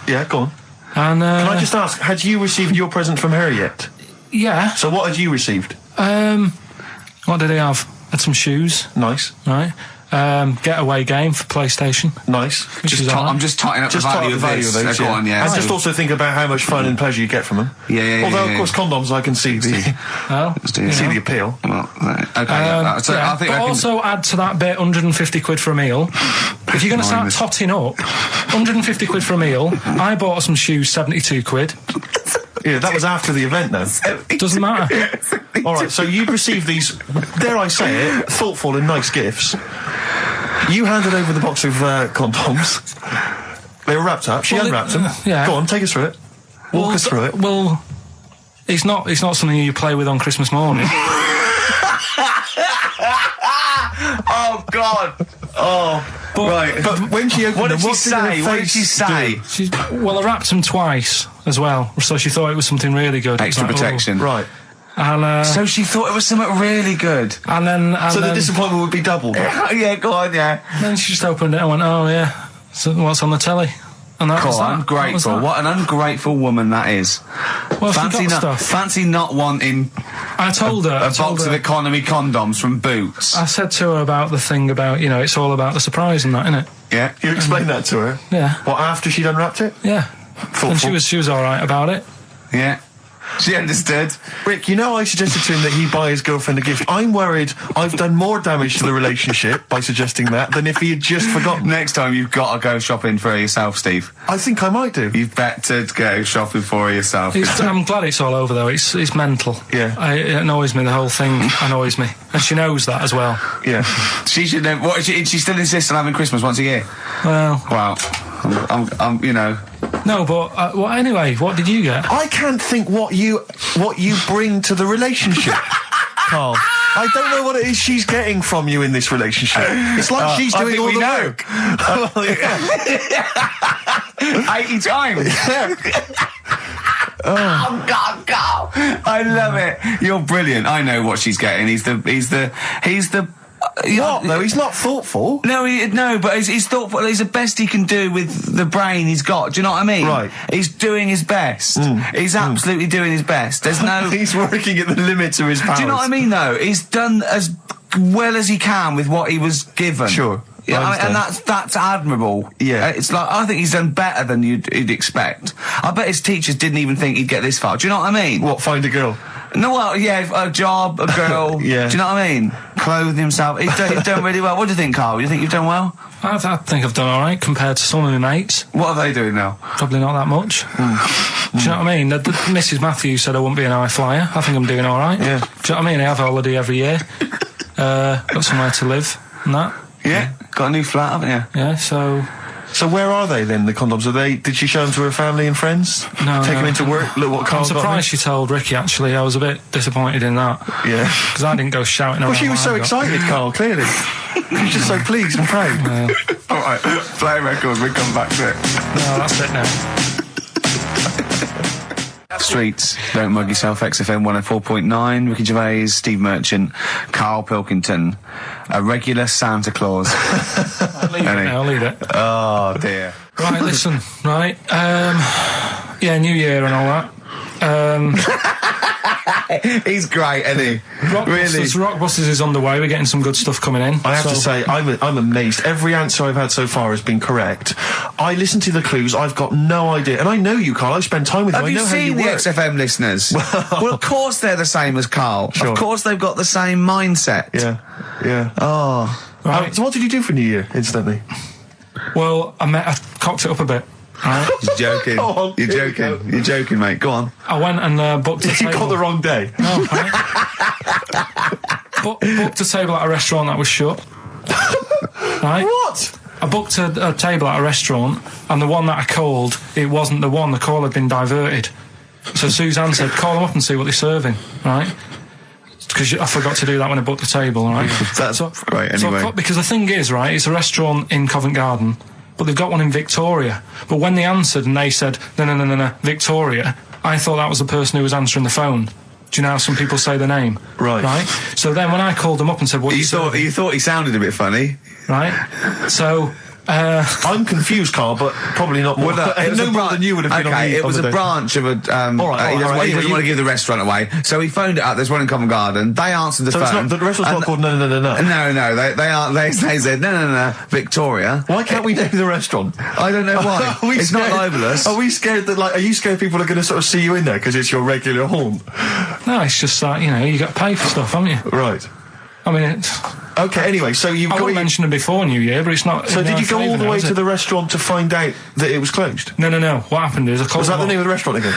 Yeah, go on. And can I just ask, had you received your present from her yet? Yeah. So what had you received? What did he have? Had some shoes. Nice. Right. Getaway game for PlayStation. Nice. I'm just totting up the value of those. And just also think about how much fun and pleasure you get from them. Yeah. Although, of course, condoms, I can see the the appeal. Well, okay. So I think but also add to that bit 150 quid for a meal. If you're going to start totting up, 150 quid for a meal. I bought some shoes, 72 quid. Yeah, that was after the event, though. Doesn't matter. All right, so you received these, dare I say it, thoughtful and nice gifts. You handed over the box of condoms. They were wrapped up. She unwrapped them. Yeah. Go on, take us through it. Walk us through it. Well, it's not something you play with on Christmas morning. Oh God! Oh, but when she opened what them, did she say? What did she say? Well, I wrapped them twice as well, so she thought it was something really good. Extra protection, right? And so she thought it was something really good. And then the disappointment would be doubled. Yeah, go on, yeah. And then she just opened it and went, "Oh yeah, so what's on the telly?" And that was that. Ungrateful. What an ungrateful woman that is. Well, fancy not wanting. I told her a box of economy condoms from Boots. I said to her about the thing about, it's all about the surprise and that, innit? Yeah. You explained that to her? Yeah. What, after she'd unwrapped it? Yeah. Thoughtful. And she was all right about it. Yeah. She understood. Rick, I suggested to him that he buy his girlfriend a gift. I'm worried I've done more damage to the relationship by suggesting that than if he had just forgotten. Next time you've got to go shopping for yourself, Steve. I think I might do. You've better go shopping for yourself. I'm glad it's all over, though. It's mental. Yeah. It annoys me. The whole thing annoys me. And she knows that as well. Yeah. She should know. What, she still insists on having Christmas once a year? Well. Wow. I'm No, but anyway, what did you get? I can't think what you bring to the relationship, Karl. I don't know what it is she's getting from you in this relationship. It's like she's doing all the work. 80 times. Yeah. Oh God, Karl! I love it. You're brilliant. I know what she's getting. He's the. What? No, he's not thoughtful. No, but he's thoughtful. He's the best he can do with the brain he's got. Do you know what I mean? Right. He's doing his best. He's absolutely doing his best. There's no. He's working at the limits of his powers. Do you know what I mean? Though he's done as well as he can with what he was given. Sure. Yeah, and that's admirable. Yeah, it's like I think he's done better than you'd expect. I bet his teachers didn't even think he'd get this far. Do you know what I mean? What, find a girl? No, well, yeah, a job, a girl. Yeah. Do you know what I mean? Clothing himself. He's done really well. What do you think, Karl? You think you've done well? I think I've done all right compared to some of my mates. What are they doing now? Probably not that much. Do you know what I mean? Mrs. Matthews said I wouldn't be an high flyer. I think I'm doing all right. Yeah. Do you know what I mean? I have a holiday every year. Got somewhere to live and that. Yeah. Got a new flat, haven't you? Yeah, so... So where are they then, the condoms? Did she show them to her family and friends? No. Take them into work? Look what Karl's got. I'm surprised she told Ricky, actually. I was a bit disappointed in that. Yeah. Because I didn't go shouting around. Well, she was so excited, Karl, clearly. She was just so pleased and proud. All right, play a record, we come back to it. No, that's it now. Streets, don't mug yourself, XFM 104.9, Ricky Gervais, Steve Merchant, Karl Pilkington, a regular Santa Claus. I'll leave it. Oh, dear. Right, listen, right, yeah, New Year and all that. He's great, isn't he? Rockbusters is underway. We're getting some good stuff coming in. I have to say, I'm amazed. Every answer I've had so far has been correct. I listened to the clues. I've got no idea. And I know you, Karl. I've spent time with you. Have you seen the XFM listeners? Well, of course they're the same as Karl. Sure. Of course they've got the same mindset. Yeah. Oh. Right. So what did you do for New Year, instantly? Well, I cocked it up a bit. Right. You're joking. On, You're joking. You're joking, mate. Go on. I went and booked a table. You got the wrong day. No, right. Booked a table at a restaurant that was shut. Right? What? I booked a table at a restaurant, and the one that I called, it wasn't the one. The call had been diverted. So Suzanne said, call them up and see what they're serving, right? Because I forgot to do that when I booked the table, right? That's right, anyway. So, because the thing is, right, it's a restaurant in Covent Garden, but they've got one in Victoria. But when they answered and they said, no, Victoria, I thought that was the person who was answering the phone. Do you know how some people say the name? Right. So then when I called them up and said, what you thought he sounded a bit funny. Right? So... I'm confused, Karl, but probably not more. No more than you would have been on the... it was a branch of a... he doesn't want to give the restaurant away, so he phoned it up. There's one in Covent Garden. They answered the phone. So the restaurant's not called No. No, they said, no, Victoria. Why can't we name the restaurant? I don't know why. It's not libelous. Are we scared that, are you scared people are going to sort of see you in there because it's your regular haunt? No, it's just that, you got to pay for stuff, haven't you? Right. I mean, it's... Okay, anyway, so you've got... I mentioned it before New Year, but it's not... So did you go all the way to the restaurant to find out that it was closed? No. What happened is I called... Was that the name of the restaurant again?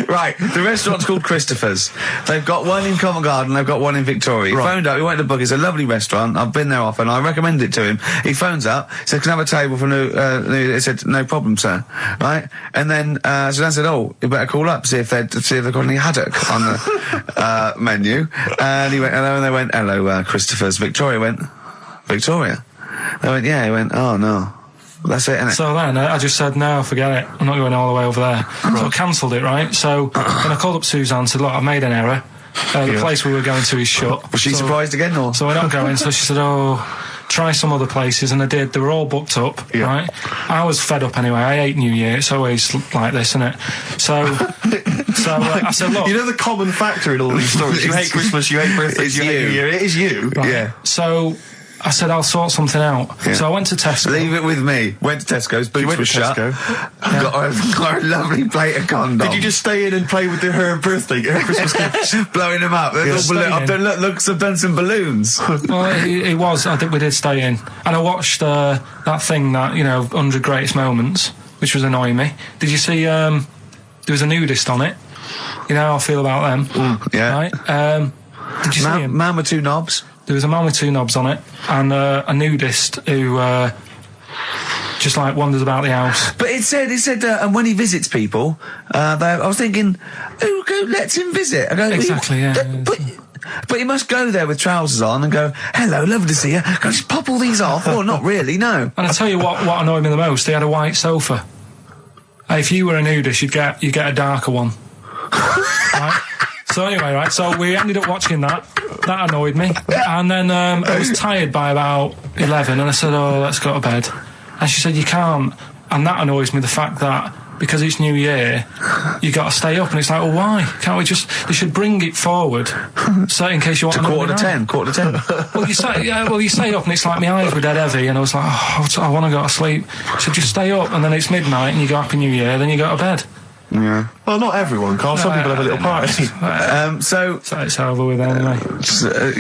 Right, the restaurant's called Christopher's. They've got one in Covent Garden, they've got one in Victoria. He phoned up, he went to book, it's a lovely restaurant, I've been there often, I recommend it to him. He phones up, said, can I have a table for he said, no problem, sir. Right? And then, Suzanne said, oh, you better call up, see if they've got any haddock on the, menu. And he went, hello, and they went, hello, Christopher's. Victoria went, Victoria? They went, yeah, he went, oh, no. That's it, innit? So then I just said, no, forget it. I'm not going all the way over there. Right. So I cancelled it, right? So then I called up Suzanne and said, look, I've made an error. The place we were going to is shut. Was she surprised again, or? So we're not going. So she said, oh, try some other places. And I did. They were all booked up, right? I was fed up anyway. I hate New Year. It's always like this, isn't it? So I said, look. You know the common factor in all these stories? You hate Christmas, you hate birthdays, you hate New Year. It is you. Right? Yeah. So... I said, I'll sort something out. Yeah. So I went to Tesco. Leave it with me. Went to Tesco's, boots were shut. Got a lovely plate of condoms. Did you just stay in and play with her Christmas gift? Blowing them up. I've done some balloons. Well, it was. I think we did stay in. And I watched that thing that, 100 Greatest Moments, which was annoying me. Did you see, there was a nudist on it? You know how I feel about them? Yeah. Right? Did you see him? Man with two knobs. There was a man with two knobs on it, and a nudist who just wanders about the house. But it said, and when he visits people, I was thinking, who lets him visit? I go, exactly, yeah. But you must go there with trousers on and go, hello, lovely to see you. Can I just pop all these off? Or not really, no. And I tell you what annoyed me the most, they had a white sofa. If you were a nudist, you'd get a darker one. Right? So anyway, right, so we ended up watching that. That annoyed me. And then I was tired by about 11, and I said, oh, let's go to bed. And she said, you can't. And that annoys me, the fact that because it's New Year, you got to stay up. And it's like, well, why? Can't we just... They should bring it forward, so in case you want... To quarter to 10. Well, you stay up, and it's like my eyes were dead heavy, and I was like, oh, I want to go to sleep. So just stay up, and then it's midnight, and you go Happy New Year, then you go to bed. Yeah. Well, not everyone, Carl. Some people have a little party. So it's over with anyway.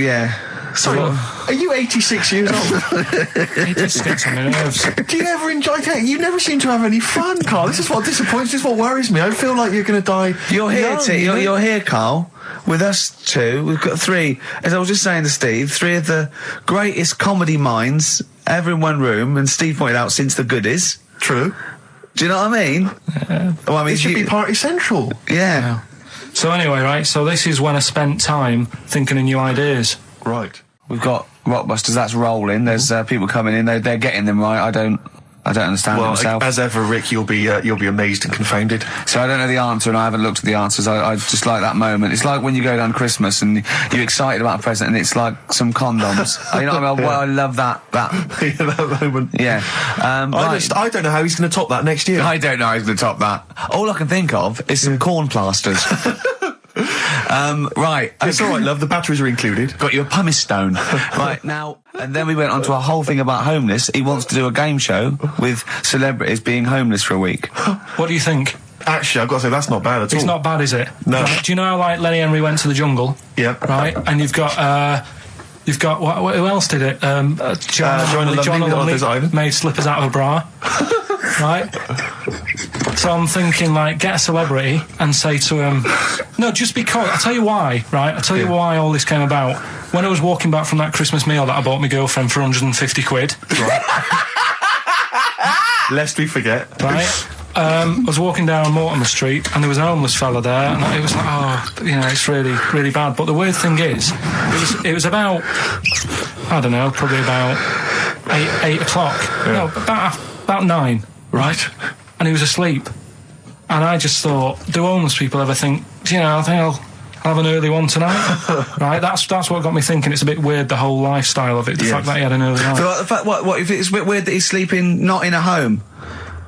Yeah. Sorry, are you 86 years old? It just gets on my nerves. Do you ever enjoy it? You never seem to have any fun, Carl. This is what disappoints, this is what worries me. I feel like you're going to die. You're here, you're here, Karl, with us two. We've got three, as I was just saying to Steve, three of the greatest comedy minds ever in one room, and Steve pointed out since the goodies. True. Do you know what I mean? Well, I mean, it should be party central. Yeah. So anyway, right, so this is when I spent time thinking of new ideas. Right. We've got Rockbusters, that's rolling. There's people coming in, they're getting them right. I don't understand it myself. As ever, Rick, you'll be amazed and confounded. So I don't know the answer, and I haven't looked at the answers. I just like that moment. It's like when you go down Christmas and you're excited about a present, and it's like some condoms. You know what I mean? Well, I love that. that moment. Yeah. I don't know how he's going to top that next year. I don't know how he's going to top that. All I can think of is some corn plasters. Right. It's all right, love. The batteries are included. Got you a pumice stone. Right, now, and then we went on to a whole thing about homeless. He wants to do a game show with celebrities being homeless for a week. What do you think? Actually, I've got to say, that's not bad at all. It's not bad, is it? No. Right, do you know how, like, Lenny Henry went to the jungle? Yeah. Right? And you've got who else did it? John Lovely made slippers out of a bra. Right? So I'm thinking, like, get a celebrity and say to him, no, just because, I'll tell you why, right? I'll tell you why all this came about. When I was walking back from that Christmas meal that I bought my girlfriend for 150 quid. Right? Lest we forget. Right? I was walking down Mortimer Street and there was an homeless fella there, and it was like, oh, you know, it's really, really bad. But the weird thing is, it was about, I don't know, probably about 8 o'clock. Yeah. No, about 9. Right. And he was asleep. And I just thought, do homeless people ever think, you know, I think I'll have an early one tonight? Right? That's what got me thinking. It's a bit weird, the whole lifestyle of it, the fact that he had an early night. So the fact, what if it's a bit weird that he's sleeping not in a home,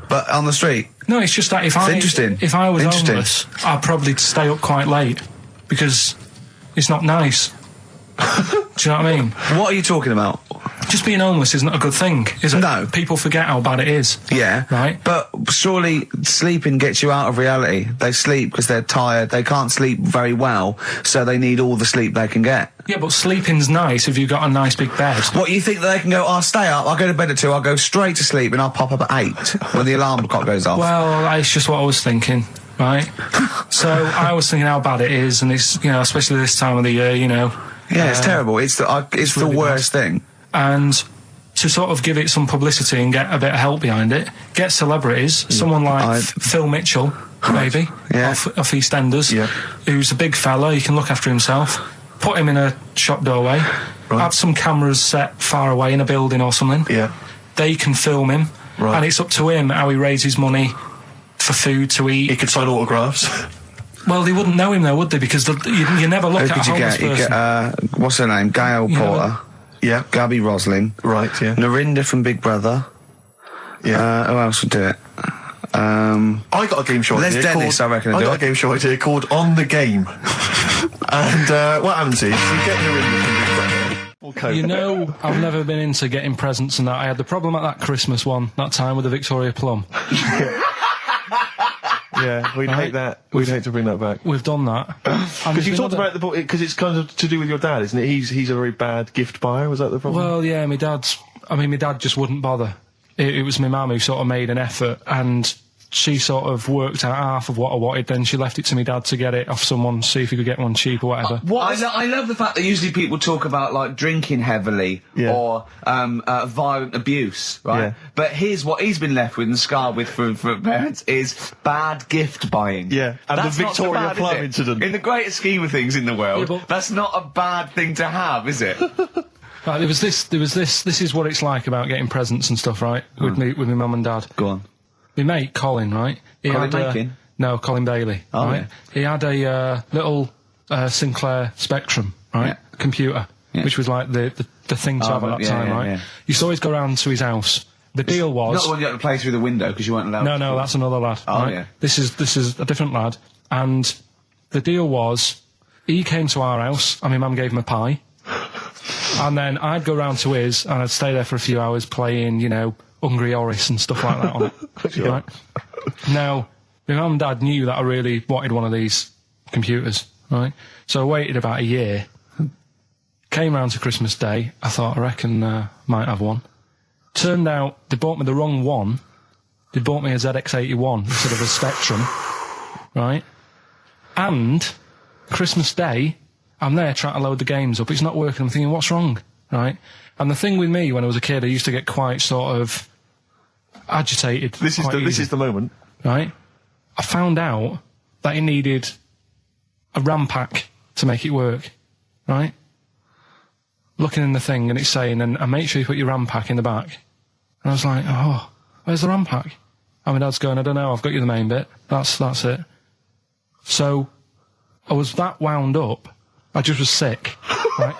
but on the street? No, it's just that if I was homeless, I'd probably stay up quite late, because it's not nice. Do you know what I mean? What are you talking about? Just being homeless isn't a good thing, is it? No. People forget how bad it is. Yeah. Right? But surely sleeping gets you out of reality. They sleep because they're tired. They can't sleep very well, so they need all the sleep they can get. Yeah, but sleeping's nice if you've got a nice big bed. What, you think that they can go, I'll stay up, I'll go to bed at 2, I'll go straight to sleep, and I'll pop up at 8 when the alarm clock goes off? Well, it's just what I was thinking, right? So I was thinking how bad it is, and it's, you know, especially this time of the year, you know. Yeah, it's terrible. It's really the worst thing. And to sort of give it some publicity and get a bit of help behind it, get celebrities, someone like Phil Mitchell, maybe, off EastEnders, who's a big fella, he can look after himself, put him in a shop doorway, have some cameras set far away in a building or something, they can film him, and it's up to him how he raises money for food to eat. He could sign autographs. Well, they wouldn't know him though, would they? Because you never look at a homeless person. You get, what's her name? Gail Porter. Yeah. Gabby Roslin. Right, yeah. Narinda from Big Brother. Yeah. Who else would do it? I got a game show idea. Les Dennis, I reckon. I got a game show idea called On the Game. And what happens is, you get Narinda from Big Brother. Okay. You know, I've never been into getting presents and that. I had the problem at that Christmas one, that time with the Victoria Plum. Yeah, we'd hate that. We'd hate to bring that back. We've done that. Because you talked about it because it's kind of to do with your dad, isn't it? He's a very bad gift buyer. Was that the problem? Well, yeah, my dad just wouldn't bother. It was my mum who sort of made an effort, and she sort of worked out half of what I wanted, then she left it to me dad to get it off someone, see if he could get one cheap or whatever. I love the fact that usually people talk about, like, drinking heavily or violent abuse, right? Yeah. But here's what he's been left with and scarred with from parents is bad gift buying. Yeah, and that's the Victoria Plum incident. In the greater scheme of things in the world, that's not a bad thing to have, is it? Right, there was this, this is what it's like about getting presents and stuff, right? With my mum and dad. Go on. My mate, Colin, right? No, Colin Bailey, right? Yeah. He had a little Sinclair Spectrum, right? Computer, which was like the thing to have at that time, right? Yeah. You used to always go round to his house. The deal was... Not the one you had to play through the window because you weren't allowed to. No, that's another lad, right? Yeah. This is a different lad. And the deal was, he came to our house, and my mum gave him a pie. And then I'd go round to his, and I'd stay there for a few hours playing, you know, Hungry Horace and stuff like that on it. Sure. Right? Now, my my mum and dad knew that I really wanted one of these computers, right? So I waited about a year. Came round to Christmas Day. I thought, I reckon might have one. Turned out they bought me the wrong one. They bought me a ZX81 instead of a Spectrum, right? And Christmas Day, I'm there trying to load the games up. It's not working. I'm thinking, what's wrong, right? And the thing with me, when I was a kid, I used to get quite sort of agitated. This is the moment, right? I found out that it needed a RAM pack to make it work, right? Looking in the thing and it's saying, and make sure you put your RAM pack in the back. And I was like, oh, where's the RAM pack? And my dad's going, I don't know, I've got you the main bit. That's it. So, I was that wound up, I just was sick, right?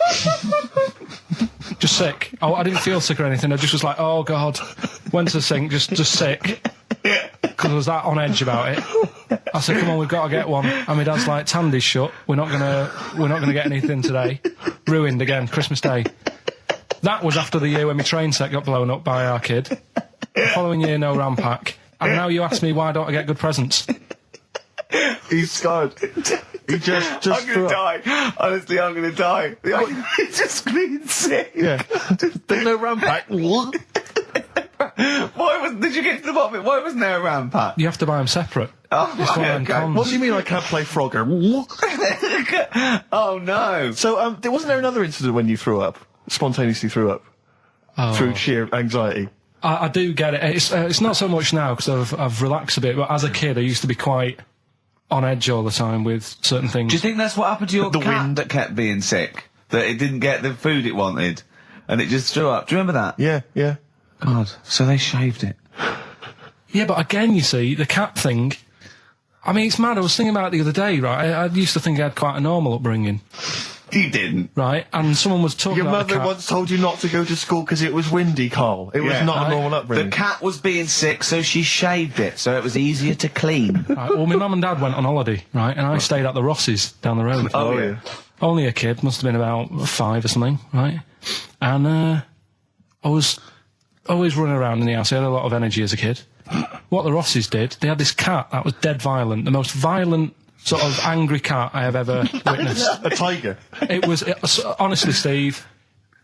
Just sick. I didn't feel sick or anything, I just was like, oh God. Went to the sink, just sick. Because I was that on edge about it. I said, come on, we've got to get one. And my dad's like, Tandy's shut. We're not gonna get anything today. Ruined again, Christmas Day. That was after the year when my train set got blown up by our kid. The following year, no RAM pack. And now you ask me, why don't I get good presents? He's scarred. He just I'm gonna die. Honestly, I'm gonna die. He's just screaming sick. Yeah. There's no RAM pack. What? Did you get to the bottom of it? Why wasn't there a RAM pack? You have to buy them separate. Oh, okay. What do you mean I can't play Frogger? Oh no. So, wasn't there another incident when you spontaneously threw up? Through sheer anxiety? I do get it. It's not so much now because I've relaxed a bit, but as a kid I used to be quite on edge all the time with certain things. Do you think that's what happened to your cat that kept being sick? That it didn't get the food it wanted and it just threw up? Do you remember that? Yeah. God, so they shaved it. Yeah, but again, you see, the cat thing, I mean, it's mad. I was thinking about it the other day, right? I used to think I had quite a normal upbringing. You didn't. Right? And someone was talking about Your mother once told you not to go to school because it was windy, Karl. It was not a normal upbringing. The cat was being sick, so she shaved it, so it was easier to clean. Right, well, my mum and dad went on holiday, right? And I stayed at the Rosses down the road. Oh, yeah. Only a kid, must have been about 5 or something, right? And I was always running around in the house. I had a lot of energy as a kid. What the Rosses did, they had this cat that was dead violent, the most violent sort of angry cat I have ever witnessed. A tiger? It was honestly, Steve,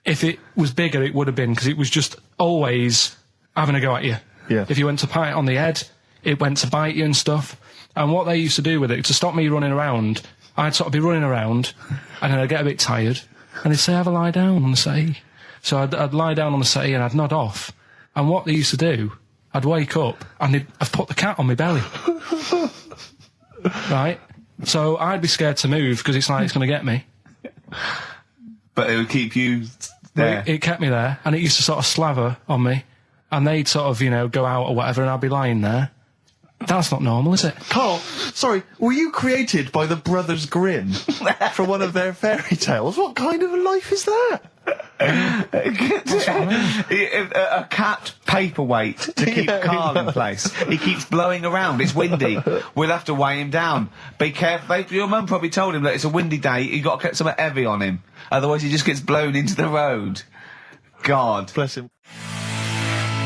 if it was bigger it would have been, because it was just always having a go at you. Yeah. If you went to pat it on the head, it went to bite you and stuff. And what they used to do with it, to stop me running around, I'd sort of be running around and then I'd get a bit tired and they'd say, have a lie down on the settee. So I'd lie down on the settee and I'd nod off. And what they used to do, I'd wake up and I'd put the cat on my belly. Right? So I'd be scared to move because it's like it's going to get me. But it would keep you there. It kept me there, and it used to sort of slaver on me, and they'd sort of, go out or whatever, and I'd be lying there. That's not normal, is it? Karl, sorry, were you created by the Brothers Grimm for one of their fairy tales? What kind of a life is that? A cat paperweight to keep Karl in place. He keeps blowing around. It's windy. We'll have to weigh him down. Be careful. Your mum probably told him that it's a windy day. You've got to get something heavy on him. Otherwise he just gets blown into the road. God. Bless him.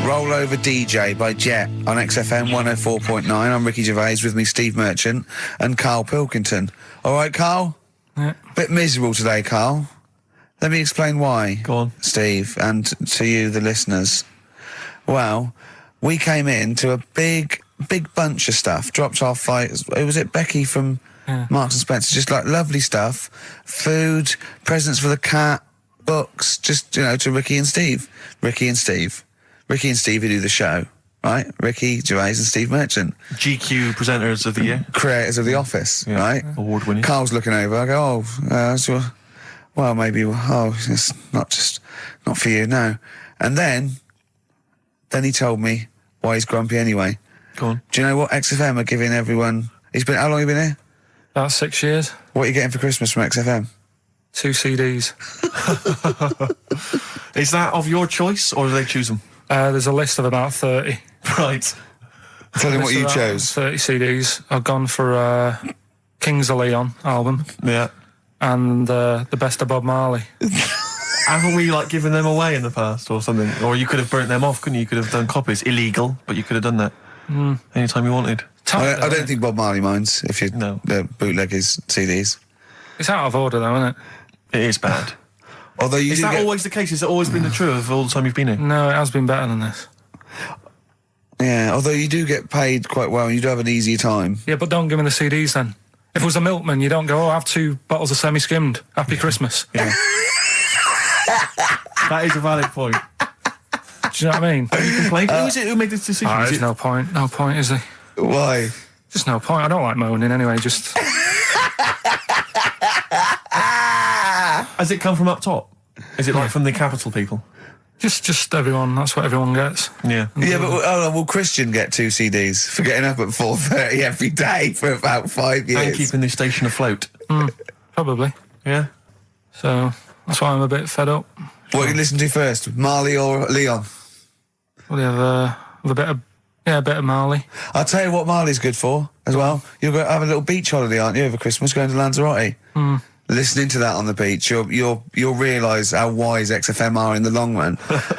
Roll Over DJ by Jet on XFM 104.9. I'm Ricky Gervais, with me Steve Merchant and Karl Pilkington. All right, Karl? Yeah. Bit miserable today, Karl. Let me explain why. Go on. Steve, and to you, the listeners. Well, we came in to a big bunch of stuff. Dropped off, was it Becky from Marks and Spencer? Just like lovely stuff. Food, presents for the cat, books, just, to Ricky and Steve. Ricky and Steve who do the show, right? Ricky Gervais and Steve Merchant. GQ presenters of the year. Creators of The Office, right? Award winning. Karl's looking over, I go, well, maybe, it's not for you, no. And then he told me why he's grumpy anyway. Go on. Do you know what XFM are giving everyone? How long have you been here? About 6 years. What are you getting for Christmas from XFM? 2 CDs. Is that of your choice, or do they choose them? There's a list of about 30. Right. Tell them what you chose. 30 CDs. I've gone for Kings of Leon album. Yeah. And the best of Bob Marley. Haven't we given them away in the past or something? Or you could have burnt them off, couldn't you? You could have done copies. Illegal, but you could have done that anytime you wanted. I don't think Bob Marley minds if you bootleg his CDs. It's out of order, though, isn't it? It is bad. Although is that always the case? Has it always been the truth of all the time you've been here? No, it has been better than this. Yeah, although you do get paid quite well and you do have an easier time. Yeah, but don't give me the CDs then. If it was a milkman, you don't go, I have 2 bottles of semi-skimmed. Happy Christmas. Yeah. That is a valid point. Do you know what I mean? Have you complained? Who is it who made this decision? There's no point. No point, is there? Why? Just no point. I don't like moaning anyway, just... Has it come from up top? Is it like from the capital people? Just everyone. That's what everyone gets. Yeah. Yeah, but will Christian get 2 CDs for getting up at 4:30 every day for about 5 years? And keeping this station afloat. Probably. Yeah. So, that's why I'm a bit fed up. What you listen to first, Marley or Leon? Well, they have a bit of Marley. I'll tell you what Marley's good for as well. You're going to have a little beach holiday, aren't you, over Christmas, going to Lanzarote? Listening to that on the beach, you'll realise how wise XFM are in the long run.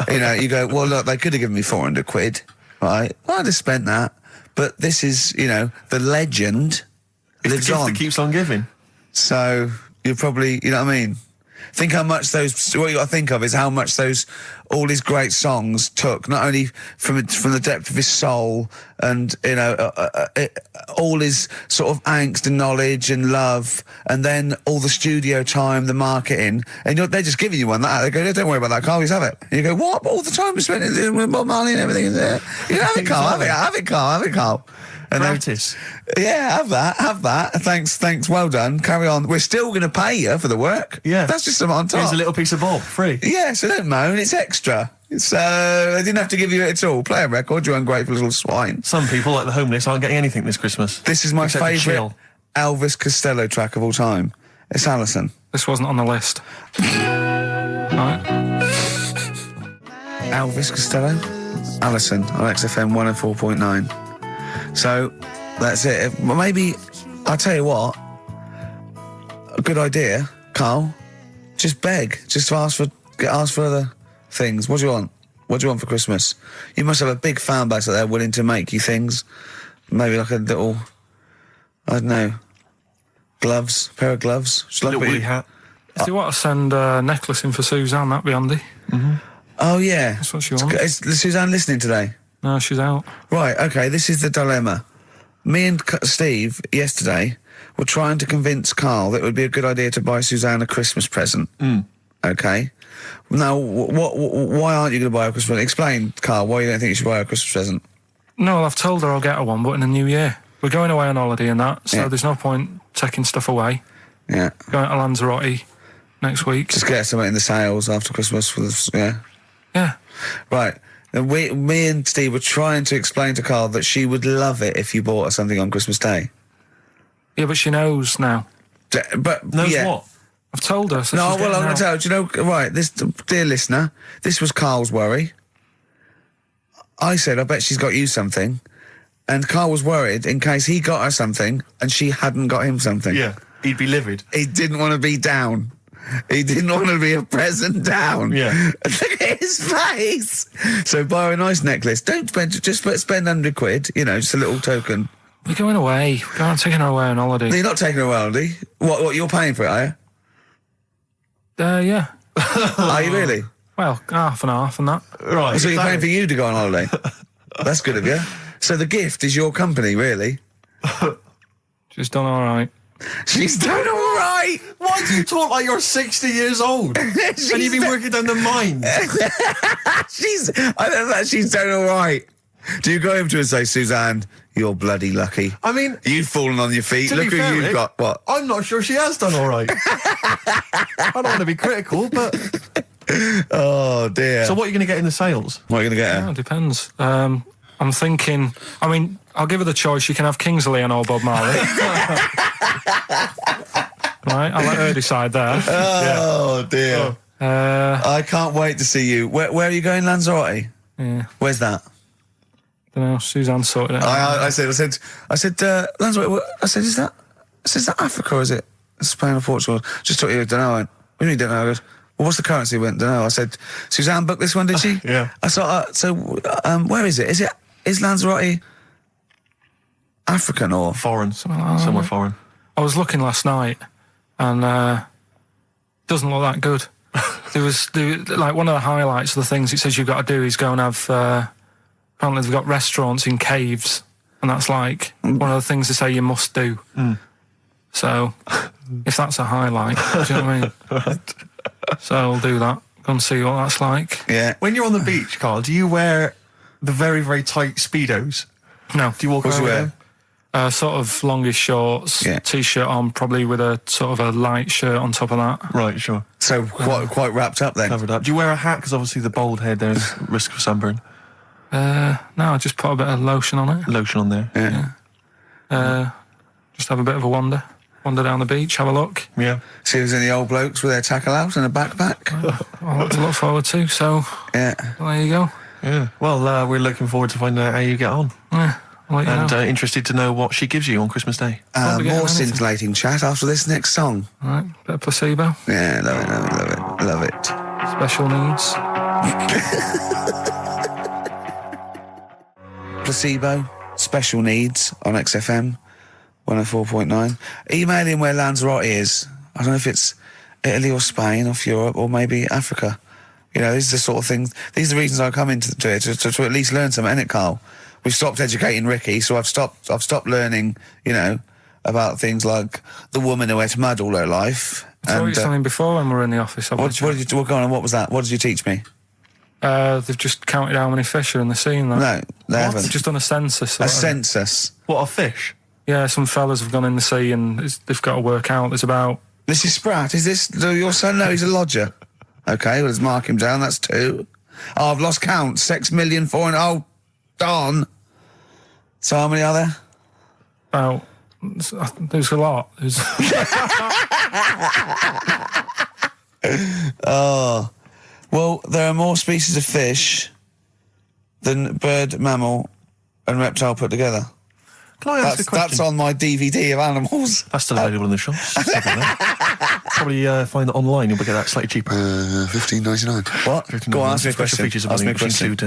You go, well, look, they could have given me 400 quid, right? Well, I'd have spent that. But this is, the legend lives on. It's the gift that keeps on giving. So you're probably, you know what I mean? Think how much what you got to think of is how much all his great songs took, not only from the depth of his soul and, all his sort of angst and knowledge and love, and then all the studio time, the marketing, and they're just giving you one like that. They go, don't worry about that, Carl, just have it. And you go, what? All the time we spent with Bob Marley and everything is there. Have it, Carl, have it, Carl. And Practice. Have that. Thanks, well done. Carry on. We're still going to pay you for the work. Yeah. That's just something on top. Here's a little piece of Bob, free. Yeah, so don't moan, it's extra. So, I didn't have to give you it at all. Play a record, you ungrateful little swine. Some people, like the homeless, aren't getting anything this Christmas. This is my favourite Elvis Costello track of all time. It's Alison. This wasn't on the list. Right. Elvis Costello? Alison on XFM 104.9. So, that's it. Maybe, I'll tell you what, a good idea, Carl, just beg, just ask for other things. What do you want? What do you want for Christmas? You must have a big fan base out there willing to make you things. Maybe like a little, I don't know, pair of gloves. A little woolly hat. If you want to send a necklace in for Suzanne, that'd be handy. Oh, yeah. That's what she wants. Is Suzanne listening today? No, she's out. Right, okay, this is the dilemma. Me and Steve, yesterday, were trying to convince Karl that it would be a good idea to buy Suzanne a Christmas present. Okay? Now, why aren't you going to buy her a Christmas present? Explain, Karl, why you don't think you should buy her a Christmas present. No, well, I've told her I'll get her one, but in the new year. We're going away on holiday and that, so there's no point taking stuff away. Yeah. Going to Lanzarote next week. Just get something in the sales after Christmas for this, Yeah. Right. And me and Steve were trying to explain to Karl that she would love it if you bought her something on Christmas Day. Yeah, but she knows now. But knows what? I've told her. So no, well, I'm going to tell you. Do you know, right, this, dear listener, this was Karl's worry. I said, I bet she's got you something. And Karl was worried in case he got her something and she hadn't got him something. Yeah, he'd be livid. He didn't want to be down. He didn't want to be a present down. Yeah. Look at his face. So buy her a nice necklace. Don't spend, just spend 100 quid, just a little token. We're going away. We're going taking her away on holiday. No, you're not taking her away on holiday. What, you're paying for it, are you? Yeah. Are you really? Well, half and half and that. Right. So you're paying for you to go on holiday? That's good of you. So the gift is your company, really? She's done all right. She's done all right. Why do you talk like you're 60 years old? And you've been working down the mines. I don't know, she's done all right. Do you go home to her and say, Suzanne, you're bloody lucky. I mean, you've fallen on your feet. Look who you've got. What? I'm not sure she has done all right. I don't want to be critical, but... Oh, dear. So what are you going to get in the sales? What are you going to get her? It depends. I'm thinking, I'll give her the choice. She can have Kingsley and old Bob Marley. Right, I'll let her decide there. Oh, dear. I can't wait to see you. Where are you going, Lanzarote? Yeah. Where's that? Don't know. Suzanne sorted it out. I said, Lanzarote. I said, is that Africa or is it Spain or Portugal? Just thought you don't know. What do you mean, don't know? I goes, well, what's the currency? Went, don't know. I said, Suzanne booked this one, did she? Yeah. I thought, where is it? Is Lanzarote? African or foreign, like somewhere foreign. I was looking last night, and doesn't look that good. There was like one of the highlights of the things it says you've got to do is go and have. Apparently, they've got restaurants in caves, and that's like one of the things they say you must do. So, if that's a highlight, do you know what I mean? So I'll do that. Go and see what that's like. Yeah. When you're on the beach, Karl, do you wear the very, very tight Speedos? No. Do you walk around with them? Sort of longish shorts, t-shirt on, probably with a sort of a light shirt on top of that. Right, sure. So quite wrapped up then. Covered up. Do you wear a hat? Because obviously the bald head, there's risk of sunburn. No, I just put a bit of lotion on it. Lotion on there. Yeah. Just have a bit of a wander down the beach, have a look. Yeah. See if there's any old blokes with their tackle out and a backpack. I'll have to look forward to, so yeah. There you go. Yeah. Well, we're looking forward to finding out how you get on. Yeah. And interested to know what she gives you on Christmas Day. More scintillating chat after this next song. All right, bit of Placebo. Yeah, love it. Special needs. Placebo, Special Needs on XFM 104.9. Email in where Lanzarote is. I don't know if it's Italy or Spain or Europe or maybe Africa. You know, these are the sort of things, these are the reasons I come into it, to at least learn something, innit, Karl? We've stopped educating Ricky, so I've stopped learning, you know, about things like the woman who ate mud all her life. I told you something before when we were in the office. What did you, go on, what was that? What did you teach me? They've just counted how many fish are in the sea and that. No, they haven't. They've just done a census. A census? What, of fish? Yeah, some fellas have gone in the sea and they've got to work out. There's about... This is Spratt. Is this your son? No, he's a lodger. Okay, well, let's mark him down. That's 2. Oh, I've lost count. 6 million, 4 and... Oh, darn. So how many are there? About... There's a lot. There's... Oh... Well, there are more species of fish than bird, mammal, and reptile put together. Can I ask a question? That's on my DVD of animals. That's still available in the shops. Probably find that online. You'll get that slightly cheaper. $15.99. What? Go on, ask me a question. Features include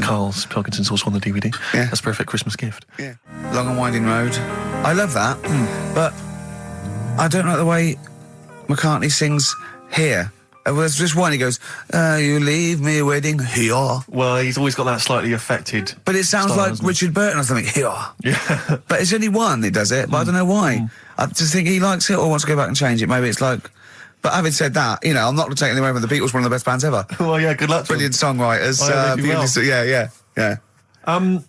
Karl's Pilkington sauce on the DVD. Yeah. That's a perfect Christmas gift. Yeah. Long and Winding Road. I love that, but I don't like the way McCartney sings here. There's just one, he goes, you leave me waiting here. Well, he's always got that slightly affected But it sounds style, like Richard Burton or something, here. Yeah. But it's only one that does it, but I don't know why. I just think he likes it or wants to go back and change it. Maybe it's like... But having said that, you know, I'm not taking away from the Beatles, one of the best bands ever. Well, yeah, good luck to Brilliant songwriters. Yeah.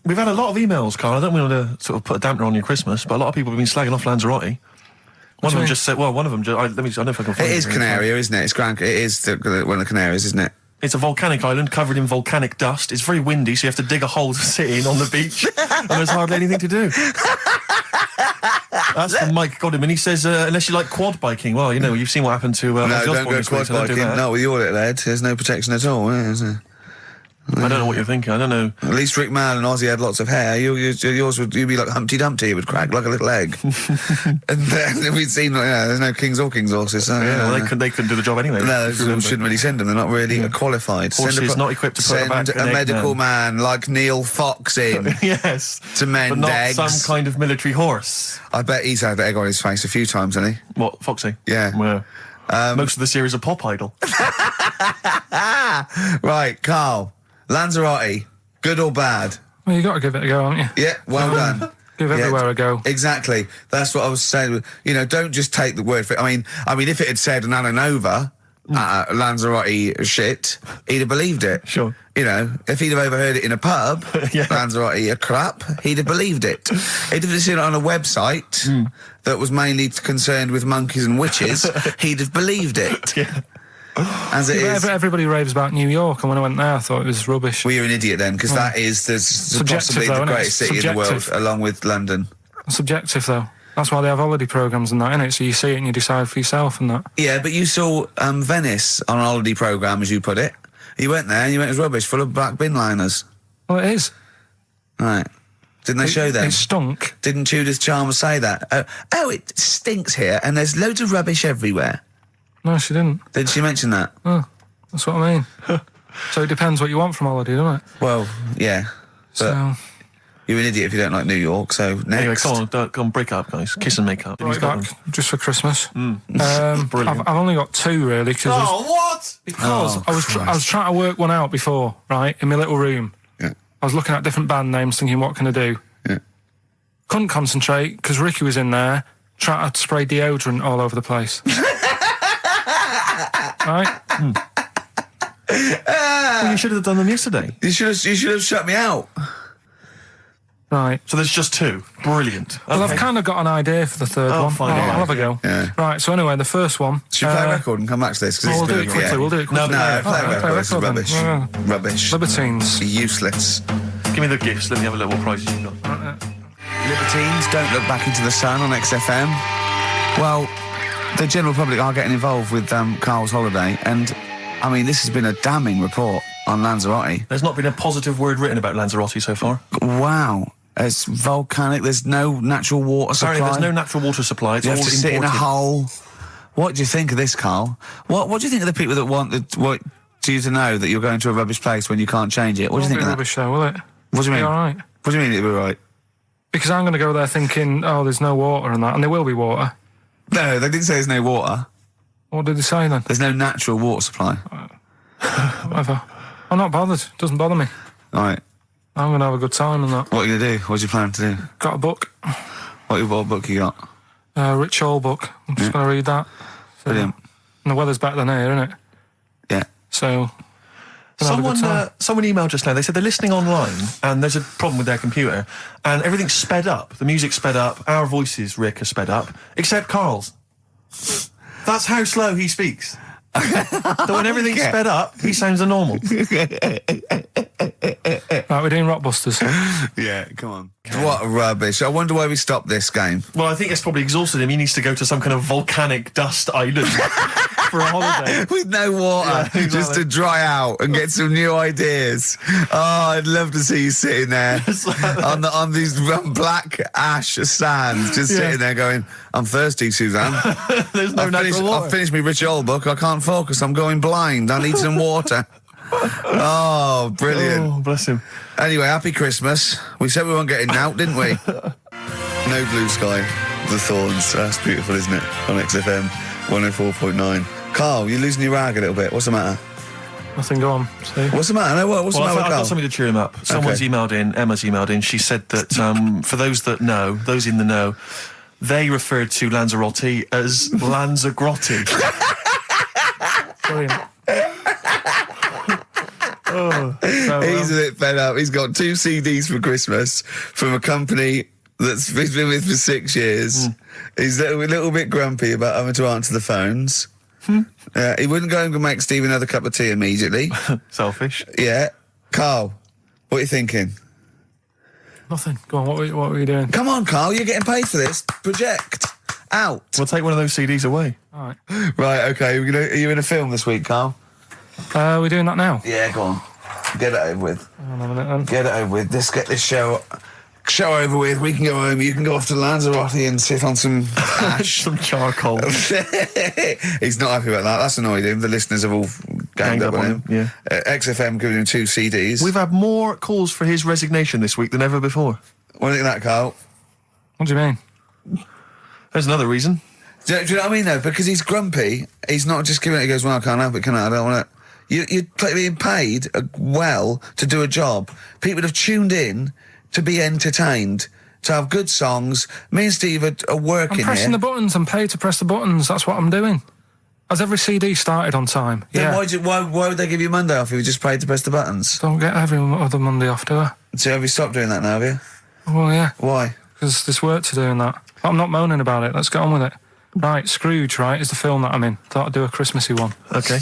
We've had a lot of emails, Karl. I don't want to sort of put a dampener on your Christmas, but a lot of people have been slagging off Lanzarote. One of them just said, well, one of them just, I don't know if I can find it. It is Canaria, isn't it? It's one of the Canaries, isn't it? It's a volcanic island covered in volcanic dust. It's very windy, so you have to dig a hole to sit in on the beach, and there's hardly anything to do. That's from Mike Godham, he says, unless you like quad biking, well, you know, you've seen what happened to... no, don't go quad biking. No, with your little head, there's no protection at all, is there? I don't know what you're thinking. I don't know. At least Rick Mann and Ozzy had lots of hair. Yours would be like Humpty Dumpty. It would crack like a little egg. And then we'd seen, there's no kings or king's horses. So, well, they couldn't do the job anyway. No, we shouldn't really send them. They're not really qualified. Horses not equipped to put back a medical man like Neil Fox in. Yes. To mend but not eggs. Some kind of military horse. I bet he's had egg on his face a few times, hasn't he? What, Foxy? Yeah. Most of the series are Pop Idol. Right, Karl. Lanzarote, good or bad? Well, you got to give it a go, haven't you? Yeah, well done. Give everywhere a go. Exactly. That's what I was saying. You know, don't just take the word for it. I mean, if it had said an Ananova, Lanzarote shit, he'd have believed it. Sure. You know, if he'd have overheard it in a pub, Lanzarote a crap, he'd have believed it. He'd have seen it on a website that was mainly concerned with monkeys and witches, he'd have believed it. Yeah. As it is. Everybody raves about New York, and when I went there, I thought it was rubbish. Well, you're an idiot then, because that is possibly the greatest city in the world, along with London. Subjective, though. That's why they have holiday programmes and that, innit? So you see it and you decide for yourself and that. Yeah, but you saw Venice on a holiday programme, as you put it. You went there and you went, it was rubbish, full of black bin liners. Well, it is. Right. Didn't they show them? It stunk. Didn't Judith Chalmers say that? Oh, it stinks here, and there's loads of rubbish everywhere. No, she didn't. Did she mention that? Oh, that's what I mean. So it depends what you want from holiday, doesn't it? Well, yeah. So... You're an idiot if you don't like New York, so next. Anyway, come on, break up, guys. Kiss and make up. Right back, just for Christmas. Brilliant. I've only got 2, really, because... Oh, what? Because I was trying to work one out before, right, in my little room. Yeah. I was looking at different band names, thinking, what can I do? Yeah. Couldn't concentrate, because Ricky was in there, trying to spray deodorant all over the place. Right? Well, you should have done them yesterday. You should have shut me out. Right. So there's just 2. Brilliant. Well, I've kind of got an idea for the third one. fine, I'll have a go. Yeah. Right, so anyway, the first one... Should we play a record and come back to this? We'll do it quickly, we'll do it quickly. No, play a play record. This is then. rubbish. Yeah. Rubbish. Libertines. Useless. Give me the gifts. Let me have a look what prizes you've got. Libertines, Don't Look Back Into the Sun on XFM. Well, the general public are getting involved with Karl's holiday, and, I mean, this has been a damning report on Lanzarote. There's not been a positive word written about Lanzarote so far. Wow. It's volcanic, there's no natural water supply. Apparently there's no natural water supply, it's You all have to sit in a imported. hole. What do you think of this, Karl? What do you think of the people that want you to know that you're going to a rubbish place when you can't change it? What do you think of that? Rubbish though, will it? What do you mean? Be all right. What do you mean it'll be right? Because I'm going to go there thinking, oh, there's no water and that, and there will be water. No, they didn't say there's no water. What did they say then? There's no natural water supply. Whatever. I'm not bothered. Doesn't bother me. All right. I'm going to have a good time and that. What are you going to do? What's your plan to do? Got a book. What book you got? Rich Hall book. I'm just going to read that. So, Brilliant. And the weather's better than here, isn't it? Yeah. So... Someone emailed just now. They said they're listening online and there's a problem with their computer and everything's sped up. The music's sped up. Our voices, Rick, are sped up. Except Karl's. That's how slow he speaks. So when everything's sped up, he sounds normal. Right, we're doing Rockbusters. Yeah, come on. What rubbish. I wonder why we stopped this game. Well, I think it's probably exhausted him. He needs to go to some kind of volcanic dust island for a holiday. With no water, Yeah, exactly. just to dry out and get some new ideas. Oh, I'd love to see you sitting there on these black ash sands, just sitting there going, I'm thirsty, Suzanne. There's no natural water. I've finished my Rich Hall book. I can't focus. I'm going blind. I need some water. Oh, brilliant. Oh, bless him. Anyway, happy Christmas. We said we weren't getting out, didn't we? No Blue Sky, The Thorns. That's beautiful, isn't it? On XFM 104.9. Karl, you're losing your rag a little bit. What's the matter? Nothing, go on. See? What's the matter? No, what's the matter with I've Karl? got something to cheer him up. Someone's emailed in, Emma's emailed in, she said that for those that know, those in the know, they referred to Lanzarote as Lanzagrotte. Brilliant. He's a bit fed up. He's got 2 CDs for Christmas from a company that's he's been with for 6 years. He's a little bit grumpy about having to answer the phones. He wouldn't go and make Steve another cup of tea immediately. Selfish. Yeah. Karl, what are you thinking? Nothing. Go on, what were you doing? Come on, Karl, you're getting paid for this. Project. Out. We'll take one of those CDs away. All right. Right, okay. Are you in a film this week, Karl? We're doing that now? Yeah, go on. Get it over with. Hang on a minute then. Get it over with. Let's get this show over with. We can go home. You can go off to Lanzarote and sit on some ash. Some charcoal. He's not happy about that. That's annoyed him. The listeners have all ganged up on him. Yeah. XFM giving him 2 CDs. We've had more calls for his resignation this week than ever before. What do you think of that, Karl? What do you mean? There's another reason. Do you know what I mean, though? Because he's grumpy. He's not just giving it. He goes, well, I can't help it, can I? I don't want to... You're being paid well to do a job. People have tuned in to be entertained, to have good songs. Me and Steve are working I'm pressing here. the buttons. I'm paid to press the buttons. That's what I'm doing. Has every CD started on time? Then Yeah. why would they give you Monday off if you just paid to press the buttons? Don't get every other Monday off, do I? So have you stopped doing that now, have you? Well, yeah. Why? Because there's work to do in that. I'm not moaning about it. Let's get on with it. Right, Scrooge, right, is the film that I'm in. Thought I'd do a Christmassy one. Okay.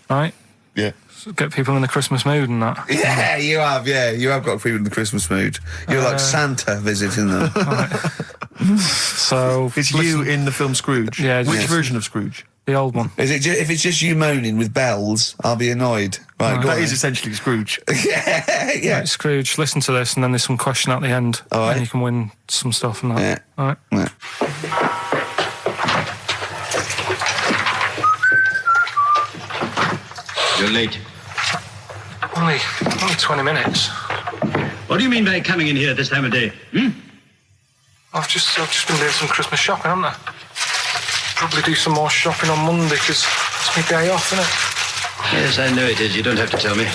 Right? Yeah. So get people in the Christmas mood and that. Yeah, you have. Yeah, you have got people in the Christmas mood. You're like Santa visiting them. So... It's you in the film Scrooge. Yeah. Which Yes. version of Scrooge? The old one. Is it? If it's just you moaning with bells, I'll be annoyed. Right, go That on is then. essentially Scrooge. yeah. Right, Scrooge, listen to this and then there's some question at the end. All right. And you can win some stuff and that. Yeah. All right. Yeah. You're late. Only 20 minutes. What do you mean by coming in here this time of day? I've just been doing some Christmas shopping, haven't I? Probably do some more shopping on Monday, because it's my day off, isn't it? Yes, I know it is. You don't have to tell me. Do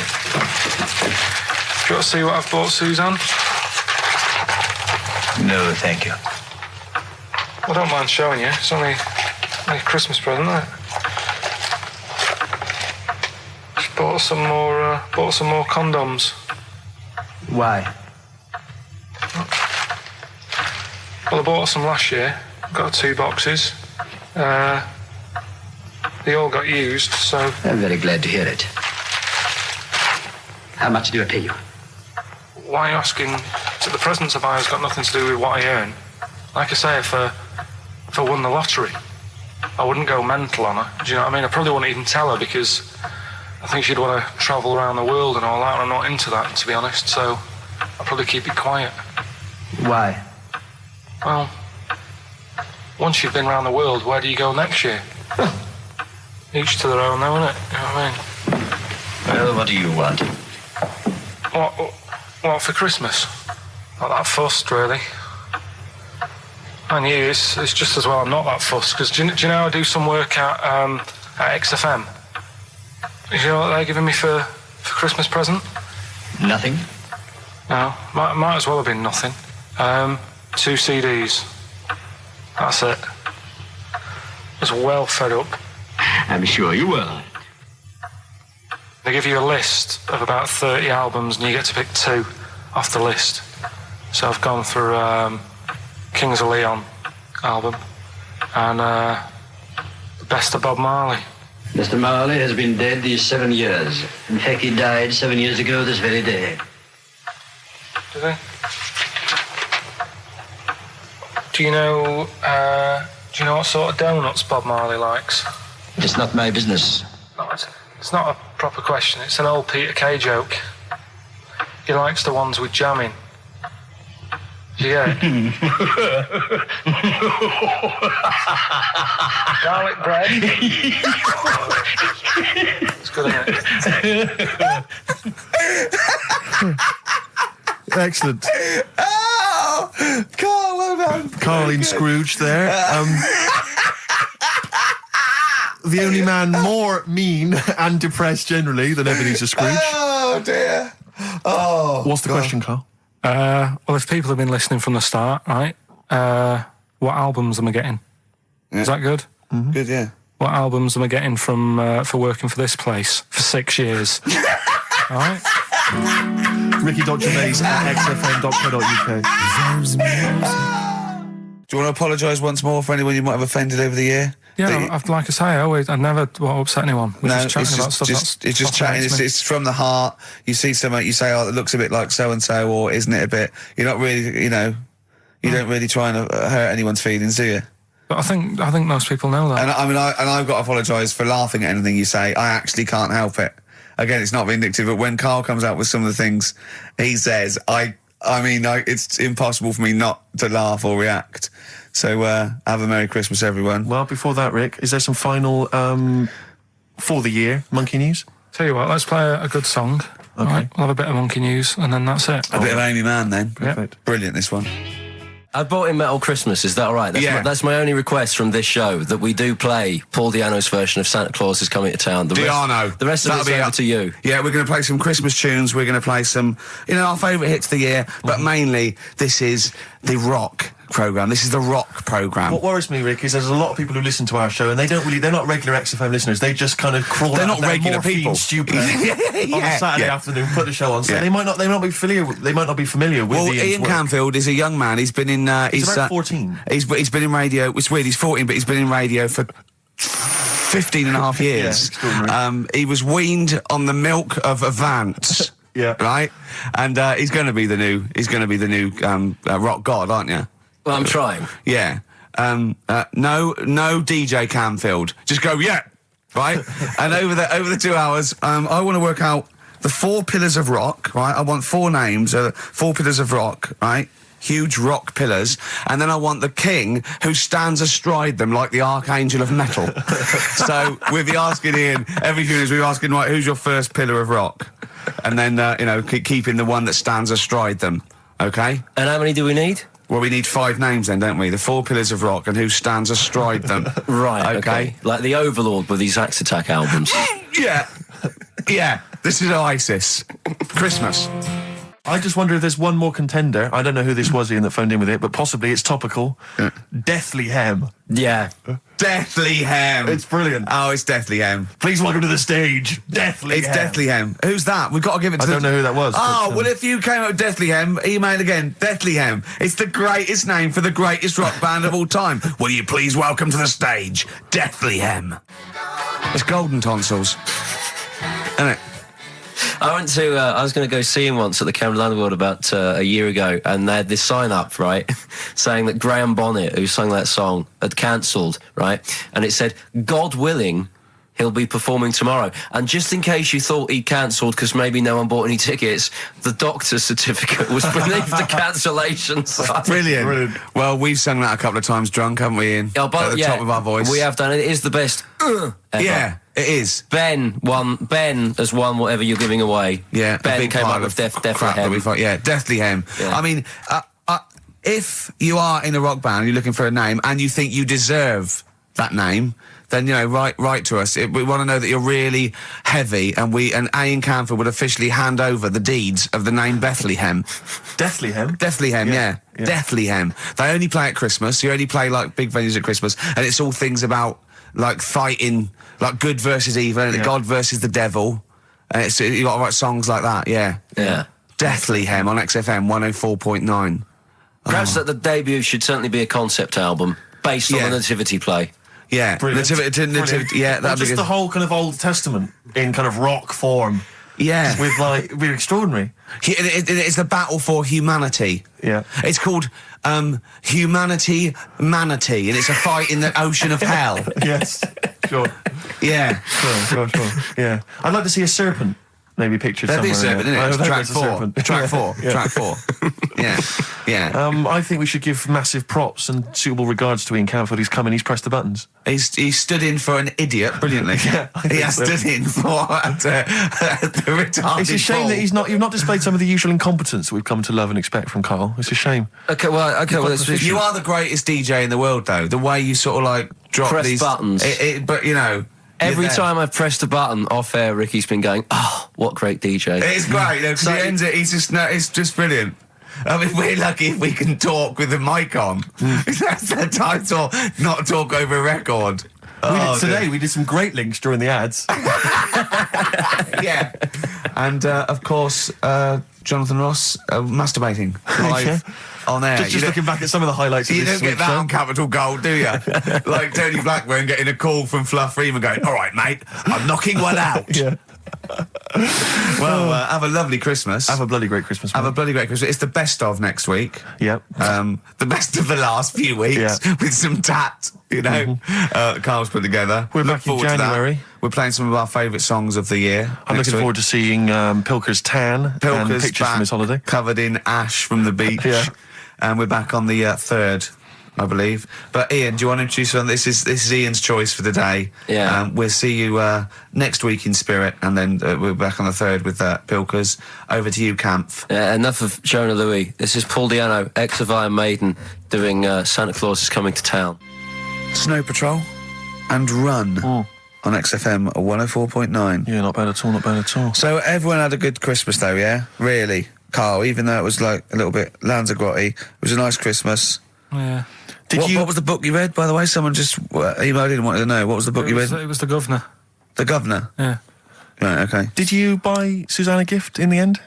you want to see what I've bought Suzanne? No, thank you. I don't mind showing you. It's only a Christmas present, isn't it? Just bought some more condoms. Why? Well, I bought some last year. Got 2 boxes. They all got used, so... I'm very glad to hear it. How much do I pay you? Why are you asking? The presents I buy has got nothing to do with what I earn. Like I say, if I won the lottery, I wouldn't go mental on her. Do you know what I mean? I probably wouldn't even tell her, because I think she'd want to travel around the world and all that, and I'm not into that, to be honest, so I'll probably keep it quiet. Why? Well, once you've been around the world, where do you go next year? Each to their own, though, innit? You know what I mean? Well, what do you want? What for Christmas? Not that fussed, really. And you, it's just as well I'm not that fussed, because do you know I do some work at XFM? Do you know what they're giving me for Christmas present? Nothing. No, might as well have been nothing. 2 CDs. That's it. I was well fed up. I'm sure you will. They give you a list of about 30 albums and you get to pick 2 off the list. So I've gone for Kings of Leon album and the Best of Bob Marley. Mr. Marley has been dead these 7 years. In fact, he died 7 years ago this very day. Did he? Do you know what sort of donuts Bob Marley likes? It's not my business. No, it's not a proper question. It's an old Peter Kay joke. He likes the ones with jam in. Do you get it? Garlic bread. It's good, isn't it? Excellent. Oh! Carl, well done. Karl in Scrooge there. The only man more mean and depressed generally than Ebenezer Scrooge. Oh, dear. Oh. What's the question, Karl? Well, if people have been listening from the start, right, what albums am I getting? Yeah. Is that good? Mm-hmm. Good, yeah. What albums am I getting from for working for this place for 6 years? All right. Ricky.Gervais at xfm.co.uk. Do you want to apologise once more for anyone you might have offended over the year? Yeah, like I say, I never want to upset anyone. We're just chatting about stuff. It's just chatting. It's from the heart. You see something, you say, "Oh, it looks a bit like so and so," or "Isn't it a bit?" You're not really, you don't really try and hurt anyone's feelings, do you? But I think most people know that. And I've got to apologise for laughing at anything you say. I actually can't help it. Again, it's not vindictive, but when Karl comes out with some of the things he says, it's impossible for me not to laugh or react. So, have a Merry Christmas, everyone. Well, before that, Rick, is there some final, for the year, Monkey News? Tell you what, let's play a good song. Okay. Right, we'll have a bit of Monkey News, and then that's it. A bit of Amy Mann, then. Perfect. Yep. Brilliant, this one. I bought in Metal Christmas, is that all right? That's my only request from this show, that we do play Paul Di'Anno's version of Santa Claus is Coming to Town. The rest of it's over to you. Yeah, we're going to play some Christmas tunes, we're going to play some, our favourite hits of the year, but mainly, this is the rock programme. This is the rock programme. What worries me, Rick, is there's a lot of people who listen to our show and they're not regular XFM listeners. They just kind of crawl they're out not regular people. Stupid on a Saturday afternoon, put the show on. So they might not be familiar with the Ian Canfield is a young man. He's been in he's about 14. He's been in radio. It's weird, he's 14, but he's been in radio for 15 and a half years. He was weaned on the milk of Avant. Yeah. Right? And he's going to be the new rock god, aren't you? Well, I'm trying. Yeah. No DJ Canfield. Just go, yeah. Right? And over the 2 hours, I want to work out the 4 pillars of rock, right? I want 4 names, 4 pillars of rock, right? huge rock pillars, and then I want the king who stands astride them like the archangel of metal. So we'll be asking Ian, every few minutes we'll be asking, right, who's your first pillar of rock? And then, keeping the one that stands astride them, okay? And how many do we need? Well, we need 5 names then, don't we? The 4 pillars of rock and who stands astride them. Right, okay. Like the Overlord with these Axe Attack albums. Yeah. This is Oasis. Christmas. I just wonder if there's one more contender. I don't know who this was, Ian, that phoned in with it, but possibly it's topical. Deathly Hem. Yeah. Deathly Hem. It's brilliant. Oh, it's Deathly Hem. Please welcome to the stage, Deathly Hem. It's Deathly Hem. Who's that? We've got to give it to I don't know who that was. Oh, well, if you came up with Deathly Hem, email again. Deathly Hem. It's the greatest name for the greatest rock band of all time. Will you please welcome to the stage, Deathly Hem. It's golden tonsils. Isn't it? I went to, I was going to go see him once at the Camden Underworld about a year ago, and they had this sign up, right, saying that Graham Bonnet, who sang that song, had cancelled, right, and it said, God willing, he'll be performing tomorrow. And just in case you thought he'd cancelled because maybe no one bought any tickets, the doctor's certificate was beneath the cancellation sign. Brilliant. Well, we've sung that a couple of times drunk, haven't we, Ian? Oh, but, at the top of our voice. We have done it. It is the best ever. Yeah. It is. Ben has won whatever you're giving away. Yeah, Ben came up with Deathly Hem. Yeah, Deathly Hem. Yeah. I mean, if you are in a rock band, you're looking for a name, and you think you deserve that name, then write to us. We want to know that you're really heavy, and Ian Camphor would officially hand over the deeds of the name Bethlehem. Deathly Hem. Deathly Hem, yeah. Deathly Hem. They only play at Christmas. You only play like big venues at Christmas, and it's all things about like fighting, like good versus evil, and God versus the devil. And you got to write songs like that, yeah. Deathly Hem on XFM 104.9. Perhaps that the debut should certainly be a concept album based on the Nativity play. Yeah, Nativity, yeah, that'd be just good. The whole kind of Old Testament in kind of rock form. Yeah, with like, it'd be extraordinary. It's the battle for humanity. Yeah, it's called Humanity Manatee, and it's a fight in the ocean of hell. Yes, sure. Yeah, sure. Yeah, I'd like to see a serpent. Maybe pictured somewhere. There'd be a serpent, isn't it? Track 4. Track 4. Yeah. I think we should give massive props and suitable regards to Ian Camphor. He's come in, he's pressed the buttons. He stood in for an idiot brilliantly. He has stood in for the retarded. It's a shame that you've not displayed some of the usual incompetence that we've come to love and expect from Karl. It's a shame. Okay, you are the greatest DJ in the world, though. The way you sort of like drop press these buttons. But you know. Every time I've pressed a button off air, Ricky's been going, "Oh, what great DJ!" It's great because he ends it. It's just brilliant. I mean, we're lucky if we can talk with the mic on. That's the title, not talk over a record. We did some great links during the ads. Yeah, and of course, Jonathan Ross masturbating live. On air. Just looking back at some of the highlights of this You don't get that on Capital Gold, do you? Like Tony Blackburn getting a call from Fluff Freeman going, "All right, mate, I'm knocking one out." Yeah. Well, have a lovely Christmas. Have a bloody great Christmas. Have a bloody great Christmas. It's the best of next week. Yep. The best of the last few weeks with some tat, Karl's put together. We're back in January. We're playing some of our favourite songs of the year. I'm looking forward to seeing Pilker's tan and pictures from his holiday. Covered in ash from the beach. Yeah. And we're back on the 3rd, I believe. But Ian, do you want to introduce one? This is Ian's choice for the day. Yeah. We'll see you next week in spirit, and then we're back on the 3rd with Pilkers. Over to you, Kampf. Enough of Jonah Louis. This is Paul Di'Anno, ex of Iron Maiden, doing Santa Claus is Coming to Town. Snow Patrol and Run. On XFM 104.9. Yeah, not bad at all. So everyone had a good Christmas though, yeah? Really? Karl, even though it was like a little bit Lanzagrotte, it was a nice Christmas. Yeah. What was the book you read, by the way? Someone just emailed in and wanted to know. What was the book you read? It was The Governor. The Governor? Yeah. Right, okay. Did you buy Suzanne a gift in the end?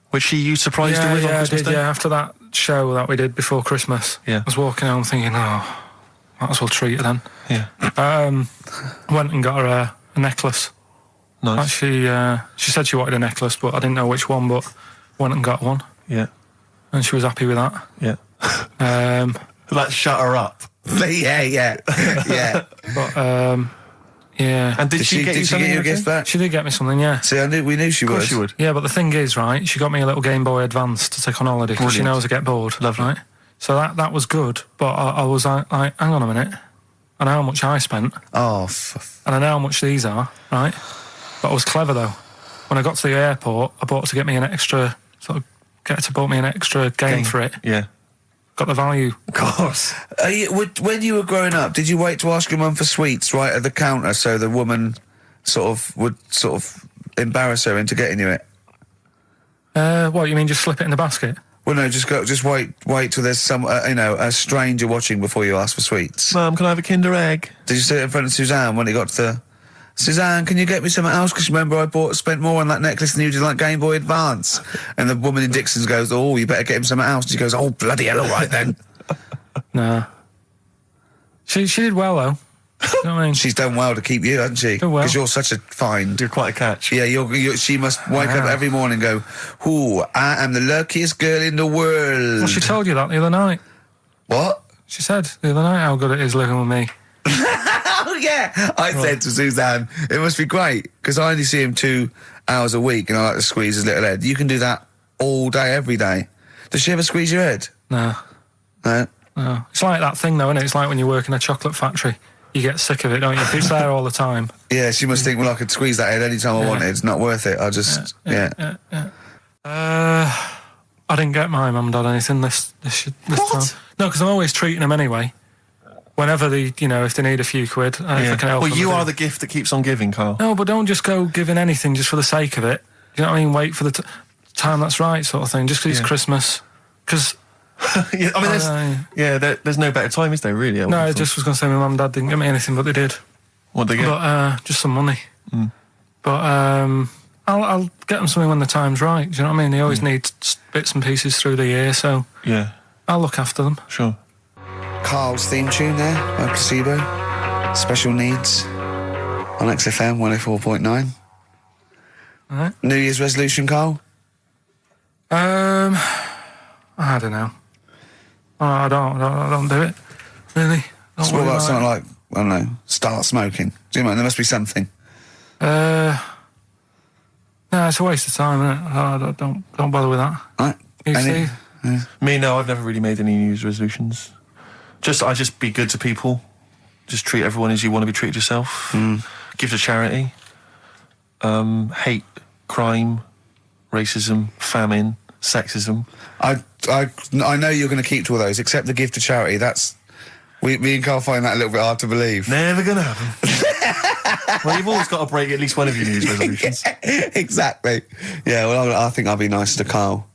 Which you surprised her with on Christmas Day? Yeah, after that show that we did before Christmas. Yeah. I was walking home thinking, might as well treat her then. Yeah. Went and got her a necklace. Nice. Actually, she said she wanted a necklace, but I didn't know which one, but went and got one. Yeah. And she was happy with that. Yeah. That shut her up. Yeah. But, yeah. And did she get you a gift back? She did get me something, yeah. See, we knew she would. Of course she would. Yeah, but the thing is, right, she got me a little Game Boy Advance to take on holiday because she knows I get bored. Lovely. Right? So that was good, but I was like, hang on a minute. I know how much I spent. Oh. And I know how much these are, right? But I was clever, though. When I got to the airport, I bought to get me an extra, bought me an extra game for it. Yeah. Got the value. Of course. When you were growing up, did you wait to ask your mum for sweets right at the counter so the woman would embarrass her into getting you it? What, you mean just slip it in the basket? Well, no, just wait till there's some, a stranger watching before you ask for sweets. Mum, can I have a Kinder Egg? Did you sit in front of Suzanne when it got to Suzanne, can you get me something else? Because remember I spent more on that necklace than you did, like Game Boy Advance. And the woman in Dixon's goes, oh, you better get him something else. She goes, oh, bloody hell, all right then. Nah. She did well, though. You know what I mean? She's done well to keep you, hasn't she? Done well. Because you're such a find. You're quite a catch. Yeah, she must wake up every morning and go, ooh, I am the luckiest girl in the world. Well, she told you that the other night. What? She said the other night how good it is living with me. Oh, yeah. I said to Suzanne, it must be great, because I only see him 2 hours a week and I like to squeeze his little head. You can do that all day, every day. Does she ever squeeze your head? No. No? No. It's like that thing, though, isn't it? It's like when you work in a chocolate factory. You get sick of it, don't you? If it's there all the time. Yeah, she must think, well, I could squeeze that head any time I wanted. It's not worth it. I just, yeah. I didn't get my mum and dad anything this time. No, because I'm always treating them anyway. Whenever if they need a few quid, if I can help them. Well, you are the gift that keeps on giving, Karl. No, but don't just go giving anything just for the sake of it. You know what I mean? Wait for the time that's right, sort of thing. Just because it's Christmas. Because... yeah, I mean, there's no better time, is there, really? No, I just was going to say my mum and dad didn't get me anything, but they did. What'd they get? But, just some money. But, I'll get them something when the time's right. Do you know what I mean? They always need bits and pieces through the year, so... Yeah. I'll look after them. Sure. Karl's theme tune there by Placebo. Special Needs on XFM 104.9. All right. New Year's resolution, Karl? I don't know. I don't do it. Really. So what about something like, I don't know, start smoking? Do you know, there must be something. No, it's a waste of time, isn't it? Don't bother with that. Right. You see? Yeah. Me, no, I've never really made any New Year's resolutions. I just be good to people. Just treat everyone as you want to be treated yourself. Give to charity. Hate crime, racism, famine, sexism. I know you're going to keep to all those, except the gift to charity. Me and Karl find that a little bit hard to believe. Never going to happen. Well, you've always got to break at least one of your New Year's resolutions. Exactly. Yeah, well, I think I'll be nice to Karl.